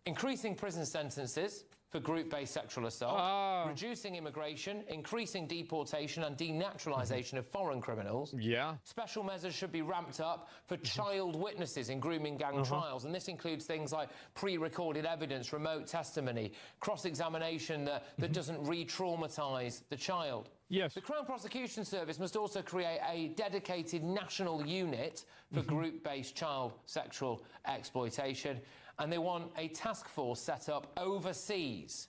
increasing prison sentences for group-based sexual assault, reducing immigration, increasing deportation and denaturalization of foreign criminals. Yeah. Special measures should be ramped up for child witnesses in grooming gang trials, and this includes things like pre-recorded evidence, remote testimony, cross-examination that doesn't re-traumatize the child. Yes. The Crown Prosecution Service must also create a dedicated national unit for group-based child sexual exploitation, and they want a task force set up overseas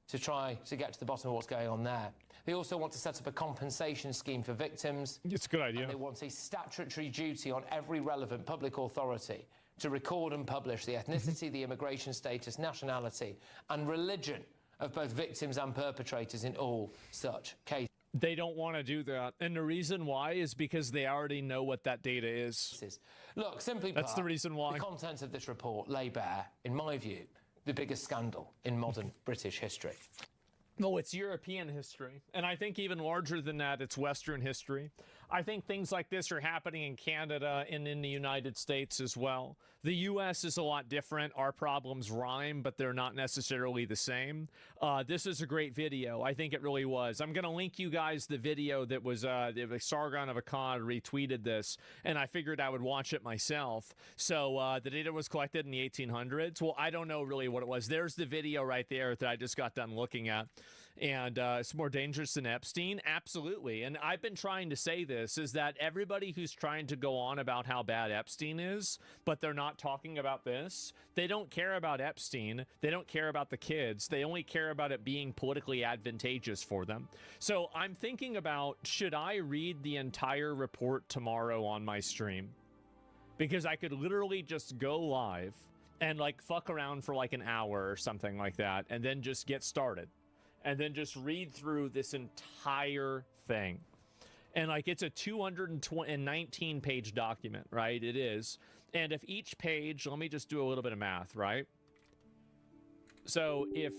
to try to get to the bottom of what's going on there. They also want to set up a compensation scheme for victims. It's a good idea. And they want a statutory duty on every relevant public authority to record and publish the ethnicity, the immigration status, nationality, and religion of both victims and perpetrators in all such cases. They don't want to do that. And the reason why is because they already know what that data is. Look, simply That's the reason why. The contents of this report lay bare, in my view, the biggest scandal in modern British history. No, it's European history. And I think even larger than that, it's Western history. I think things like this are happening in Canada and in the United States as well. The U.S. is a lot different. Our problems rhyme, but they're not necessarily the same. This is a great video. I think it really was. I'm going to link you guys the video that was Sargon of Akkad retweeted this, and I figured I would watch it myself. So the data was collected in the 1800s. Well, I don't know really what it was. There's the video right there that I just got done looking at. And it's more dangerous than Epstein? Absolutely. And I've been trying to say this, is that everybody who's trying to go on about how bad Epstein is, but they're not talking about this, they don't care about Epstein. They don't care about the kids. They only care about it being politically advantageous for them. So I'm thinking about, should I read the entire report tomorrow on my stream? Because I could literally just go live and like fuck around for like an hour or something like that, and then just get started. And then just read through this entire thing. And like, it's a 219 page document, right? It is. And if each page, let me just do a little bit of math, right? So if,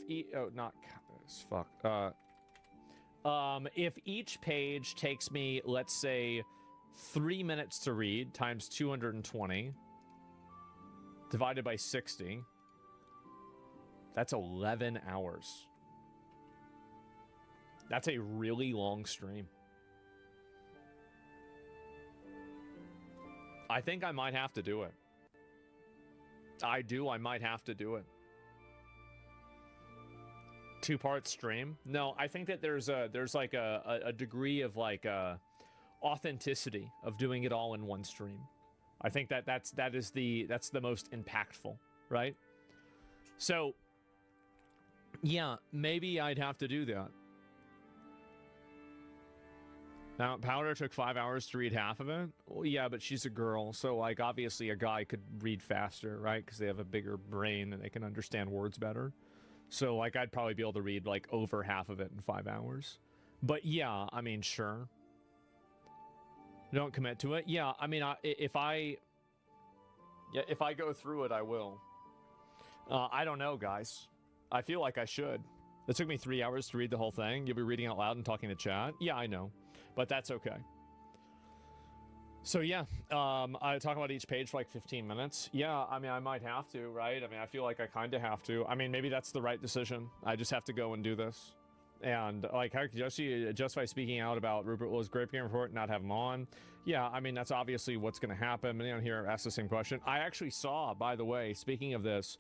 if each page takes me, let's say 3 minutes to read times 220 divided by 60, that's 11 hours. That's a really long stream. I think I might have to do it. I might have to do it. 2-part stream? No, I think that there's like a degree of like authenticity of doing it all in one stream. I think that's the most impactful, right? So yeah, maybe I'd have to do that. Now, Powder took 5 hours to read half of it. Well, yeah, but she's a girl, so like obviously a guy could read faster, right? Because they have a bigger brain and they can understand words better. So like I'd probably be able to read like over half of it in 5 hours. But yeah, I mean, sure. Don't commit to it. Yeah, I mean, if I go through it, I will. I don't know, guys. I feel like I should. It took me 3 hours to read the whole thing. You'll be reading out loud and talking to chat. Yeah, I know. But that's okay. So yeah, I talk about each page for like 15 minutes. Yeah, I mean, I might have to, right? I mean, I feel like I kind of have to. I mean, maybe that's the right decision. I just have to go and do this. And like, how could Jesse justify speaking out about Rupert Low's Grape Game Report and not have him on? Yeah, I mean, that's obviously what's going to happen. Anyone here asked the same question. I actually saw, by the way, speaking of this,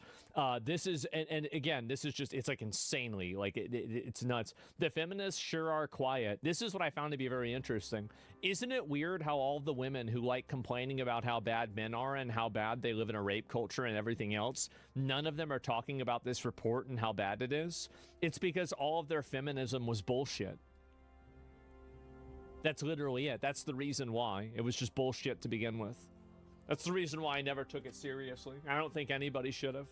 this is, and again, this is just, it's like insanely, like it's nuts. The feminists sure are quiet. This is what I found to be very interesting. Isn't it weird how all the women who like complaining about how bad men are and how bad they live in a rape culture and everything else, none of them are talking about this report and how bad it is? It's because all of their feminism was bullshit. That's literally it. That's the reason why. It was just bullshit to begin with. That's the reason why I never took it seriously. I don't think anybody should have.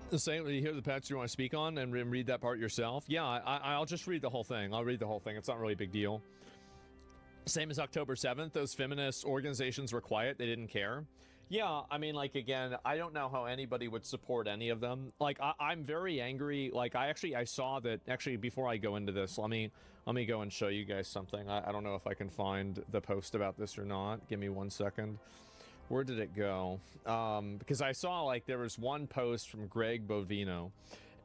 The same, you hear the patch you want to speak on and read that part yourself? Yeah, I'll just read the whole thing. I'll read the whole thing. It's not really a big deal. Same as October 7th. Those feminist organizations were quiet. They didn't care. Yeah, I mean, like, again, I don't know how anybody would support any of them. Like, I'm very angry. Like, I saw that, actually, before I go into this, let me go and show you guys something. I don't know if I can find the post about this or not. Give me 1 second. Where did it go? Because I saw, like, there was one post from Greg Bovino,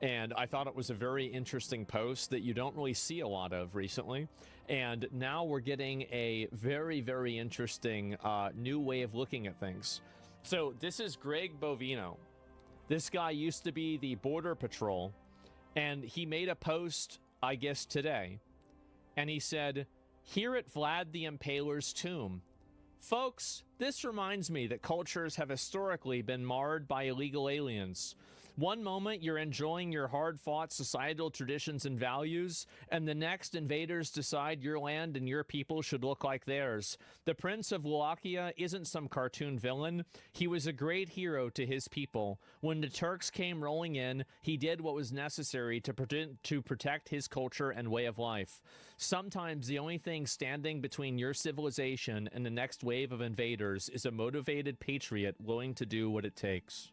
and I thought it was a very interesting post that you don't really see a lot of recently. And now we're getting a very, very interesting new way of looking at things. So this is Greg Bovino. This guy used to be the Border Patrol, and he made a post, I guess, today. And he said, "Here at Vlad the Impaler's tomb, Folks, this reminds me that cultures have historically been marred by illegal aliens. One moment you're enjoying your hard-fought societal traditions and values, and the next invaders decide your land and your people should look like theirs. The Prince of Wallachia isn't some cartoon villain. He was a great hero to his people. When the Turks came rolling in, he did what was necessary to protect his culture and way of life. Sometimes the only thing standing between your civilization and the next wave of invaders is a motivated patriot willing to do what it takes.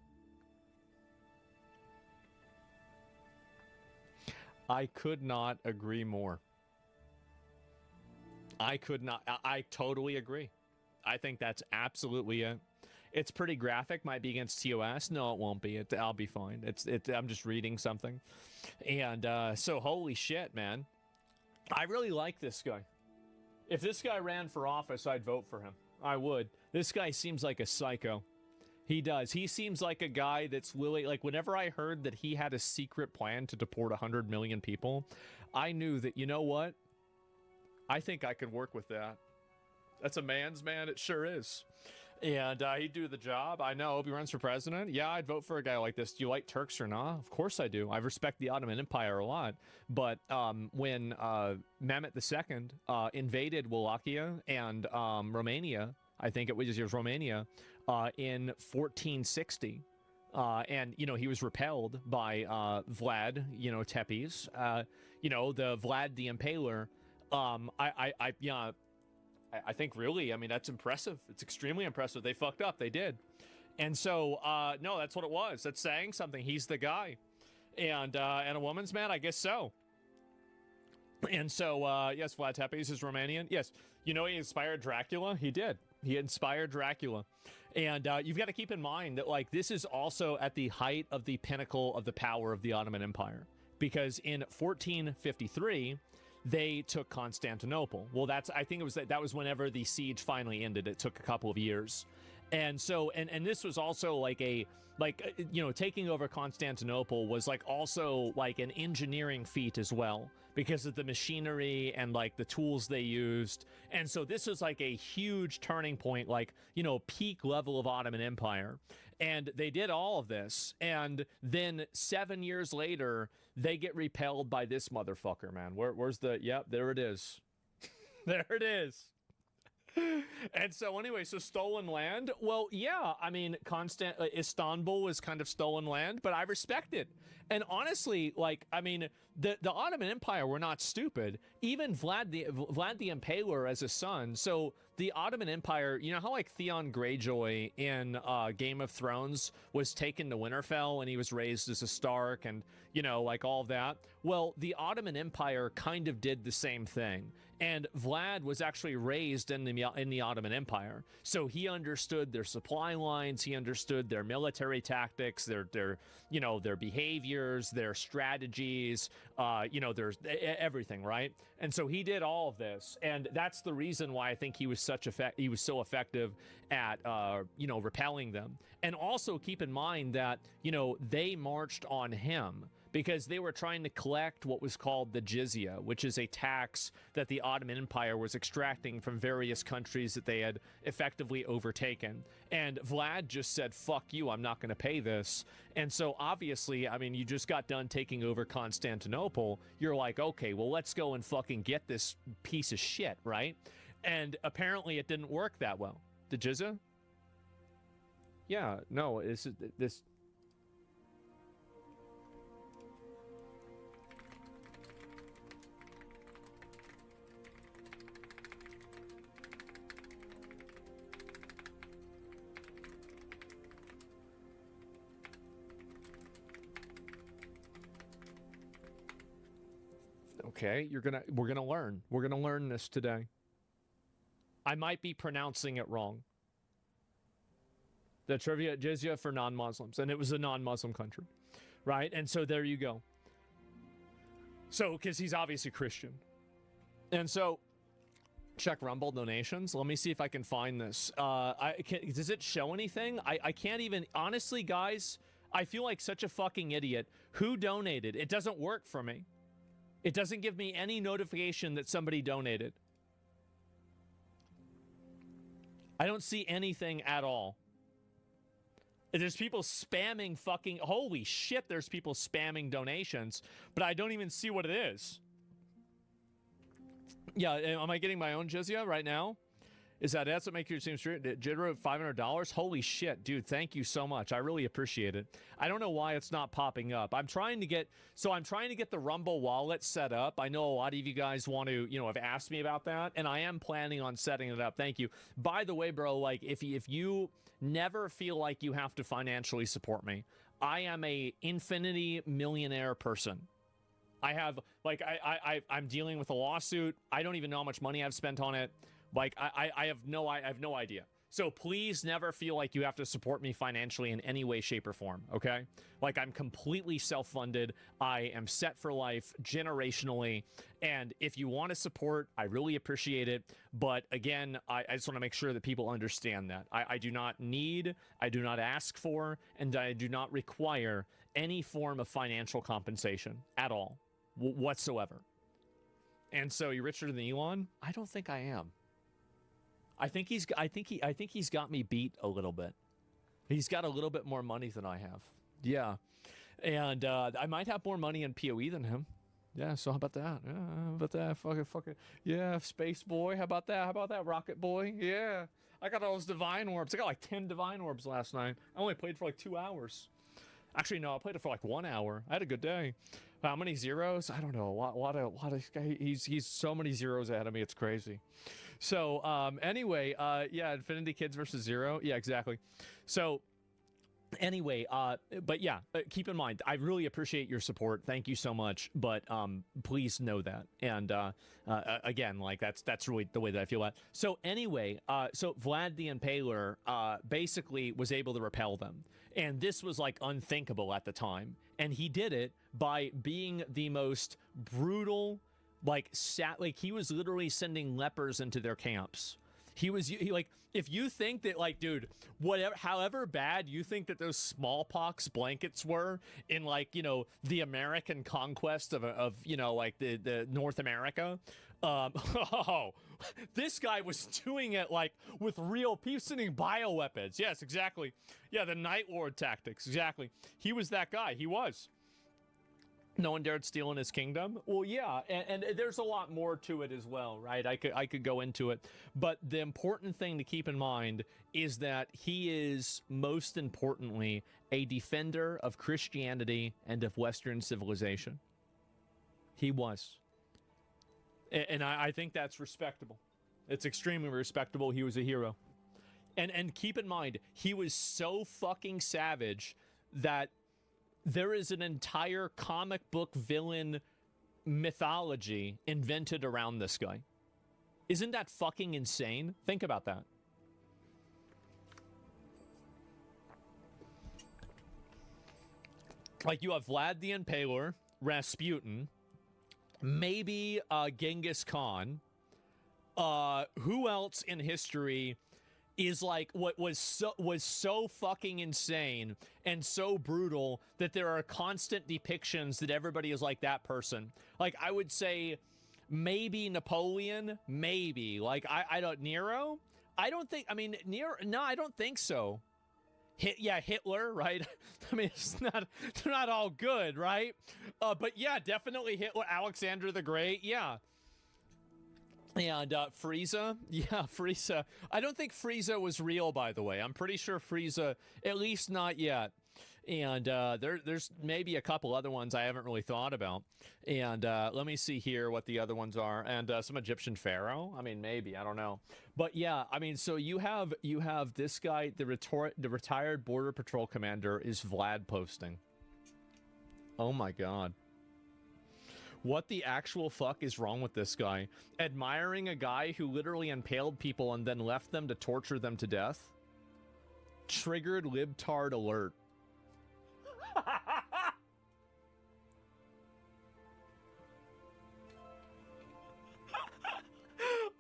I could not agree more. I totally agree. I think that's absolutely it. It's pretty graphic. Might be against TOS. No, it won't be. I'll be fine. I'm just reading something. And so holy shit, man. I really like this guy. If this guy ran for office, I'd vote for him. I would. This guy seems like a psycho. He does. He seems like a guy that's willing, like whenever I heard that he had a secret plan to deport 100 million people, I knew that, you know what? I think I could work with that. That's a man's man. It sure is. And he'd do the job. I know. If he runs for president, yeah, I'd vote for a guy like this. Do you like Turks or not? Of course I do. I respect the Ottoman Empire a lot. But when Mehmet II invaded Wallachia and Romania, I think it was Romania, in 1460. And, you know, he was repelled by Vlad, you know, Tepes, you know, the Vlad the Impaler. I think really, I mean, that's impressive. It's extremely impressive. They fucked up. They did. And so, no, that's what it was. That's saying something. He's the guy. And a woman's man? I guess so. And so, yes, Vlad Tepes is Romanian. Yes. You know, he inspired Dracula? He did. He inspired Dracula. And you've got to keep in mind that, like, this is also at the height of the pinnacle of the power of the Ottoman Empire. Because in 1453, they took Constantinople. Well, I think it was that was whenever the siege finally ended. It took a couple of years. And so, and this was also like you know, taking over Constantinople was like also like an engineering feat as well, because of the machinery and like the tools they used. And so this was like a huge turning point, like, you know, peak level of Ottoman Empire. And they did all of this. And then 7 years later, they get repelled by this motherfucker, man. Where's the, yep, there it is. There it is. And so anyway, so stolen land. Well, yeah, I mean, Istanbul was kind of stolen land, but I respect it. And honestly, like, I mean, the Ottoman Empire were not stupid. Even Vlad the Impaler as a son. So the Ottoman Empire, you know how like Theon Greyjoy in Game of Thrones was taken to Winterfell and he was raised as a Stark and, you know, like all that. Well, the Ottoman Empire kind of did the same thing. And Vlad was actually raised in the Ottoman Empire. So he understood their supply lines, he understood their military tactics, their you know, their behaviors, their strategies, you know, there's everything, right? And so he did all of this. And that's the reason why I think he was so effective at you know, repelling them. And also keep in mind that, you know, they marched on him because they were trying to collect what was called the jizya, which is a tax that the Ottoman Empire was extracting from various countries that they had effectively overtaken. And Vlad just said, fuck you, I'm not going to pay this. And so obviously, I mean, you just got done taking over Constantinople. You're like, okay, well, let's go and fucking get this piece of shit, right? And apparently it didn't work that well. The jizya? Yeah, no, this. Okay, we're gonna learn. We're gonna learn this today. I might be pronouncing it wrong. The trivia jizya for non-Muslims, and it was a non-Muslim country, right? And so there you go. So, because he's obviously Christian. And so, check Rumble donations. Let me see if I can find this. Does it show anything? I can't even, honestly, guys, I feel like such a fucking idiot. Who donated? It doesn't work for me. It doesn't give me any notification that somebody donated. I don't see anything at all. There's people spamming fucking... Holy shit, there's people spamming donations, but I don't even see what it is. Yeah, am I getting my own jizya right now? Is that's what makes you seem straight? Jidro, $500? Holy shit, dude, thank you so much. I really appreciate it. I don't know why it's not popping up. I'm trying to get the Rumble wallet set up. I know a lot of you guys want to, have asked me about that, and I am planning on setting it up. Thank you. By the way, bro, like, if you never feel like you have to financially support me, I am a infinity millionaire person. I have, like, I'm dealing with a lawsuit. I don't even know how much money I've spent on it. Like, I have no idea. So please never feel like you have to support me financially in any way, shape, or form, okay? Like, I'm completely self-funded. I am set for life generationally. And if you want to support, I really appreciate it. But again, I just want to make sure that people understand that. I do not need, I do not ask for, and I do not require any form of financial compensation at all, whatsoever. And so, you're richer than Elon? I don't think I am. I think he's got me beat a little bit. He's got a little bit more money than I have. Yeah. And I might have more money in PoE than him. Yeah, so how about that? Yeah, how about that? Fucking. Yeah, Space Boy. How about that? How about that, Rocket Boy? Yeah. I got all those Divine Orbs. I got like 10 Divine Orbs last night. I only played for like 2 hours. Actually, no, I played it for like 1 hour. I had a good day. How many zeros? I don't know. A lot of he's so many zeros ahead of me. It's crazy. So anyway, yeah, Infinity Kids versus Zero. Yeah, exactly. So anyway, but yeah, keep in mind, I really appreciate your support. Thank you so much. But please know that. And again, like that's really the way that I feel about it. So anyway, so Vlad the Impaler basically was able to repel them. And this was like unthinkable at the time. And he did it by being the most brutal, like he was literally sending lepers into their camps. He like, if you think that, like, dude, however bad you think that those smallpox blankets were in, like, the American conquest of like the North America, this guy was doing it like with real people, sending bioweapons. Yes, exactly. Yeah, the Night Lord tactics. Exactly. He was that guy. He was. No one dared steal in his kingdom. Well, yeah, and there's a lot more to it as well, right? I could go into it, but the important thing to keep in mind is that he is most importantly a defender of Christianity and of Western civilization. He was, and I think that's respectable. It's extremely respectable. He was a hero, and keep in mind, he was so fucking savage that there is an entire comic book villain mythology invented around this guy. Isn't that fucking insane? Think about that. Like, you have Vlad the Impaler, Rasputin, maybe Genghis Khan. Who else in history is like what was so fucking insane and so brutal that there are constant depictions that everybody is like that person? Like, I would say maybe Napoleon, maybe. Like, I don't, Nero? I don't think, I mean, Nero, no, I don't think so. Yeah, Hitler, right? I mean, they're not all good, right? But yeah, definitely Hitler, Alexander the Great, yeah. And Frieza, yeah, Frieza. I don't think Frieza was real, by the way. I'm pretty sure Frieza, at least not yet. And there's maybe a couple other ones I haven't really thought about. And let me see here what the other ones are. And some Egyptian pharaoh. I mean, maybe, I don't know. But yeah, I mean, so you have this guy, the retired Border Patrol commander, is Vlad posting. Oh my God. What the actual fuck is wrong with this guy? Admiring a guy who literally impaled people and then left them to torture them to death? Triggered libtard alert.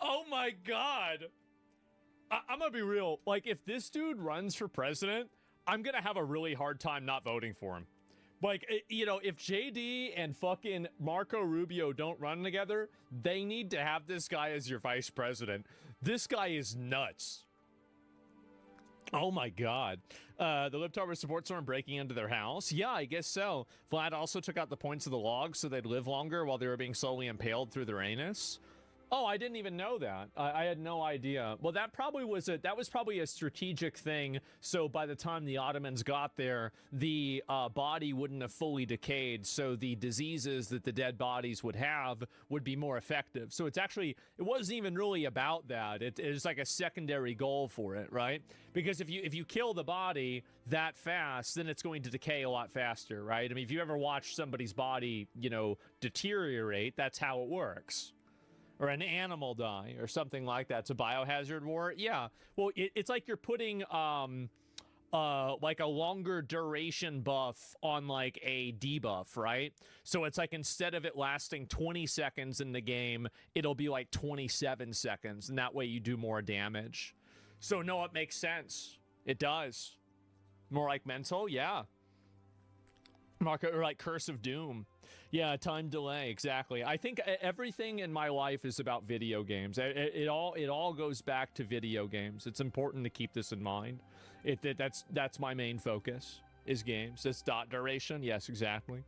Oh my God. I'm gonna be real. Like, if this dude runs for president, I'm gonna have a really hard time not voting for him. Like, if JD and fucking Marco Rubio don't run together, they need to have this guy as your vice president. This guy is nuts. Oh my God. The Libtarber support storm breaking into their house? Yeah, I guess so. Vlad also took out the points of the logs so they'd live longer while they were being slowly impaled through their anus. Oh, I didn't even know that. I had no idea. Well, that was probably a strategic thing. So by the time the Ottomans got there, the body wouldn't have fully decayed. So the diseases that the dead bodies would have would be more effective. So it wasn't even really about that. It's like a secondary goal for it, right? Because if you kill the body that fast, then it's going to decay a lot faster, right? I mean, if you ever watch somebody's body, deteriorate, that's how it works. Or an animal die, or something like that. It's a biohazard war. Yeah. Well, it's like you're putting like a longer duration buff on like a debuff, right? So it's like instead of it lasting 20 seconds in the game, it'll be like 27 seconds, and that way you do more damage. So no, it makes sense. It does. More like mental, yeah. Or like Curse of Doom. Yeah, time delay, exactly. I think everything in my life is about video games. It all goes back to video games. It's important to keep this in mind. That's my main focus, is games. It's dot duration. Yes, exactly.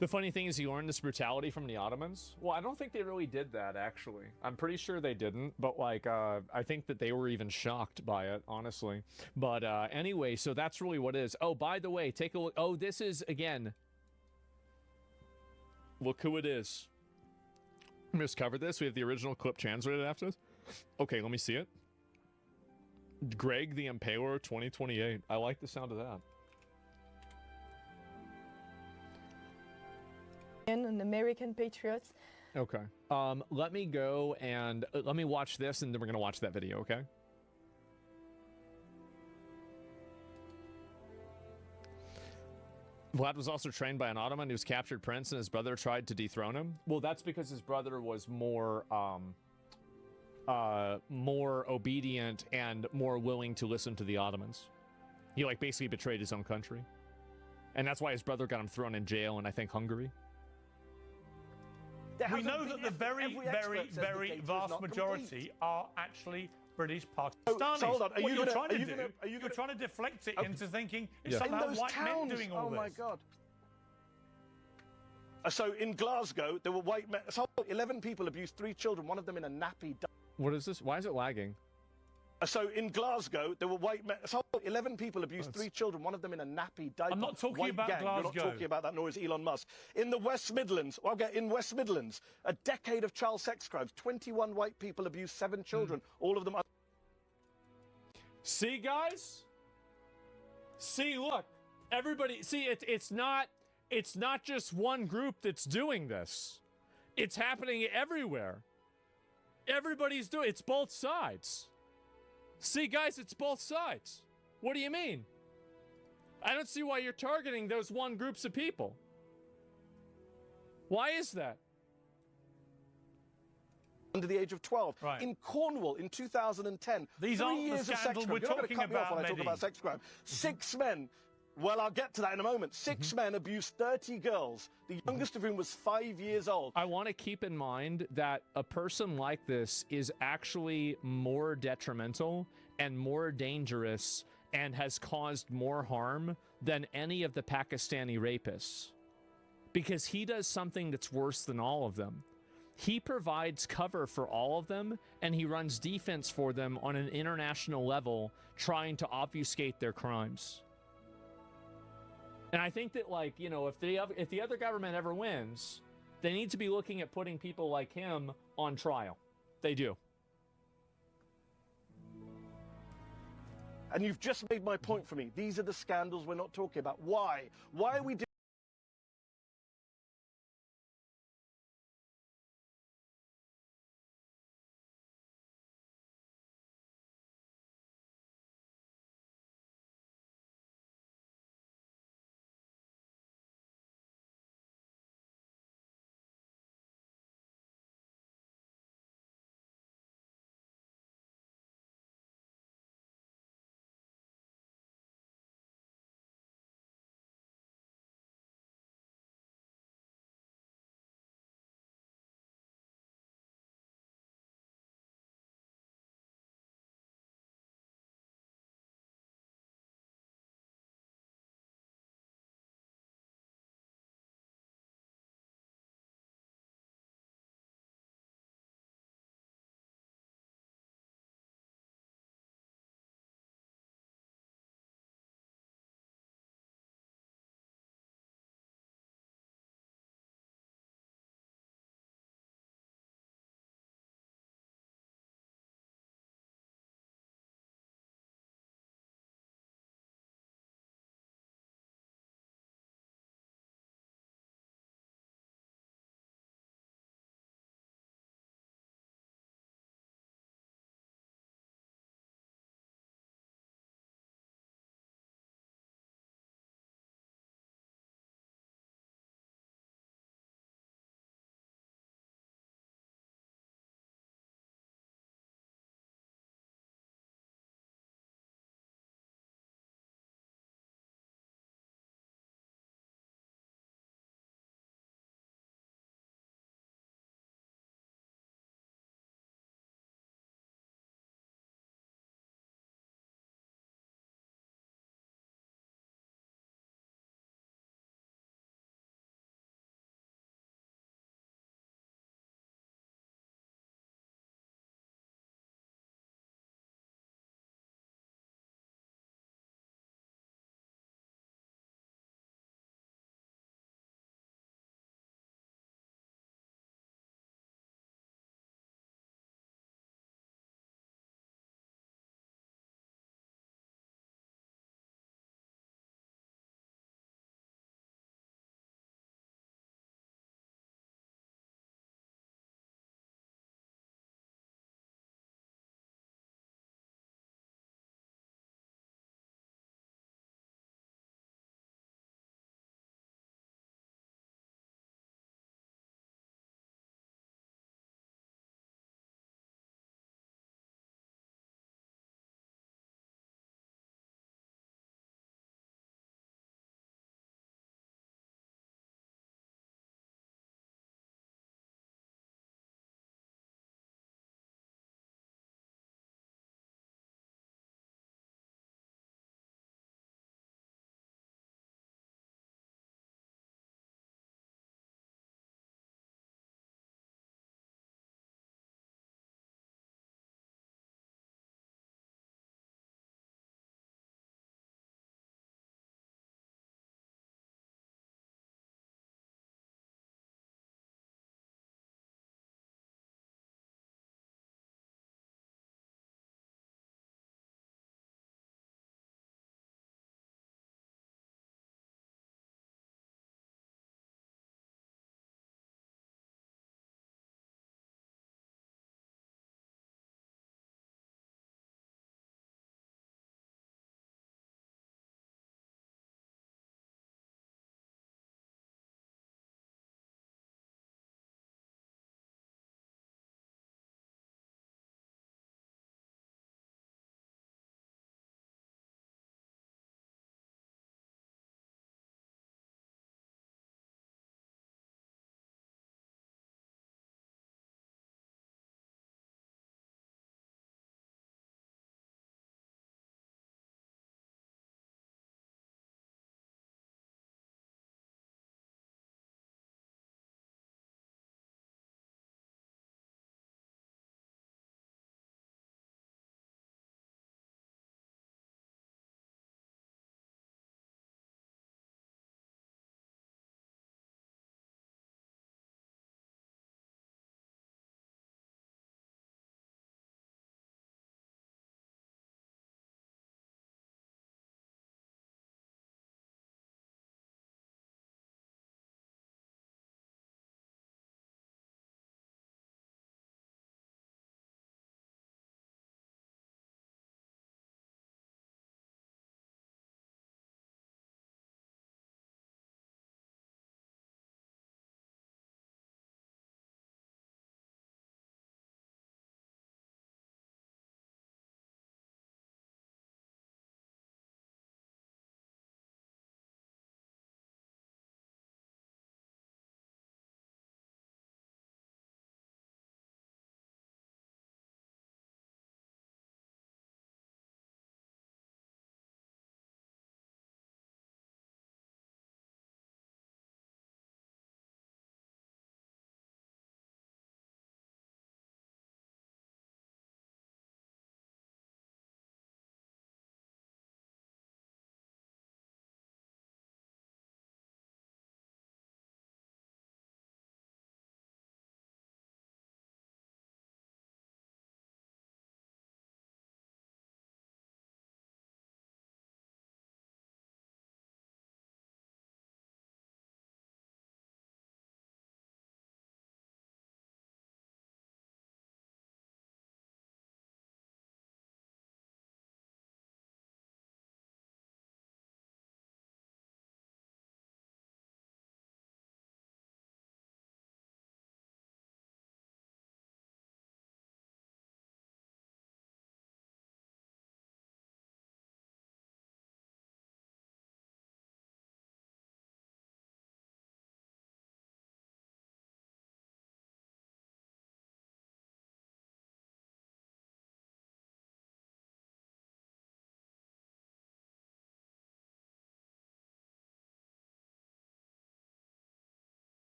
The funny thing is he learned this brutality from the Ottomans. Well, I don't think they really did that, actually. I'm pretty sure they didn't, but like I think that they were even shocked by it, honestly. But anyway, so that's really what it is. Oh, by the way, take a look. Oh, this is, again... Look who it is. We just covered this. We have the original clip translated after this. Okay, let me see it. Greg the Impaler 2028. I like the sound of that. And American patriots. Okay. Let me go and let me watch this, and then we're going to watch that video, okay? Vlad was also trained by an Ottoman who's captured Prince, and his brother tried to dethrone him. Well, that's because his brother was more obedient and more willing to listen to the Ottomans. He like basically betrayed his own country. And that's why his brother got him thrown in jail in, I think, Hungary. We know that the very, very, very vast majority are actually British Pakistanis. So hold on. You're trying to deflect it into thinking it's somehow white men doing all this. Oh my God. So in Glasgow, there were white men. So 11 people abused 3 children, one of them in a nappy. What is this? Why is it lagging? So in Glasgow, there were white men. So 11 people abused 3 children, one of them in a nappy diaper. I'm not talking about gang. Glasgow. You're not talking about that, nor is Elon Musk. In the West Midlands, in West Midlands, a decade of child sex crimes. 21 white people abused 7 children, all of them. See, guys? See, look. Everybody, see, it's not just one group that's doing this. It's happening everywhere. Everybody's doing it. It's both sides. See, guys, it's both sides. What do you mean? I don't see why you're targeting those one groups of people. Why is that? Under the age of 12. Right. In Cornwall in 2010. These 3 aren't the years of sex scandals crime. we're You're not talking going to cut me off about, when I talk Mehdi. about sex crime. 6 men. Well, I'll get to that in a moment. 6 men abused 30 girls, the youngest of whom was 5 years old. I want to keep in mind that a person like this is actually more detrimental and more dangerous and has caused more harm than any of the Pakistani rapists. Because he does something that's worse than all of them. He provides cover for all of them, and he runs defense for them on an international level, trying to obfuscate their crimes. And I think that, like, you know, if the other government ever wins, they need to be looking at putting people like him on trial. They do. And you've just made my point for me. These are the scandals we're not talking about. Why? Why are we doing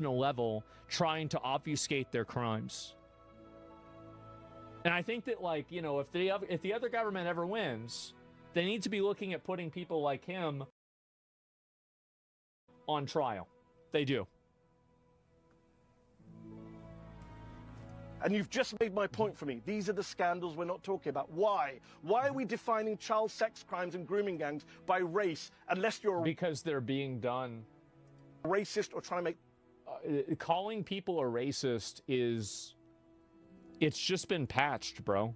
level trying to obfuscate their crimes. And I think that, like, you know, if the other government ever wins, they need to be looking at putting people like him on trial. They do. And you've just made my point for me. These are the scandals we're not talking about. Why? Why are we defining child sex crimes and grooming gangs by race unless you're... Because they're being done... racist or trying to make... calling people a racist is... It's just been patched, bro.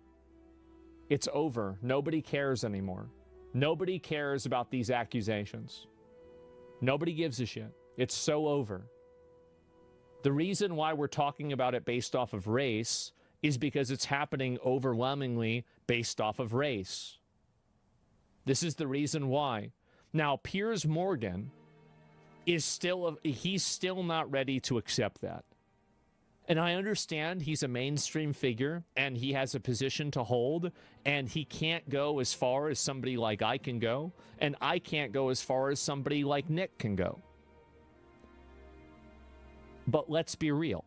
It's over. Nobody cares anymore. Nobody cares about these accusations. Nobody gives a shit. It's so over. The reason why we're talking about it based off of race is because it's happening overwhelmingly based off of race. This is the reason why. Now, Piers Morgan is he's still not ready to accept that. And I understand he's a mainstream figure and he has a position to hold and he can't go as far as somebody like I can go and I can't go as far as somebody like Nick can go. But let's be real.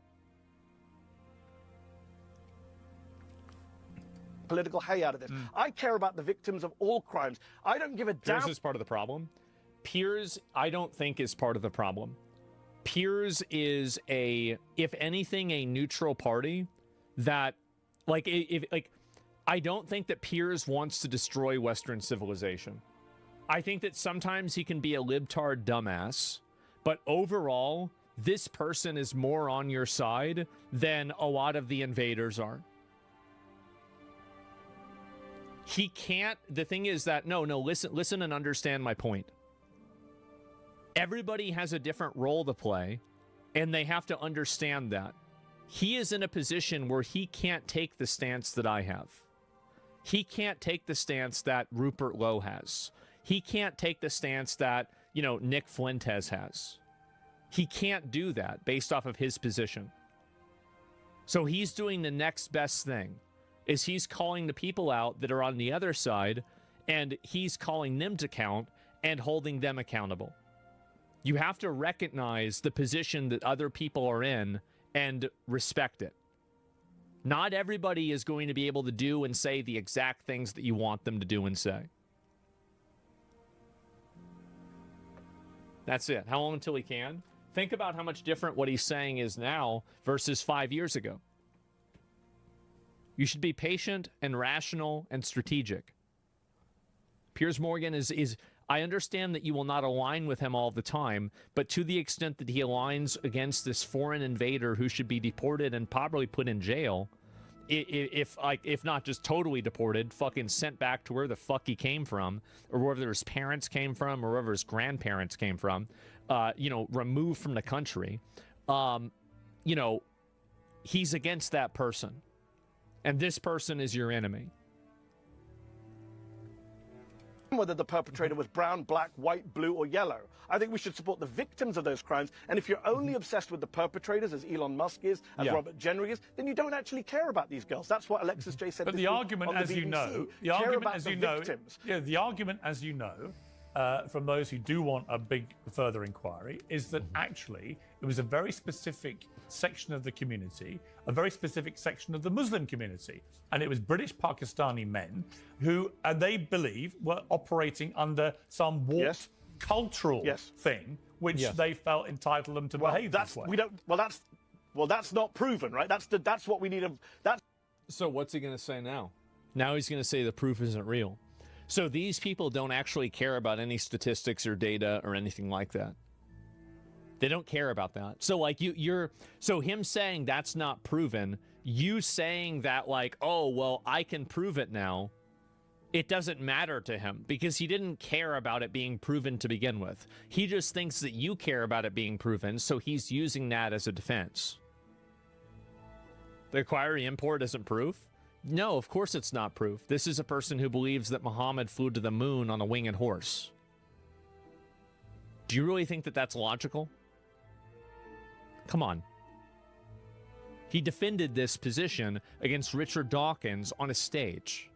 Political hay out of this. I care about the victims of all crimes. I don't give a damn. Piers is part of the problem. Piers, I don't think, is part of the problem. Piers is if anything, a neutral party that, I don't think that Piers wants to destroy Western civilization. I think that sometimes he can be a libtard dumbass, but overall, this person is more on your side than a lot of the invaders are. He can't, the thing is that, no, listen and understand my point. Everybody has a different role to play, and they have to understand that. He is in a position where he can't take the stance that I have. He can't take the stance that Rupert Lowe has. He can't take the stance that, Nick Fuentes has. He can't do that based off of his position. So he's doing the next best thing, is he's calling the people out that are on the other side, and he's calling them to count and holding them accountable. You have to recognize the position that other people are in and respect it. Not everybody is going to be able to do and say the exact things that you want them to do and say. That's it. How long until he can? Think about how much different what he's saying is now versus 5 years ago. You should be patient and rational and strategic. Piers Morgan is I understand that you will not align with him all the time, but to the extent that he aligns against this foreign invader who should be deported and probably put in jail, if not just totally deported, fucking sent back to where the fuck he came from, or wherever his parents came from, or wherever his grandparents came from, removed from the country, he's against that person. And this person is your enemy. Whether the perpetrator was brown, black, white, blue, or yellow. I think we should support the victims of those crimes. And if you're only obsessed with the perpetrators, as Elon Musk is, as Robert Jenner is, then you don't actually care about these girls. That's what Alexis J said. But the argument, as you know, the argument, as you know, from those who do want a big further inquiry, is that actually it was a very specific section of the community, a very specific section of the Muslim community, and it was British Pakistani men who they believe were operating under some warped cultural thing, which they felt entitled them to behave this way. That's not proven, right? That's what we need. So what's he going to say now? Now he's going to say the proof isn't real. So these people don't actually care about any statistics or data or anything like that. They don't care about that. So so him saying that's not proven, you saying that I can prove it now, it doesn't matter to him because he didn't care about it being proven to begin with. He just thinks that you care about it being proven, so he's using that as a defense. The inquiry import isn't proof? No, of course it's not proof. This is a person who believes that Muhammad flew to the moon on a winged horse. Do you really think that that's logical? Come on. He defended this position against Richard Dawkins on a stage.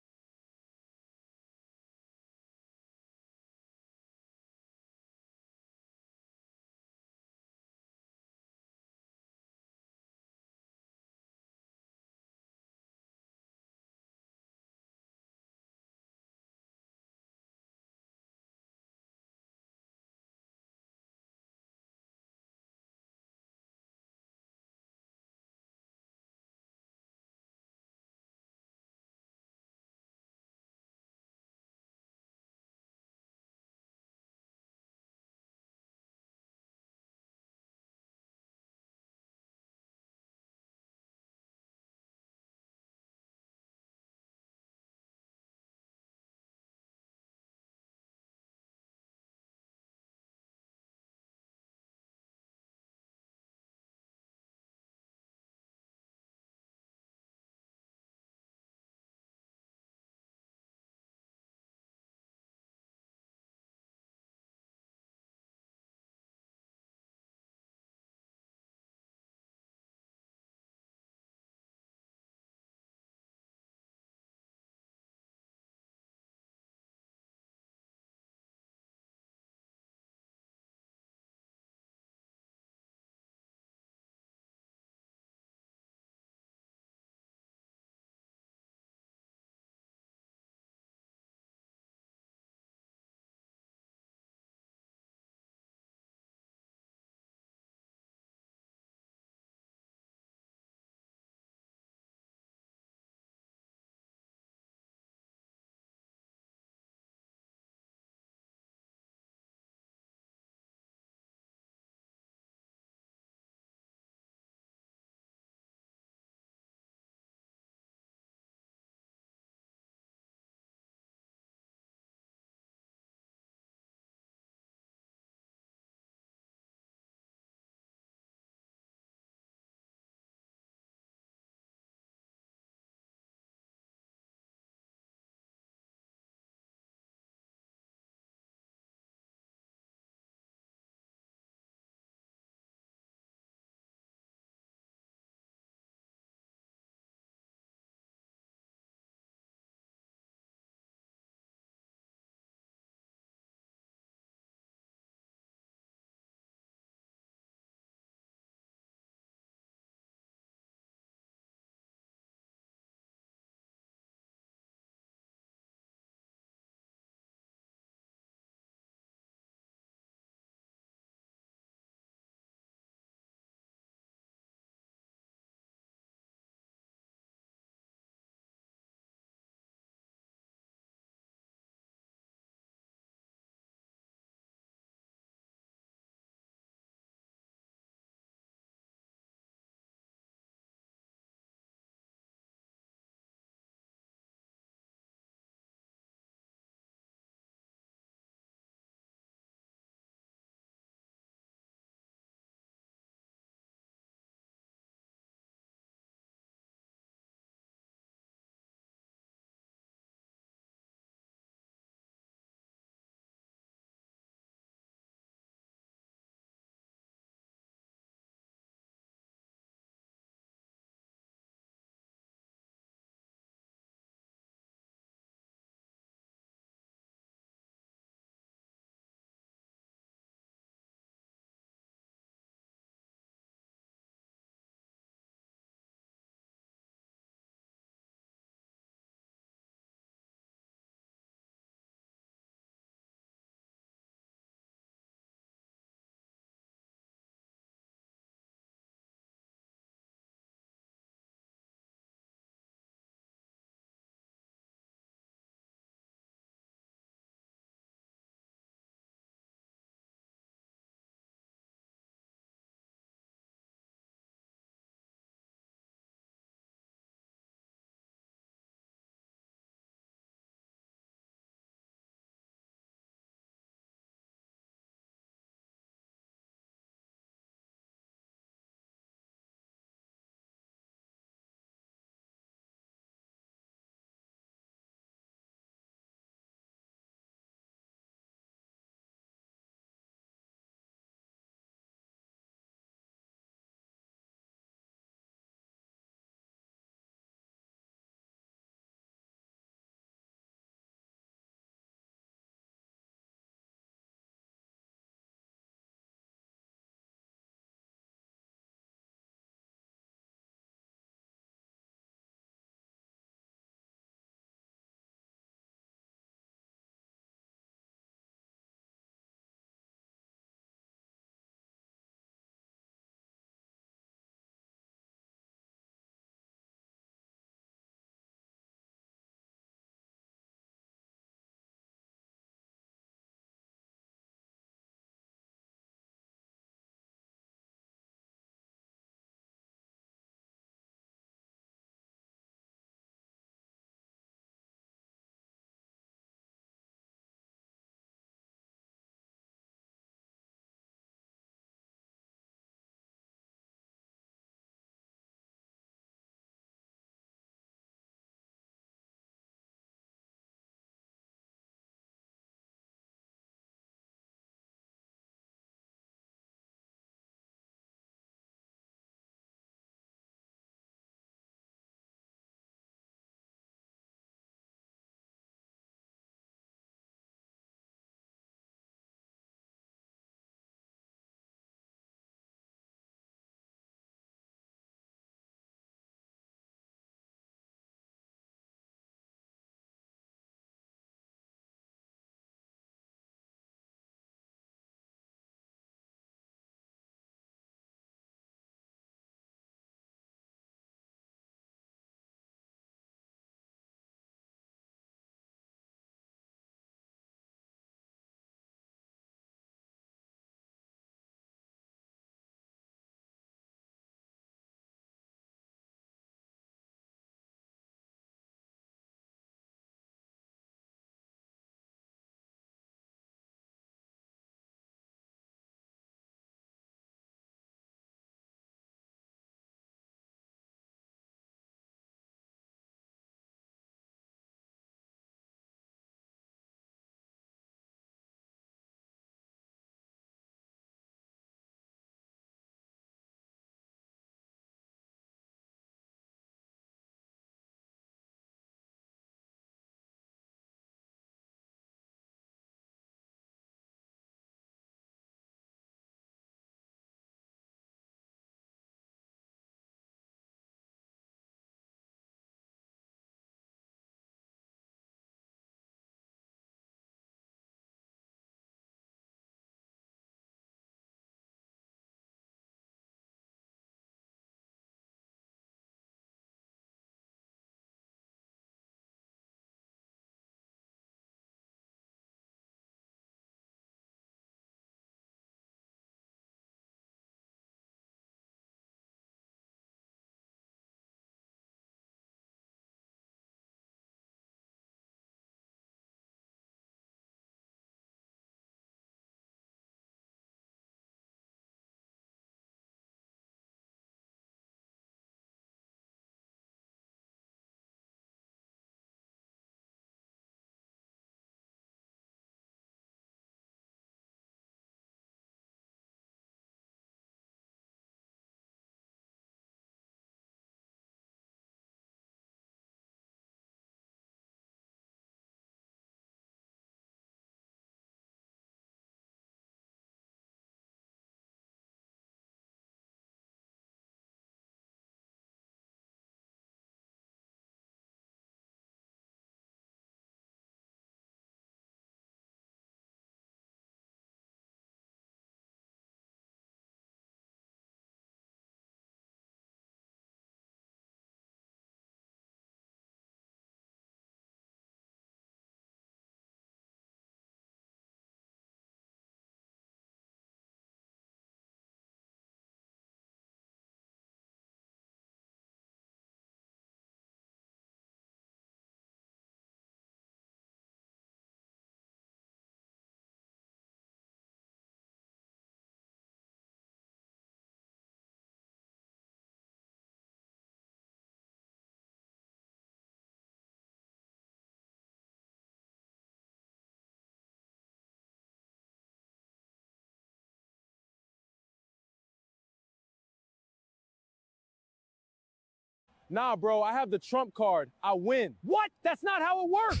Nah, bro, I have the Trump card. I win. What? That's not how it works.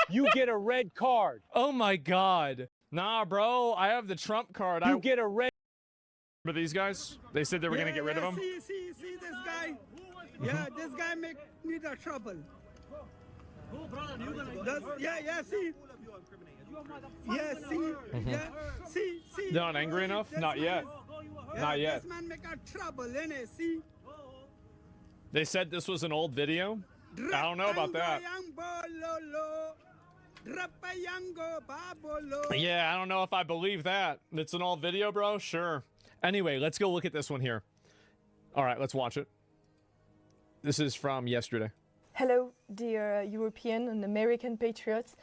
You get a red card. Oh my God. Nah, bro, I have the Trump card. You get a red. Remember these guys? They said they were going to get rid of him. See this guy? Yeah, this guy make me the trouble. Yeah, see? Yeah, see? Yeah, see? They're not angry enough? Not yet. Yeah, Not yet. This man make a trouble, innit? See? They said this was an old video. I don't know about that. Yeah, I don't know if I believe that. It's an old video, bro? Sure. Anyway, let's go look at this one here. All right, let's watch it. This is from yesterday. Hello, dear European and American patriots.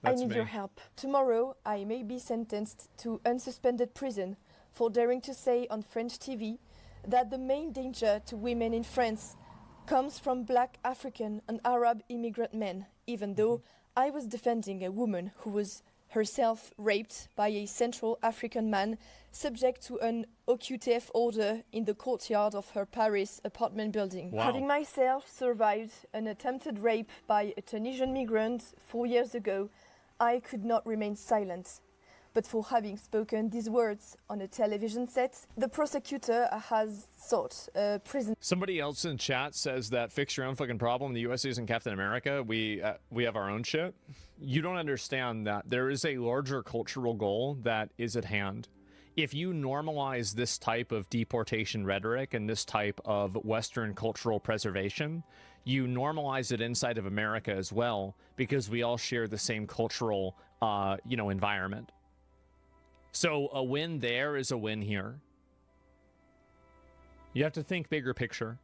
That's I need me. your help. Tomorrow, I may be sentenced to unsuspended prison for daring to say on French TV that the main danger to women in France comes from black African and Arab immigrant men, even though I was defending a woman who was herself raped by a Central African man subject to an OQTF order in the courtyard of her Paris apartment building. Wow. Having myself survived an attempted rape by a Tunisian migrant 4 years ago, I could not remain silent. But for having spoken these words on a television set, the prosecutor has sought a prison. Somebody else in chat says that fix your own fucking problem. The US isn't Captain America. We have our own shit. You don't understand that there is a larger cultural goal that is at hand. If you normalize this type of deportation rhetoric and this type of Western cultural preservation, you normalize it inside of America as well, because we all share the same cultural, environment. So a win there is a win here. You have to think bigger picture.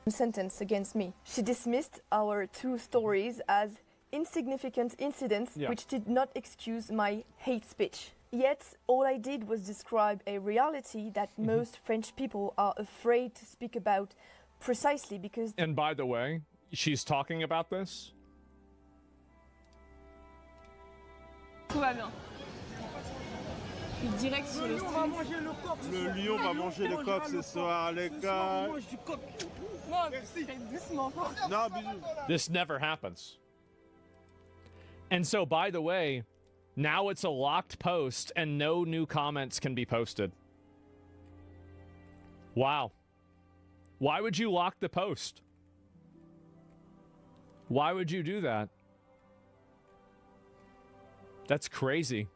Sentence against me. She dismissed our two stories as insignificant incidents which did not excuse my hate speech. Yet all I did was describe a reality that most French people are afraid to speak about, precisely because... And by the way, she's talking about this. Tout va bien. Je suis direct sur le street. Le lion va manger le coq ce soir, les gars. Non, fais doucement. Non, bisous. This never happens. And so, by the way, now it's a locked post and no new comments can be posted. Wow. Why would you lock the post? Why would you do that? That's crazy.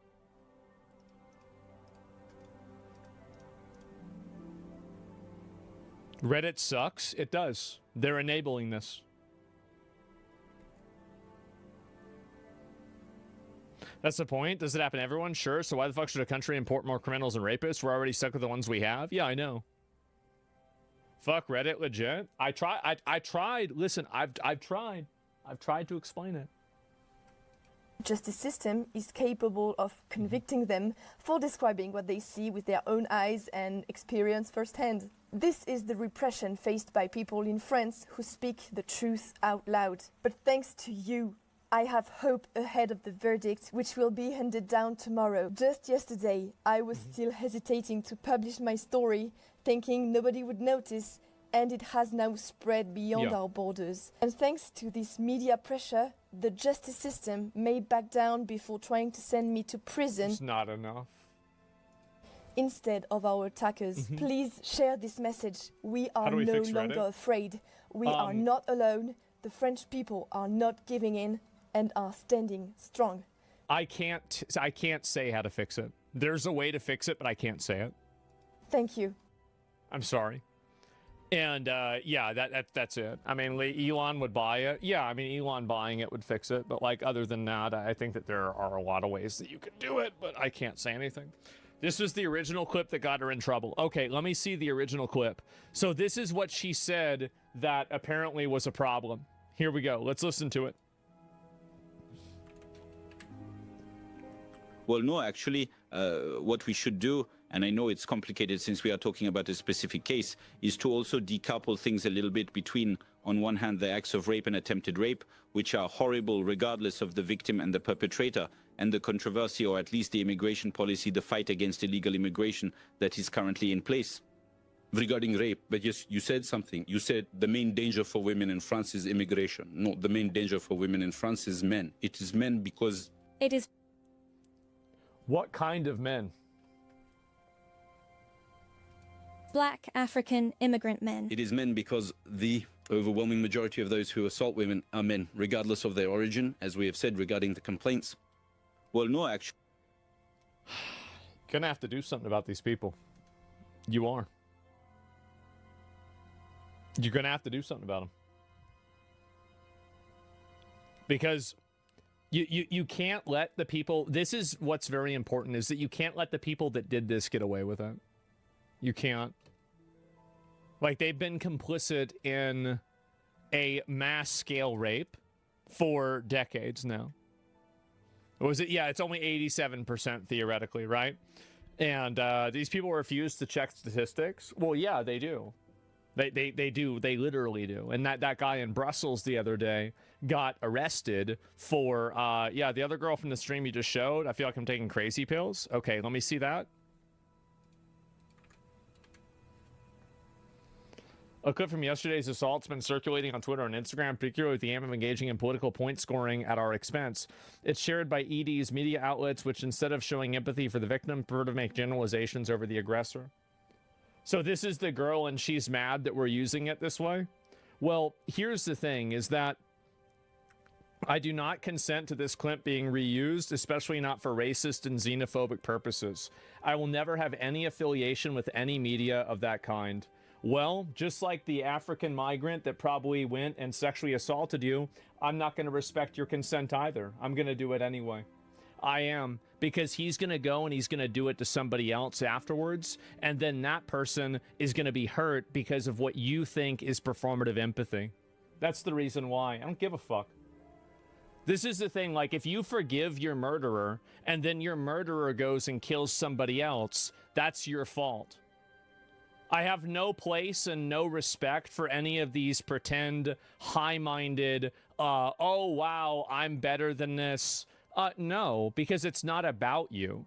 Reddit sucks. It does. They're enabling this. That's the point. Does it happen to everyone? Sure. So why the fuck should a country import more criminals and rapists? We're already stuck with the ones we have. Yeah, I know. Fuck Reddit, legit. I tried. Listen, I've tried. I've tried to explain it. Justice system is capable of convicting them for describing what they see with their own eyes and experience firsthand. This is the repression faced by people in France who speak the truth out loud. But thanks to you, I have hope ahead of the verdict, which will be handed down tomorrow. Just yesterday, I was still hesitating to publish my story, thinking nobody would notice, and it has now spread beyond our borders. And thanks to this media pressure, the justice system may back down before trying to send me to prison. It's not enough. Instead of our attackers. Please share this message. We are we no fix longer Reddit? afraid. We are not alone. The French people are not giving in and are standing strong. I can't say how to fix it. There's a way to fix it, but I can't say it. Thank you. I'm sorry. And yeah, that's it. I mean, Elon would buy it. Yeah, I mean, Elon buying it would fix it. But like, other than that, I think that there are a lot of ways that you can do it, but I can't say anything. This was the original clip that got her in trouble. Okay, let me see the original clip. So this is what she said that apparently was a problem. Here we go. Let's listen to it. Well, no, actually, what we should do, and I know it's complicated since we are talking about a specific case, is to also decouple things a little bit between, on one hand, the acts of rape and attempted rape, which are horrible regardless of the victim and the perpetrator, and the controversy, or at least the immigration policy, the fight against illegal immigration that is currently in place. regarding rape, but yes, you said something. You said the main danger for women in France is immigration. No, the main danger for women in France is men. It is men because... It is... What kind of men? Black African immigrant men. It is men because the overwhelming majority of those who assault women are men, regardless of their origin, as we have said regarding the complaints. Well, no, actually. Gonna have to do something about these people. You are. You're gonna have to do something about them. Because you can't let the people... This is what's very important, is that you can't let the people that did this get away with it. You can't. Like, they've been complicit in a mass-scale rape for decades now. Was it? Yeah, it's only 87% theoretically, right? And these people refuse to check statistics. Well, yeah, they do. They do. They literally do. And that guy in Brussels the other day got arrested for, yeah, the other girl from the stream you just showed. I feel like I'm taking crazy pills. Okay, let me see that. A clip from yesterday's assault's been circulating on Twitter and Instagram, particularly with the aim of engaging in political point scoring at our expense. It's shared by ED's media outlets, which instead of showing empathy for the victim, prefer to make generalizations over the aggressor. So this is the girl and she's mad that we're using it this way? Well, here's the thing, is that I do not consent to this clip being reused, especially not for racist and xenophobic purposes. I will never have any affiliation with any media of that kind. Well, just like the African migrant that probably went and sexually assaulted you, I'm not going to respect your consent either. I'm going to do it anyway. I am, because he's going to go and he's going to do it to somebody else afterwards, and then that person is going to be hurt because of what you think is performative empathy. That's the reason why. I don't give a fuck. This is the thing, like, if you forgive your murderer, and then your murderer goes and kills somebody else, that's your fault. I have no place and no respect for any of these pretend high-minded, oh, wow, I'm better than this. No, because it's not about you.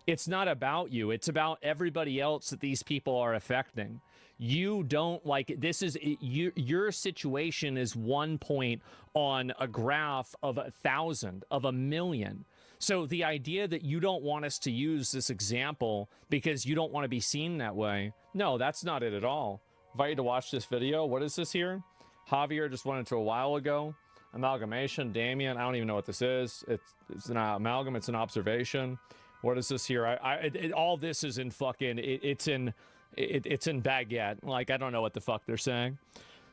It's not about you. It's about everybody else that these people are affecting. You don't, like, this is, your situation is 1 point on a graph of 1,000, of 1,000,000. So the idea that you don't want us to use this example because you don't want to be seen that way, no, that's not it at all. Invite you to watch this video. What is this here? Javier just went into a while ago. Amalgamation, Damien, I don't even know what this is. It's an amalgam, it's an observation. What is this here? All this is in fucking, it's in baguette. Like, I don't know what the fuck they're saying.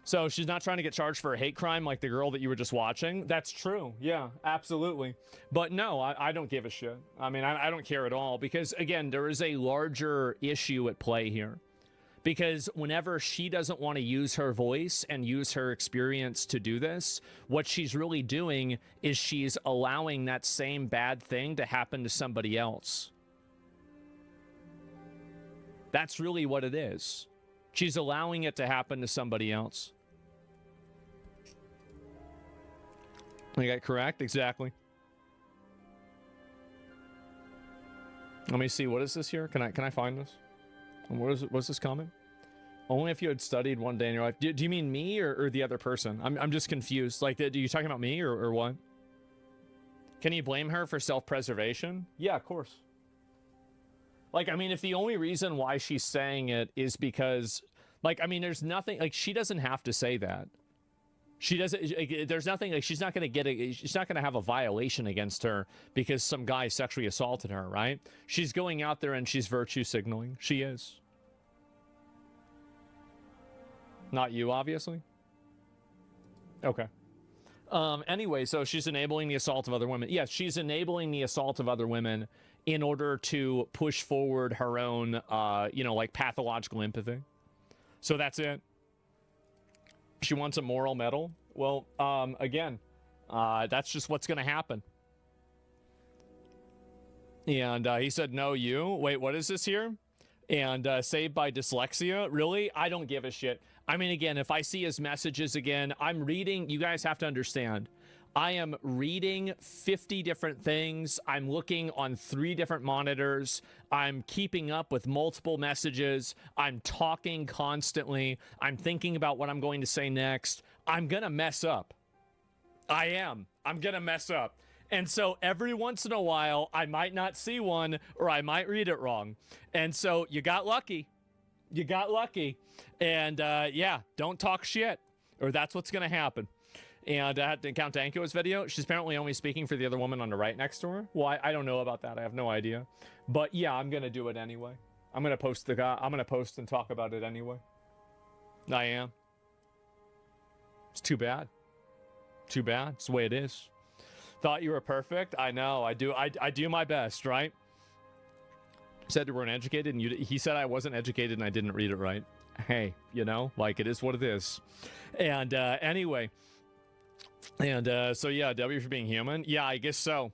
So she's not trying to get charged for a hate crime like the girl that you were just watching. That's true. Yeah, absolutely. But no, I don't give a shit. I mean, I don't care at all because, again, there is a larger issue at play here. Because whenever she doesn't want to use her voice and use her experience to do this, what she's really doing is she's allowing that same bad thing to happen to somebody else. That's really what it is. She's allowing it to happen to somebody else. I got correct? Exactly. Let me see. What is this here? Can I find this? And what is it? What's this comment? Only if you had studied one day in your life. Do you mean me or the other person? I'm just confused. Like, are you talking about me or what? Can you blame her for self-preservation? Yeah, of course. Like, I mean, if the only reason why she's saying it is because, like, I mean, there's nothing, like, she doesn't have to say that. She doesn't, there's nothing, like, she's not going to have a violation against her because some guy sexually assaulted her, right? She's going out there and she's virtue signaling. She is. Not you, obviously. Okay. Anyway, so she's enabling the assault of other women. Yes, she's enabling the assault of other women in order to push forward her own, you know, like, pathological empathy. So that's it. She wants a moral medal. Well, again, that's just what's going to happen. And he said, no, you. Wait, what is this here? And saved by dyslexia? Really? I don't give a shit. I mean, again, if I see his messages again, I'm reading. You guys have to understand. I am reading 50 different things. I'm looking on 3 different monitors. I'm keeping up with multiple messages. I'm talking constantly. I'm thinking about what I'm going to say next. I'm going to mess up. I am. I'm going to mess up. And so every once in a while, I might not see one or I might read it wrong. And so you got lucky. You got lucky. And yeah, don't talk shit or that's what's going to happen. And I had to count Danko's video. She's apparently only speaking for the other woman on the right next to her. Well, I don't know about that. I have no idea. But yeah, I'm going to do it anyway. I'm going to post I'm going to post and talk about it anyway. I am. It's too bad. Too bad. It's the way it is. Thought you were perfect. I know. I do. I do my best, right? Said you weren't educated, and he said I wasn't educated, and I didn't read it right. Hey, you know, like it is what it is. And anyway, and so yeah, W for being human. Yeah, I guess so.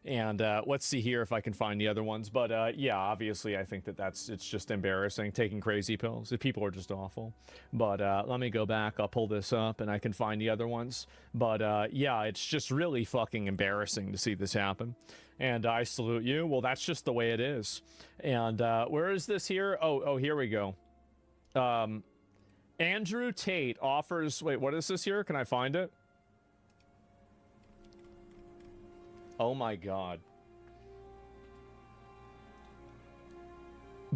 And let's see here if I can find the other ones. But yeah, obviously, I think it's just embarrassing taking crazy pills. The people are just awful. But let me go back. I'll pull this up and I can find the other ones. But yeah, it's just really fucking embarrassing to see this happen. And I salute you. Well, that's just the way it is. And where is this here? Oh, here we go. Andrew Tate offers... Wait, what is this here? Can I find it? Oh my God.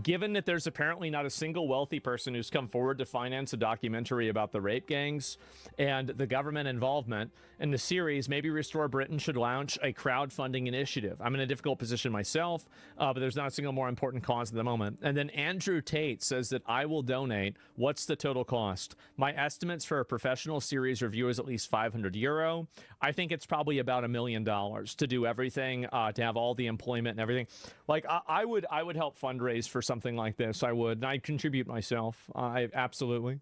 Given that there's apparently not a single wealthy person who's come forward to finance a documentary about the rape gangs and the government involvement in the series, maybe Restore Britain should launch a crowdfunding initiative. I'm in a difficult position myself, but there's not a single more important cause at the moment. And then Andrew Tate says that I will donate. What's the total cost? My estimates for a professional series review is at least €500. I think it's probably about $1 million to do everything, to have all the employment and everything. Like I would help fundraise for something like this. I would. And I'd contribute myself. I absolutely.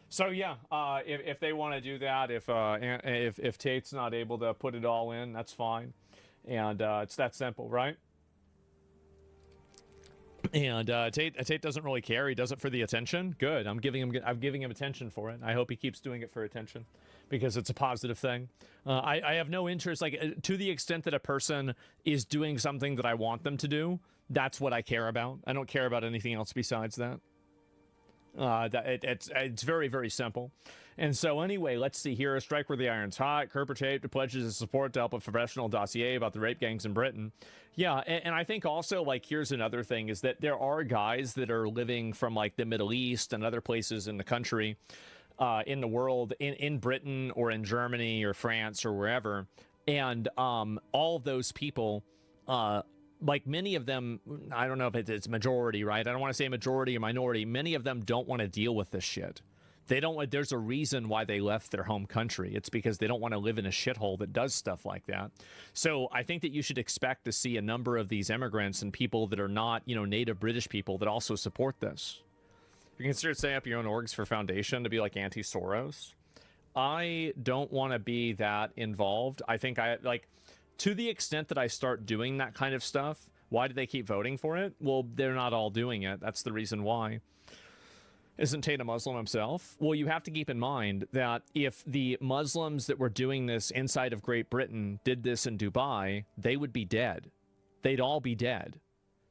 So yeah, if they want to do that, if Tate's not able to put it all in, that's fine. And it's that simple, right? And Tate doesn't really care. He does it for the attention. Good. I'm giving him attention for it. I hope he keeps doing it for attention because it's a positive thing. I have no interest, like to the extent that a person is doing something that I want them to do. That's what I care about. I don't care about anything else besides that. It's very, very simple. And so anyway, let's see here. A strike where the iron's hot. Kerper Tate pledges his support to help a professional dossier about the rape gangs in Britain. Yeah, and I think also, like, here's another thing, is that there are guys that are living from, like, the Middle East and other places in the country, in the world, in Britain or in Germany or France or wherever. And all of those people... like many of them, I don't know if it's majority, right? I don't want to say majority or minority. Many of them don't want to deal with this shit. They don't. There's a reason why they left their home country. It's because they don't want to live in a shithole that does stuff like that. So I think that you should expect to see a number of these immigrants and people that are not, you know, native British people that also support this. You consider setting up your own orgs for foundation to be like anti-Soros. I don't want to be that involved. I think to the extent that I start doing that kind of stuff, why do they keep voting for it? Well, they're not all doing it. That's the reason why. Isn't Tate a Muslim himself? Well, you have to keep in mind that if the Muslims that were doing this inside of Great Britain did this in Dubai, they would be dead. They'd all be dead.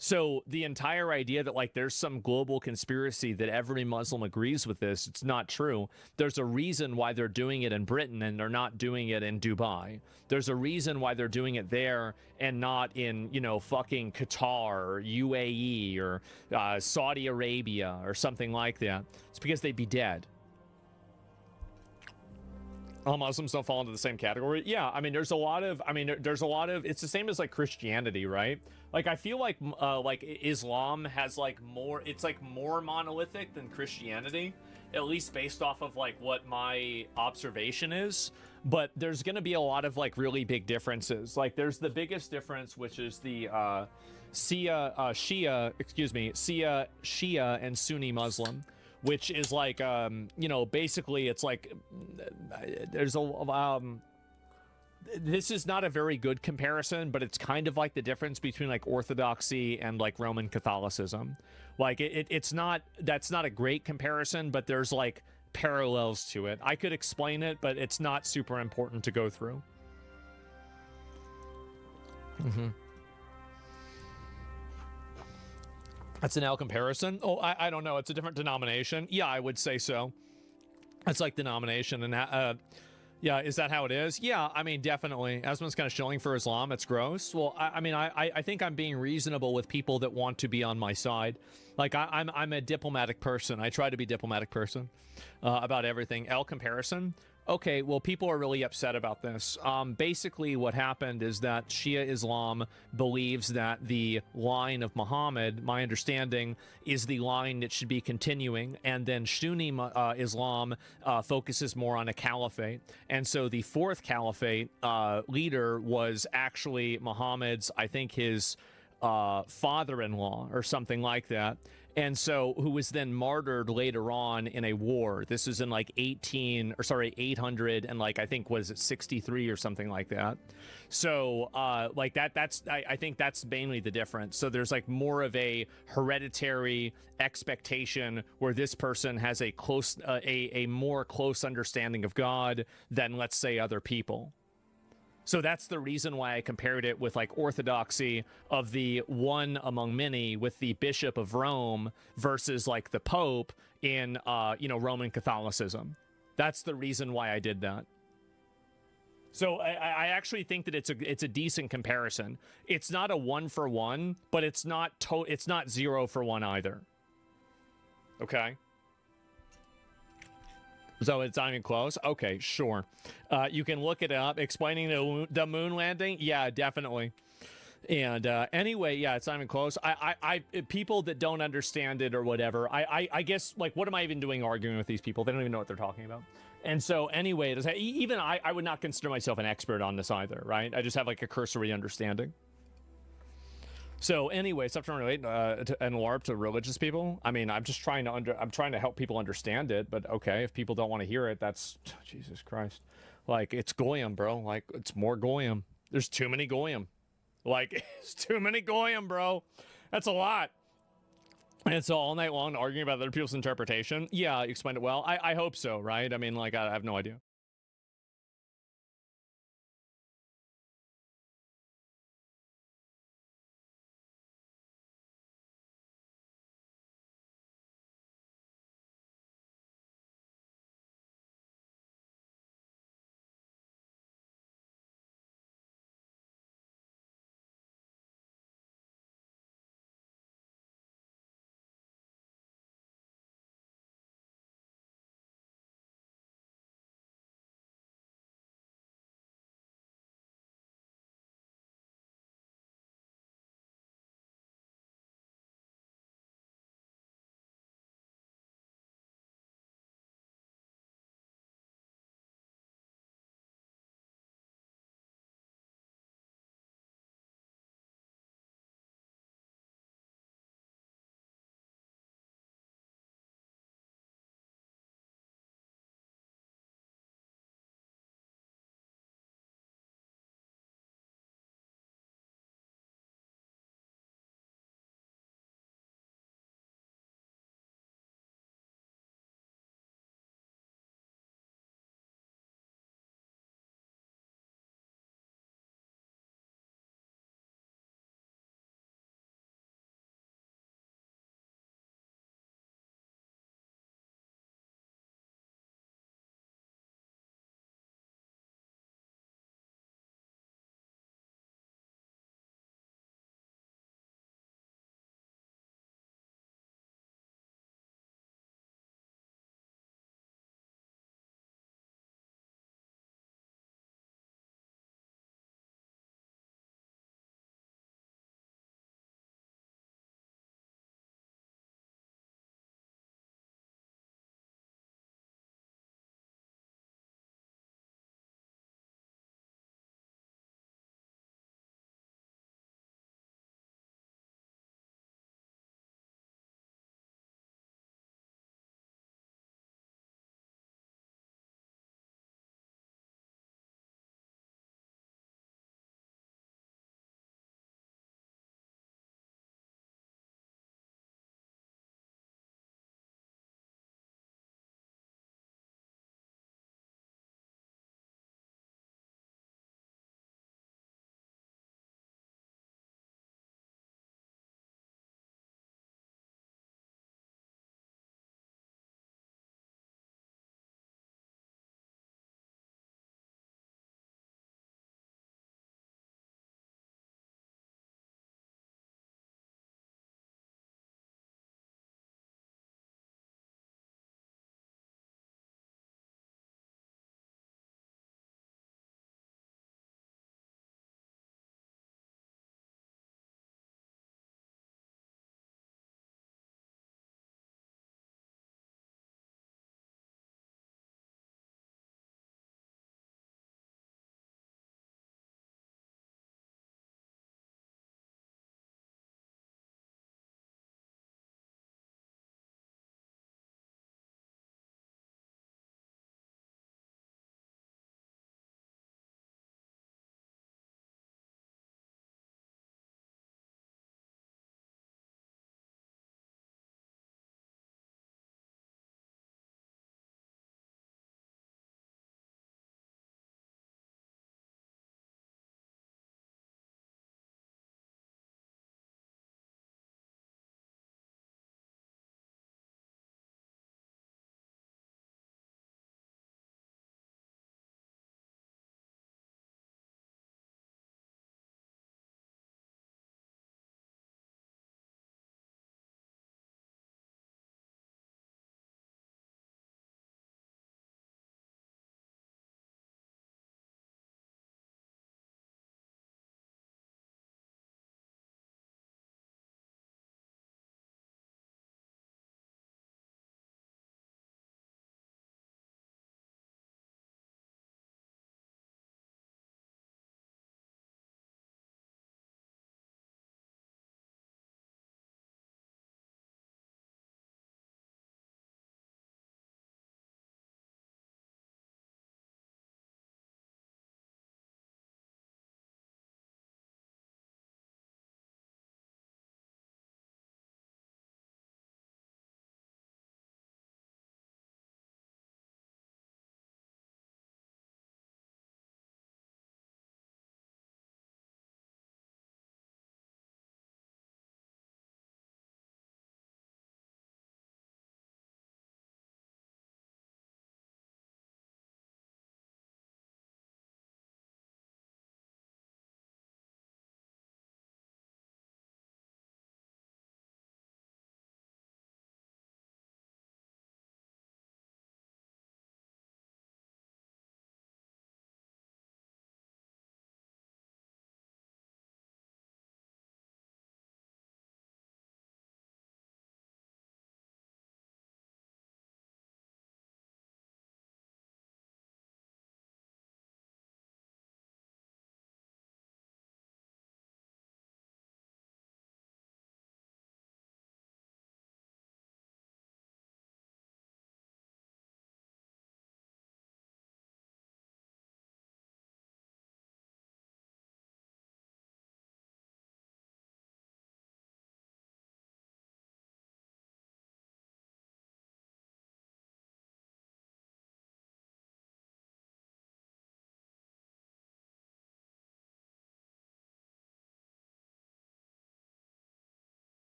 So the entire idea that, like, there's some global conspiracy that every Muslim agrees with this, it's not true. There's a reason why they're doing it in Britain and they're not doing it in Dubai. There's a reason why they're doing it there and not in, you know, fucking Qatar or UAE or Saudi Arabia or something like that. It's because they'd be dead. All Muslims don't fall into the same category. Yeah, I mean, there's a lot of, it's the same as, like, Christianity, right? Like, I feel like Islam has, like, more, it's, like, more monolithic than Christianity, at least based off of, like, what my observation is. But there's going to be a lot of, like, really big differences. Like, there's the biggest difference, which is the Shia, and Sunni Muslim, which is like, you know, basically it's like, there's a, this is not a very good comparison, but it's kind of like the difference between like Orthodoxy and like Roman Catholicism. Like it's not, that's not a great comparison, but there's like parallels to it. I could explain it, but it's not super important to go through. That's an L comparison? Oh, I don't know. It's a different denomination. Yeah, I would say so. It's like denomination. And yeah, is that how it is? Yeah, I mean, definitely. Asman's kind of shilling for Islam. It's gross. Well, I mean, I think I'm being reasonable with people that want to be on my side. Like, I'm a diplomatic person. I try to be a diplomatic person about everything. L comparison? Okay, well, people are really upset about this. Basically, what happened is that Shia Islam believes that the line of Muhammad, my understanding, is the line that should be continuing, and then Sunni Islam focuses more on a caliphate. And so the fourth caliphate leader was actually Muhammad's, I think, his father-in-law or something like that. And so, who was then martyred later on in a war. This is in like 800 and like, I think, was it 63 or something like that. So, like I think that's mainly the difference. So there's like more of a hereditary expectation where this person has a more close understanding of God than, let's say, other people. So that's the reason why I compared it with like orthodoxy of the one among many with the Bishop of Rome versus like the Pope in, Roman Catholicism. That's the reason why I did that. So I actually think that it's a decent comparison. It's not a 1-for-1, but it's not 0-for-1 either. Okay. So it's not even close? Okay, sure. You can look it up. Explaining the moon landing? Yeah, definitely. And anyway, yeah, it's not even close. People that don't understand it or whatever, I guess, like, what am I even doing arguing with these people? They don't even know what they're talking about. And so anyway, even I would not consider myself an expert on this either, right? I just have like a cursory understanding. So anyway, stop trying to relate and LARP to religious people. I mean, I'm just trying to help people understand it. But okay, if people don't want to hear it, that's Jesus Christ. Like, it's Goyim, bro. Like, it's more Goyim. There's too many Goyim. Like, it's too many Goyim, bro. That's a lot. And so all night long arguing about other people's interpretation. Yeah, you explained it well. I hope so, right? I mean, like, I have no idea.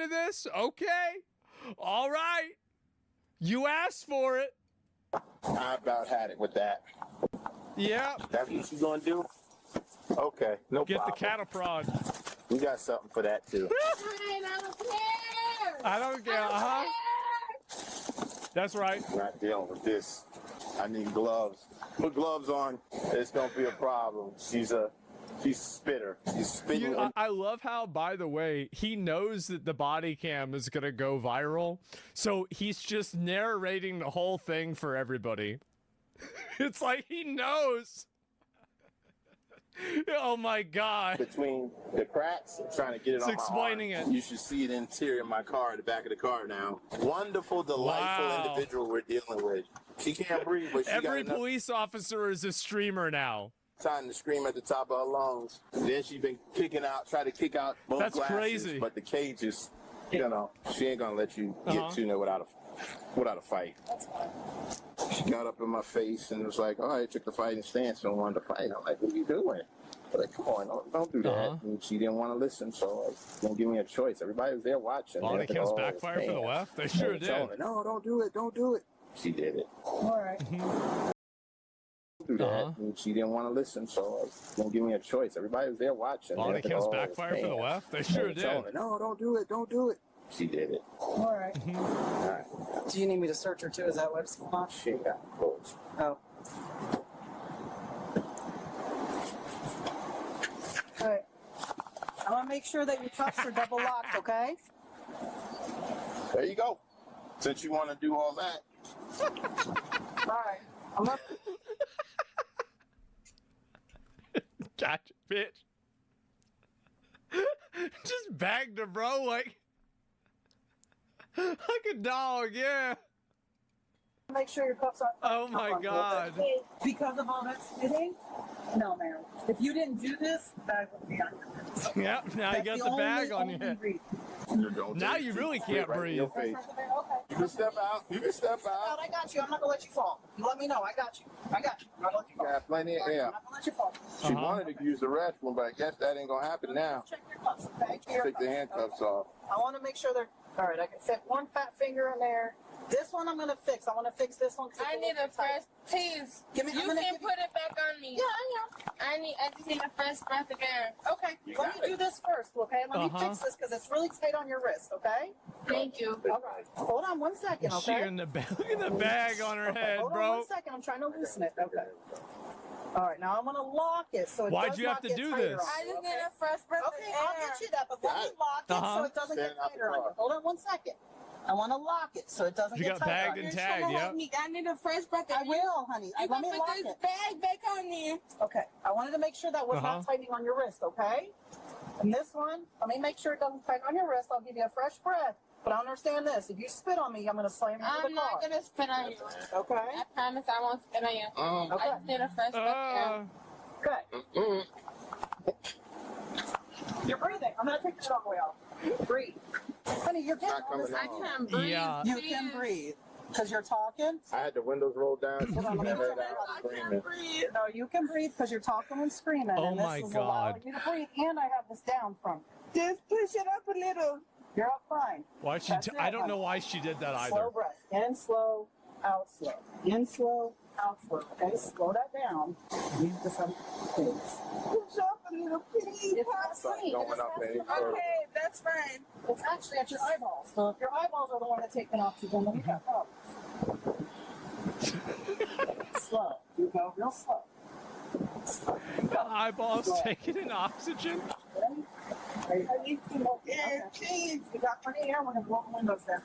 into this? Okay. All right. You asked for it. I about had it with that. Yeah. That's what you gonna do? Okay, no Get problem. the cattle prod. We got something for that too. I don't care. I don't care. Uh-huh. That's right. I'm not dealing with this. I need gloves. Put gloves on. It's gonna be a problem. She's a spitter. She's spitting. I love how, by the way, he knows that the body cam is gonna go viral, so he's just narrating the whole thing for everybody. It's like he knows. Oh my God. Between the cracks, I'm trying to get it on my explaining arm. it. You should see the interior of my car, the back of the car now. Wonderful, delightful individual we're dealing with. She can't breathe, but she Every got enough police officer is a streamer now. time to scream at the top of her lungs. Then she's been trying to kick out both That's glasses, crazy. but the cage is, she ain't gonna let you get to there without a fight. She got up in my face and was like, "Oh, I took the fighting stance and wanted to fight." I'm like, "What are you doing?" I'm like, "Come on, don't do that." And she didn't want to listen, so don't give me a choice. Everybody was there watching. Body They're cams like, "Oh, backfire for the man." left. They And sure I told did. her, "No, don't do it. Don't do it." She did it. All right. Do that. And she didn't want to listen, so don't give me a choice. Everybody was there watching. Body They're like, cams "Oh, backfire for the man." left. They And sure I told her, did. "No, don't do it. Don't do it." She did it. All right. All right. Do you need me to search her too? Is that what's going on? She ain't got clothes. Oh. All right. I want to make sure that your cuffs are double locked, okay? There you go. Since you want to do all that. All right. I'm up. Gotcha, bitch. Just bagged her, bro, like a dog, yeah. Make sure your cuffs are. Oh my God. Because of all that spitting? No, ma'am. If you didn't do this, the bag would be on your head. Yep, now you got the bag on your head. Now you really can't breathe. You can step out. You can step out. I got you. I'm not gonna let you fall. You let me know. I got you. I got you. I'm not gonna let you fall. Got plenty of air. I'm not gonna let you fall. She wanted to use the restroom, but I guess that ain't gonna happen now. Check your cuffs, okay? Take the handcuffs off. I want to make sure they're all right. I can fit one fat finger in there. This one I'm gonna fix. I want to fix this one. I need a fresh, please. Give me. You can put it back on me. Yeah, I am. I just need a fresh breath of air. Okay, let me do this first, okay? Let me fix this because it's really tight on your wrist, okay? Thank you. All right. Hold on 1 second, She okay? in the bag. Look at the bag on her head, Hold on bro. 1 second. I'm trying to loosen it. Okay. All right, now I'm gonna lock it so it Why'd does you have not to get do tighter this? on I you, just okay? need a fresh breath of Okay, air. I'll get you that, but let me lock it so it doesn't get tighter on you. Hold on 1 second. I want to lock it so it doesn't You get got tighter. bagged and tagged, yeah. I need a fresh breath of air. I will, honey. You Let can me put lock this it. bag back on me. Okay, I wanted to make sure that was not tightening on your wrist, okay? And this one, let me make sure it doesn't tighten on your wrist. I'll give you a fresh breath. But I understand this. If you spit on me, I'm going to slam you into I'm the car. not gonna spit on you. Okay? I promise I won't spit on you. Okay. I just need a fresh breath of air. Okay. You're breathing. I'm going to take that all the way off. Breathe. Honey, you're getting all this. I can't breathe. Yeah. You can breathe. Because you're talking. I had the windows rolled down. She Hold on, let me heard look out at screaming. No, you can breathe because you're talking and screaming. Oh and this my is God. allowing you to breathe. And I have this down from. Just push it up a little. You're up fine. Why she? That's I it, don't know honey. why she did that either. Slow breath. In slow, out slow. In slow, out slow. Okay, slow that down. Leave this up, please. Push up a little, please. It's not funny. Going up any further. Okay, that's fine. It's actually at your eyeballs. So if your eyeballs are the one that take the oxygen, then you got problems. Slow. You go real slow. The eyeballs taking in oxygen. I need some more air, please. You got plenty of air. We're going to blow the windows down.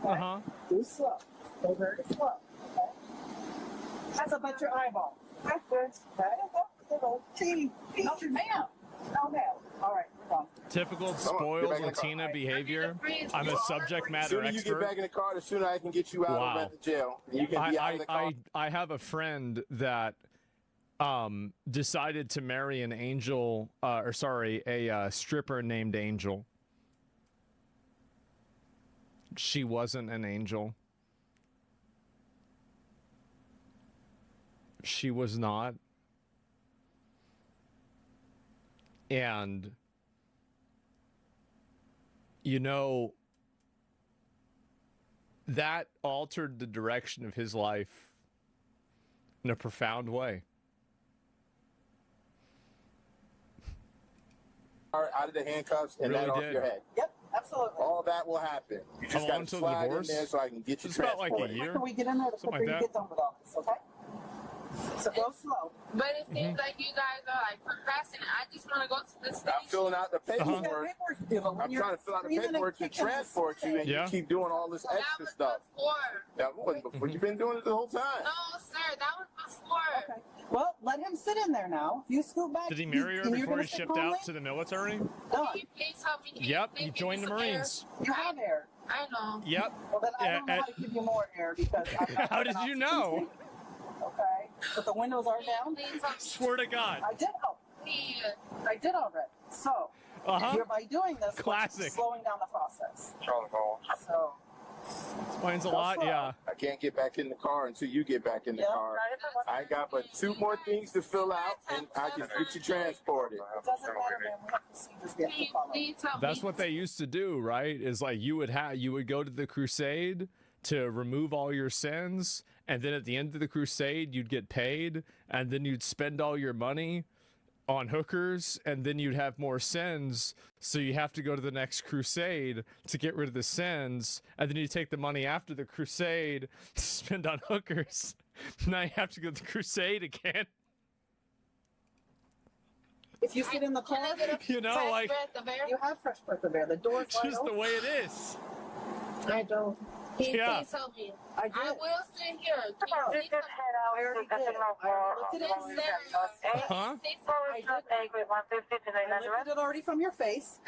Okay? Do slow. Go very slow. Okay? That's up at your eyeball. That's good. Okay? No, ma'am. No, ma'am. All right, we're done. Typical Get spoiled back in the car. Latina behavior. I'm a subject The matter sooner you get expert. back in the car, the sooner I can get you out Wow. of the jail. You can be out of the car. I have a friend that decided to marry an angel, a stripper named Angel. She wasn't an angel. She was not. And you know, that altered the direction of his life in a profound way. Out of the handcuffs and Really that off did. your head. Yep, absolutely. All that will happen. You just How got long to till the slide in divorce? there so I can get you It's about like a transported. year. Can we get in there to put Something your like kids on with all this, okay? So go slow. But it seems like you guys are like procrastinating. I just want to go to the station. I'm filling out the paperwork. Paperwork to do, but when I'm you're trying to fill out the screaming and paperwork to kicking and transport you, and Yeah. you keep doing all this extra stuff. That wasn't before. You've been doing it the whole time. No, sir, that was before. Okay. Well, let him sit in there now. If you scoot back. Did he marry her and you're before gonna he sit shipped calmly? out to the military? No. Can you please help me? Yep, he joined the Marines. You have air. I know. Yep. Well, then I don't know how to give you more air because I'm not How did you know? Okay. But the windows are down. Please help me. Swear to God. I did help. Please. I did already. So, you're by doing this, Classic. slowing down the process. So, Explains a lot, yeah. I can't get back in the car until you get back in the car. I got but 2 more things to fill out, and I can get you transported. it doesn't matter, man. We have procedures we have to follow. Please help That's me. what they used to do, right? Is like you would go to the crusade to remove all your sins, and then at the end of the crusade you'd get paid, and then you'd spend all your money on hookers, and then you'd have more sins, so you have to go to the next crusade to get rid of the sins, and then you take the money after the crusade to spend on hookers. Now you have to go to the crusade again. If you sit in the car, You know, Fresh like, breath of air? you have fresh breath of air. The door's it's wide just the open. way it is. I don't. Please, Yeah. please help me. I did. I will sit here. Can you please help me? I already did. I lifted it from your face. Huh? I lifted it already from your face.